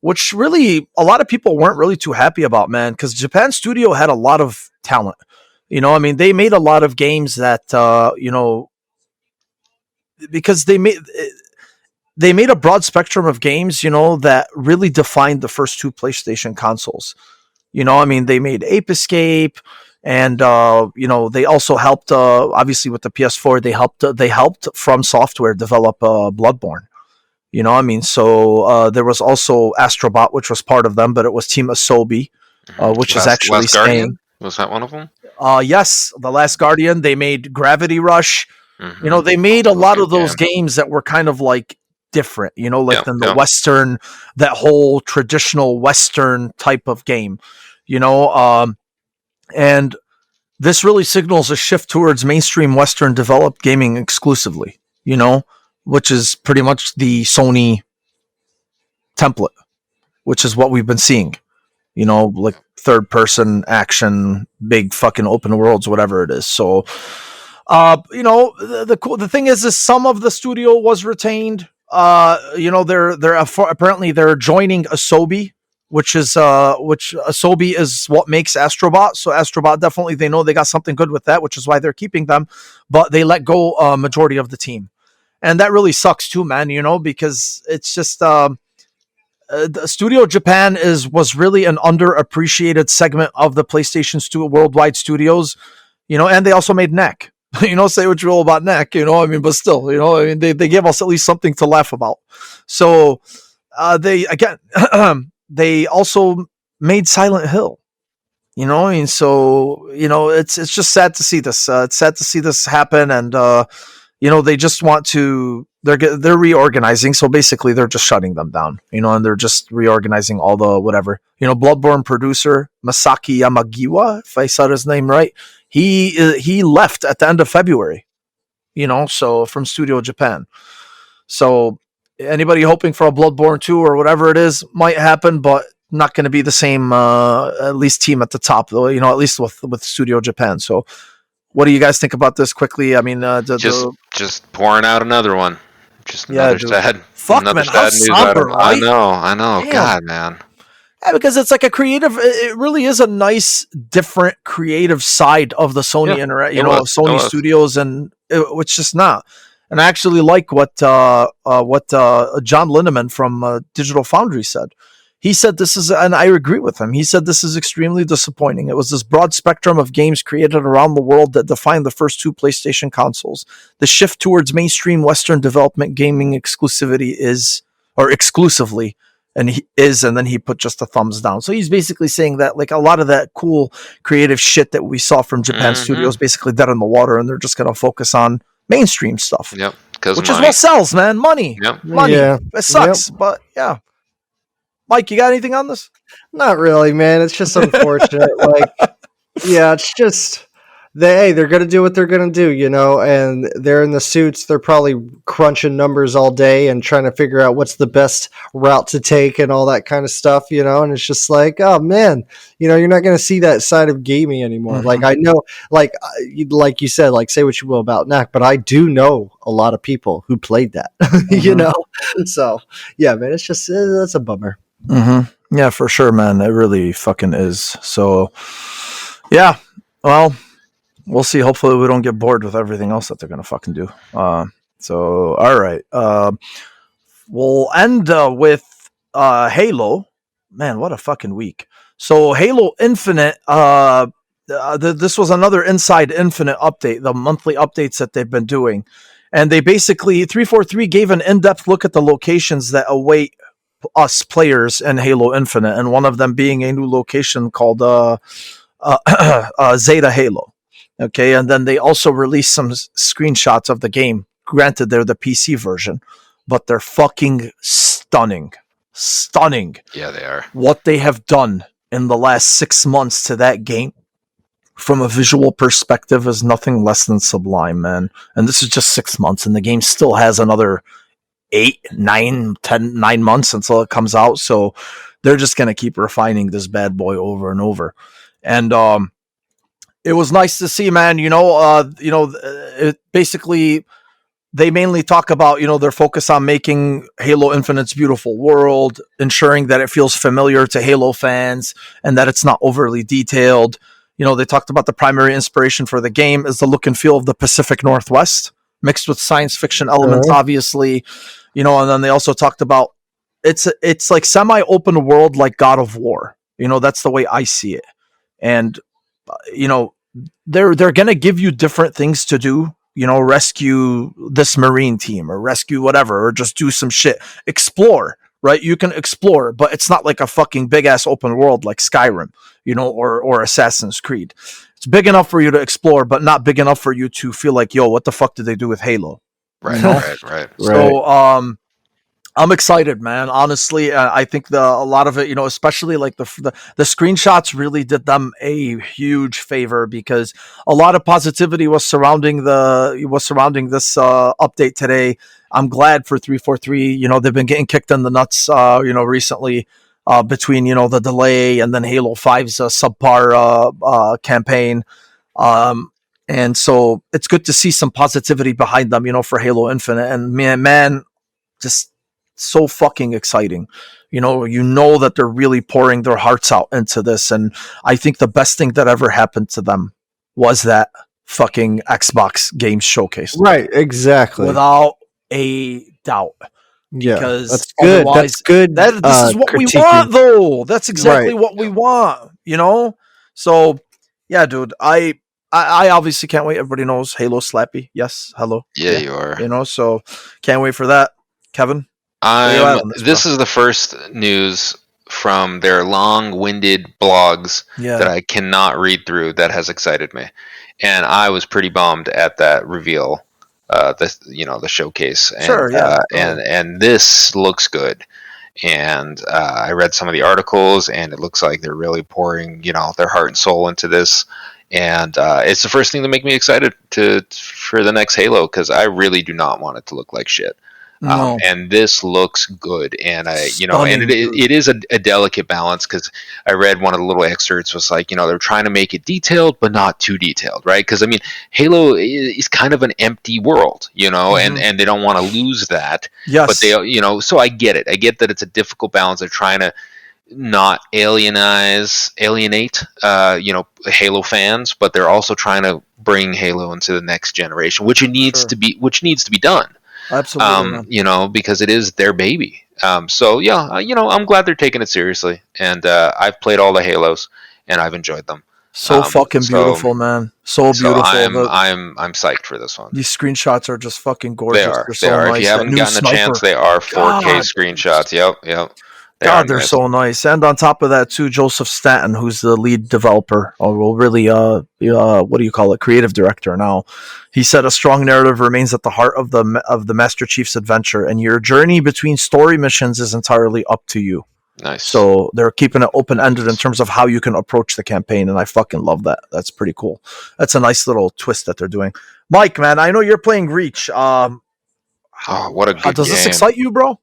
Which really a lot of people weren't really too happy about, man, because Japan studio had a lot of talent. They made a lot of games that, because they made a broad spectrum of games, that really defined the first 2 PlayStation consoles. They made Ape Escape. And they also helped. Obviously, with the PS4, they helped From Software develop Bloodborne. So there was also Astrobot, which was part of them, but it was Team Asobi, which is actually Last Guardian? Was that one of them? Yes, The Last Guardian. They made Gravity Rush. Mm-hmm. They made a lot of those games that were kind of different. Than the Western, that whole traditional Western type of game. And this really signals a shift towards mainstream Western developed gaming exclusively, which is pretty much the Sony template, which is what we've been seeing, third person action, big fucking open worlds, whatever it is. So, the thing is some of the studio was retained. They're apparently they're joining Asobi, which Asobi is what makes Astrobot. So Astrobot, definitely, they know they got something good with that, which is why they're keeping them, but they let go majority of the team. And that really sucks too, man, because it's just, the Studio Japan was really an underappreciated segment of the PlayStation worldwide studios, and they also made NEC. Say what you will about NEC, but still, they gave us at least something to laugh about. So, they also made Silent Hill, so, it's just sad to see this. It's sad to see this happen. And, they just want to, they're reorganizing. So basically they're just shutting them down, and they're just reorganizing all the whatever, Bloodborne producer Masaki Yamagiwa, if I said his name right, he left at the end of February. so from Studio Japan. So anybody hoping for a Bloodborne 2 or whatever it is might happen, but not going to be the same, at least team at the top, though, at least with Studio Japan. So what do you guys think about this quickly? I mean, just pouring out another one. Just another sad, Fuck, another man, sad news somber, item. right? I know. Damn. God, man. Yeah, because it's like it really is a nice, different, creative side of the Sony Sony Studios, and it's just not. And I actually like what John Linneman from Digital Foundry said. He said this is, and I agree with him. He said this is extremely disappointing. It was this broad spectrum of games created around the world that defined the first 2 PlayStation consoles. The shift towards mainstream Western development gaming exclusively, and then he put just a thumbs down. So he's basically saying that like a lot of that cool creative shit that we saw from Japan studios basically dead in the water, and they're just going to focus on mainstream stuff. Yep. Which is what sells, man. Money. Yep. Money. Yeah. It sucks, but yeah. Mike, you got anything on this? Not really, man. It's just unfortunate. It's just they're going to do what they're going to do, and they're in the suits. They're probably crunching numbers all day and trying to figure out what's the best route to take and all that kind of stuff, and it's just like, oh man, you're not going to see that side of gaming anymore. Mm-hmm. Like I know, like you said, like say what you will about Knack, but I do know a lot of people who played that, so yeah, man, it's just, that's a bummer. Mm-hmm. Yeah, for sure, man. It really fucking is. So yeah, well, we'll see. Hopefully we don't get bored with everything else that they're going to fucking do. So, all right. We'll end with Halo. Man, what a fucking week. So Halo Infinite, this was another Inside Infinite update, the monthly updates that they've been doing. And they basically, 343 gave an in-depth look at the locations that await us players in Halo Infinite. And one of them being a new location called Zeta Halo. Okay, and then they also released some screenshots of the game. Granted, they're the PC version, but they're fucking stunning. Stunning. Yeah, they are. What they have done in the last 6 months to that game, from a visual perspective, is nothing less than sublime, man. And this is just 6 months, and the game still has another 9 months until it comes out. So they're just going to keep refining this bad boy over and over. And, it was nice to see, man. It basically, they mainly talk about, their focus on making Halo Infinite's beautiful world, ensuring that it feels familiar to Halo fans and that it's not overly detailed. They talked about the primary inspiration for the game is the look and feel of the Pacific Northwest, mixed with science fiction elements, obviously. And then they also talked about it's like semi-open world, like God of War. That's the way I see it. And, they're going to give you different things to do, rescue this Marine team or rescue whatever, or just do some shit, explore, right? You can explore, but it's not like a fucking big ass open world like Skyrim, or Assassin's Creed. It's big enough for you to explore, but not big enough for you to feel like, yo, what the fuck did they do with Halo? Right, right. So, I'm excited, man. Honestly, I think a lot of it, especially like the screenshots really did them a huge favor, because a lot of positivity was surrounding this update today. I'm glad for 343. They've been getting kicked in the nuts, recently, between the delay and then Halo 5's subpar campaign. And so it's good to see some positivity behind them, for Halo Infinite. And man, just so fucking exciting. That they're really pouring their hearts out into this. And I think the best thing that ever happened to them was that fucking Xbox Games Showcase. Right, exactly. Without a doubt. Yeah, because that's good. That's good. This is what we want, though. That's exactly what we want, So, yeah, dude, I obviously can't wait. Everybody knows Halo Slappy. Yes, hello. Yeah, you are. So can't wait for that. Kevin? This is the first news from their long-winded blogs that I cannot read through that has excited me, and I was pretty bummed at that reveal, the showcase. And, sure, yeah. And this looks good, and I read some of the articles, and it looks like they're really pouring their heart and soul into this, and it's the first thing to make me excited for the next Halo, because I really do not want it to look like shit. No. And this looks good, and Stunning, it is a delicate balance, because I read one of the little excerpts was like, they're trying to make it detailed but not too detailed, right? Because Halo is kind of an empty world, and they don't want to lose that. Yes. But they, so I get it. I get that it's a difficult balance. They're trying to not alienate Halo fans, but they're also trying to bring Halo into the next generation, which needs to be done. Absolutely. Because it is their baby. So yeah, I'm glad they're taking it seriously, and I've played all the Halos and I've enjoyed them. So fucking beautiful, man. So beautiful. I'm psyched for this one. These screenshots are just fucking gorgeous. They are. Nice. If you haven't gotten a chance, they are 4K screenshots. Yep. They're so nice. And on top of that, too, Joseph Staten, who's the lead developer, what do you call it, creative director now, he said a strong narrative remains at the heart of the Master Chief's adventure, and your journey between story missions is entirely up to you. Nice. So they're keeping it open-ended in terms of how you can approach the campaign, and I fucking love that. That's pretty cool. That's a nice little twist that they're doing. Mike, man, I know you're playing Reach. What a good does game. This excite you, bro?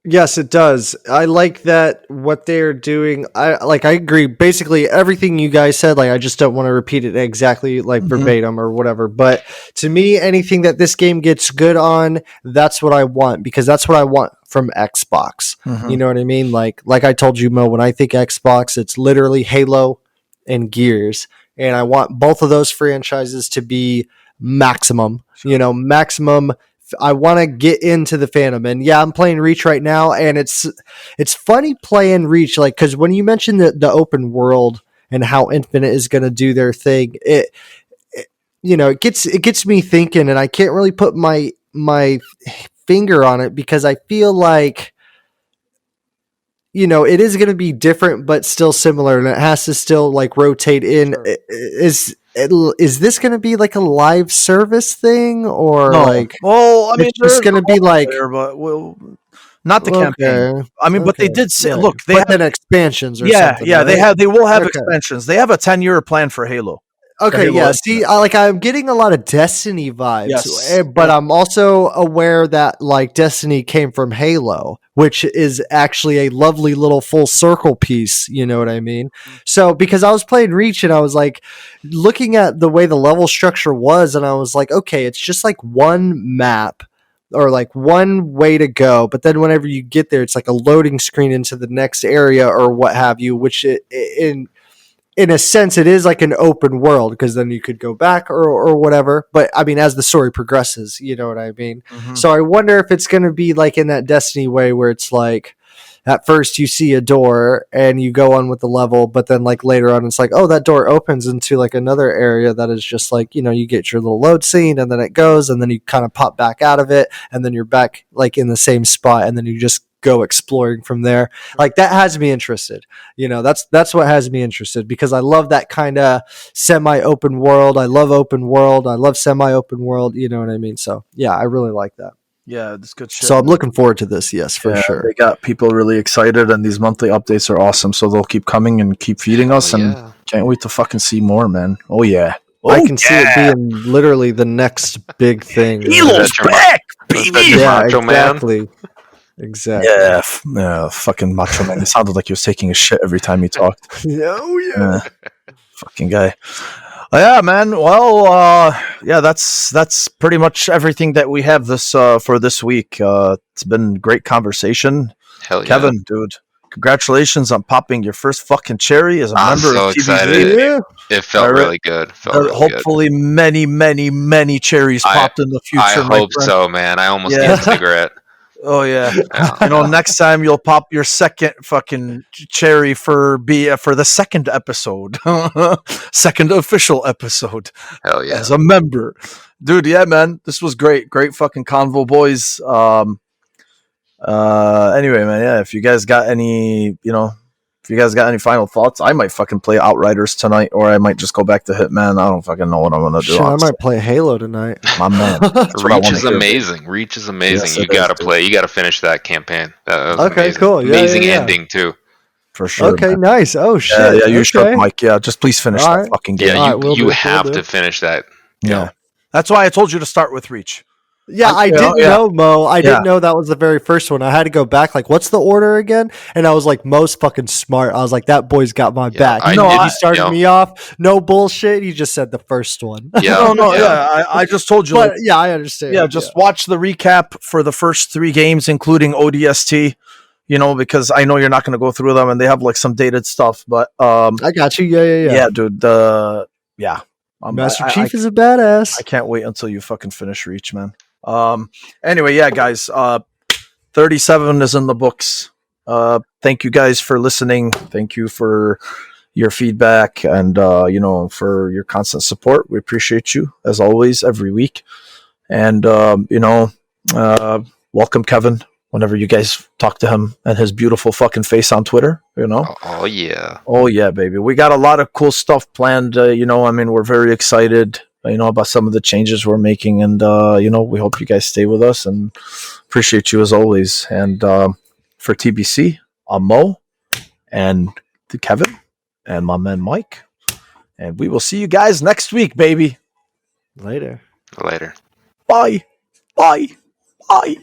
Yes, it does. I like that what they're doing. I agree. Basically, everything you guys said. I just don't want to repeat it exactly verbatim or whatever. But to me, anything that this game gets good on, that's what I want, because that's what I want from Xbox. You know what I mean? Like I told you, Mo, when I think Xbox, it's literally Halo and Gears, and I want both of those franchises to be maximum. Maximum. I want to get into the fandom, and yeah, I'm playing Reach right now, and it's funny playing Reach, because when you mentioned the open world and how Infinite is going to do their thing, it gets me thinking, and I can't really put my finger on it, because I feel like it is going to be different but still similar, and it has to still rotate in. Sure. Is this going to be a live service thing, or it's just going to be not the campaign. But they did say, look, they have expansions or something. Yeah, right? they will have expansions. They have a 10-year plan for Halo. Okay, yeah. See, I'm getting a lot of Destiny vibes, but I'm also aware that Destiny came from Halo, which is actually a lovely little full circle piece. You know what I mean? So, because I was playing Reach and I was looking at the way the level structure was, and I was okay, it's just one map or one way to go. But then whenever you get there, it's a loading screen into the next area or what have you, which in a sense, it is an open world, because then you could go back or whatever. But as the story progresses, you know what I mean? So I wonder if it's going to be in that Destiny way, where it's at first you see a door and you go on with the level, but then later on it's oh, that door opens into another area that is just you get your little load scene, and then it goes, and then you kind of pop back out of it, and then you're back in the same spot, and then you just go exploring from there. That has me interested. That's what has me interested, because I love that kind of semi-open world. I love open world. I love semi-open world. You know what I mean? So yeah, I really like that. Yeah, it's good shit. So I'm looking forward to this. Yes, for sure. They got people really excited, and these monthly updates are awesome. So they'll keep coming and keep feeding us, and can't wait to fucking see more, man. Oh yeah. I can see it being literally the next big thing. Halo's back, baby. Yeah, exactly. Exactly. Yeah, fucking Macho Man. It sounded like he was taking a shit every time he talked. Yeah. Fucking guy. Yeah, man. Well, that's pretty much everything that we have for this week. It's been great conversation. Hell yeah. Kevin, dude, congratulations on popping your first fucking cherry as a member so of TVZ. Excited. It felt really good. Hopefully many cherries popped in the future. I hope so, man. I almost need a cigarette. Oh yeah. Next time you'll pop your second fucking cherry for the second episode, second official episode. Hell yeah! As a member, dude. Yeah, man, this was great fucking convo, boys. Anyway, man, yeah. If you guys got any, final thoughts, I might fucking play Outriders tonight, or I might just go back to Hitman. I don't fucking know what I'm gonna do. Sure, I might play Halo tonight. My man. Reach is amazing. Reach is amazing. Yes, you gotta play. You gotta finish that campaign. That was okay, amazing. cool. Yeah, amazing ending too. For sure. Okay, man. nice. Oh shit. Yeah, you should, okay. Mike. Yeah, just please finish All that right. fucking game. Yeah, All right, you have to finish that. Yeah. That's why I told you to start with Reach. Yeah, I didn't know, Mo. I didn't Yeah. know that was the very first one. I had to go back, like, what's the order again? And I was like, Mo's fucking smart. I was like, that boy's got my back. He started me off. No bullshit. He just said the first one. Yeah. I just told you. But yeah, I understand. Yeah, just watch the recap for the first 3 games, including ODST. You know, because I know you're not going to go through them, and they have like some dated stuff. But I got you. Yeah, dude. Master Chief is a badass. I can't wait until you fucking finish Reach, man. Anyway, yeah, guys. 37 is in the books. Thank you guys for listening. Thank you for your feedback and for your constant support. We appreciate you as always every week. And welcome Kevin whenever you guys talk to him and his beautiful fucking face on Twitter, Oh yeah. Oh yeah, baby. We got a lot of cool stuff planned. We're very excited, about some of the changes we're making, and we hope you guys stay with us and appreciate you as always. And for TBC, I'm Mo and Kevin and my man Mike, and we will see you guys next week, baby. Later. Later. Bye. Bye. Bye.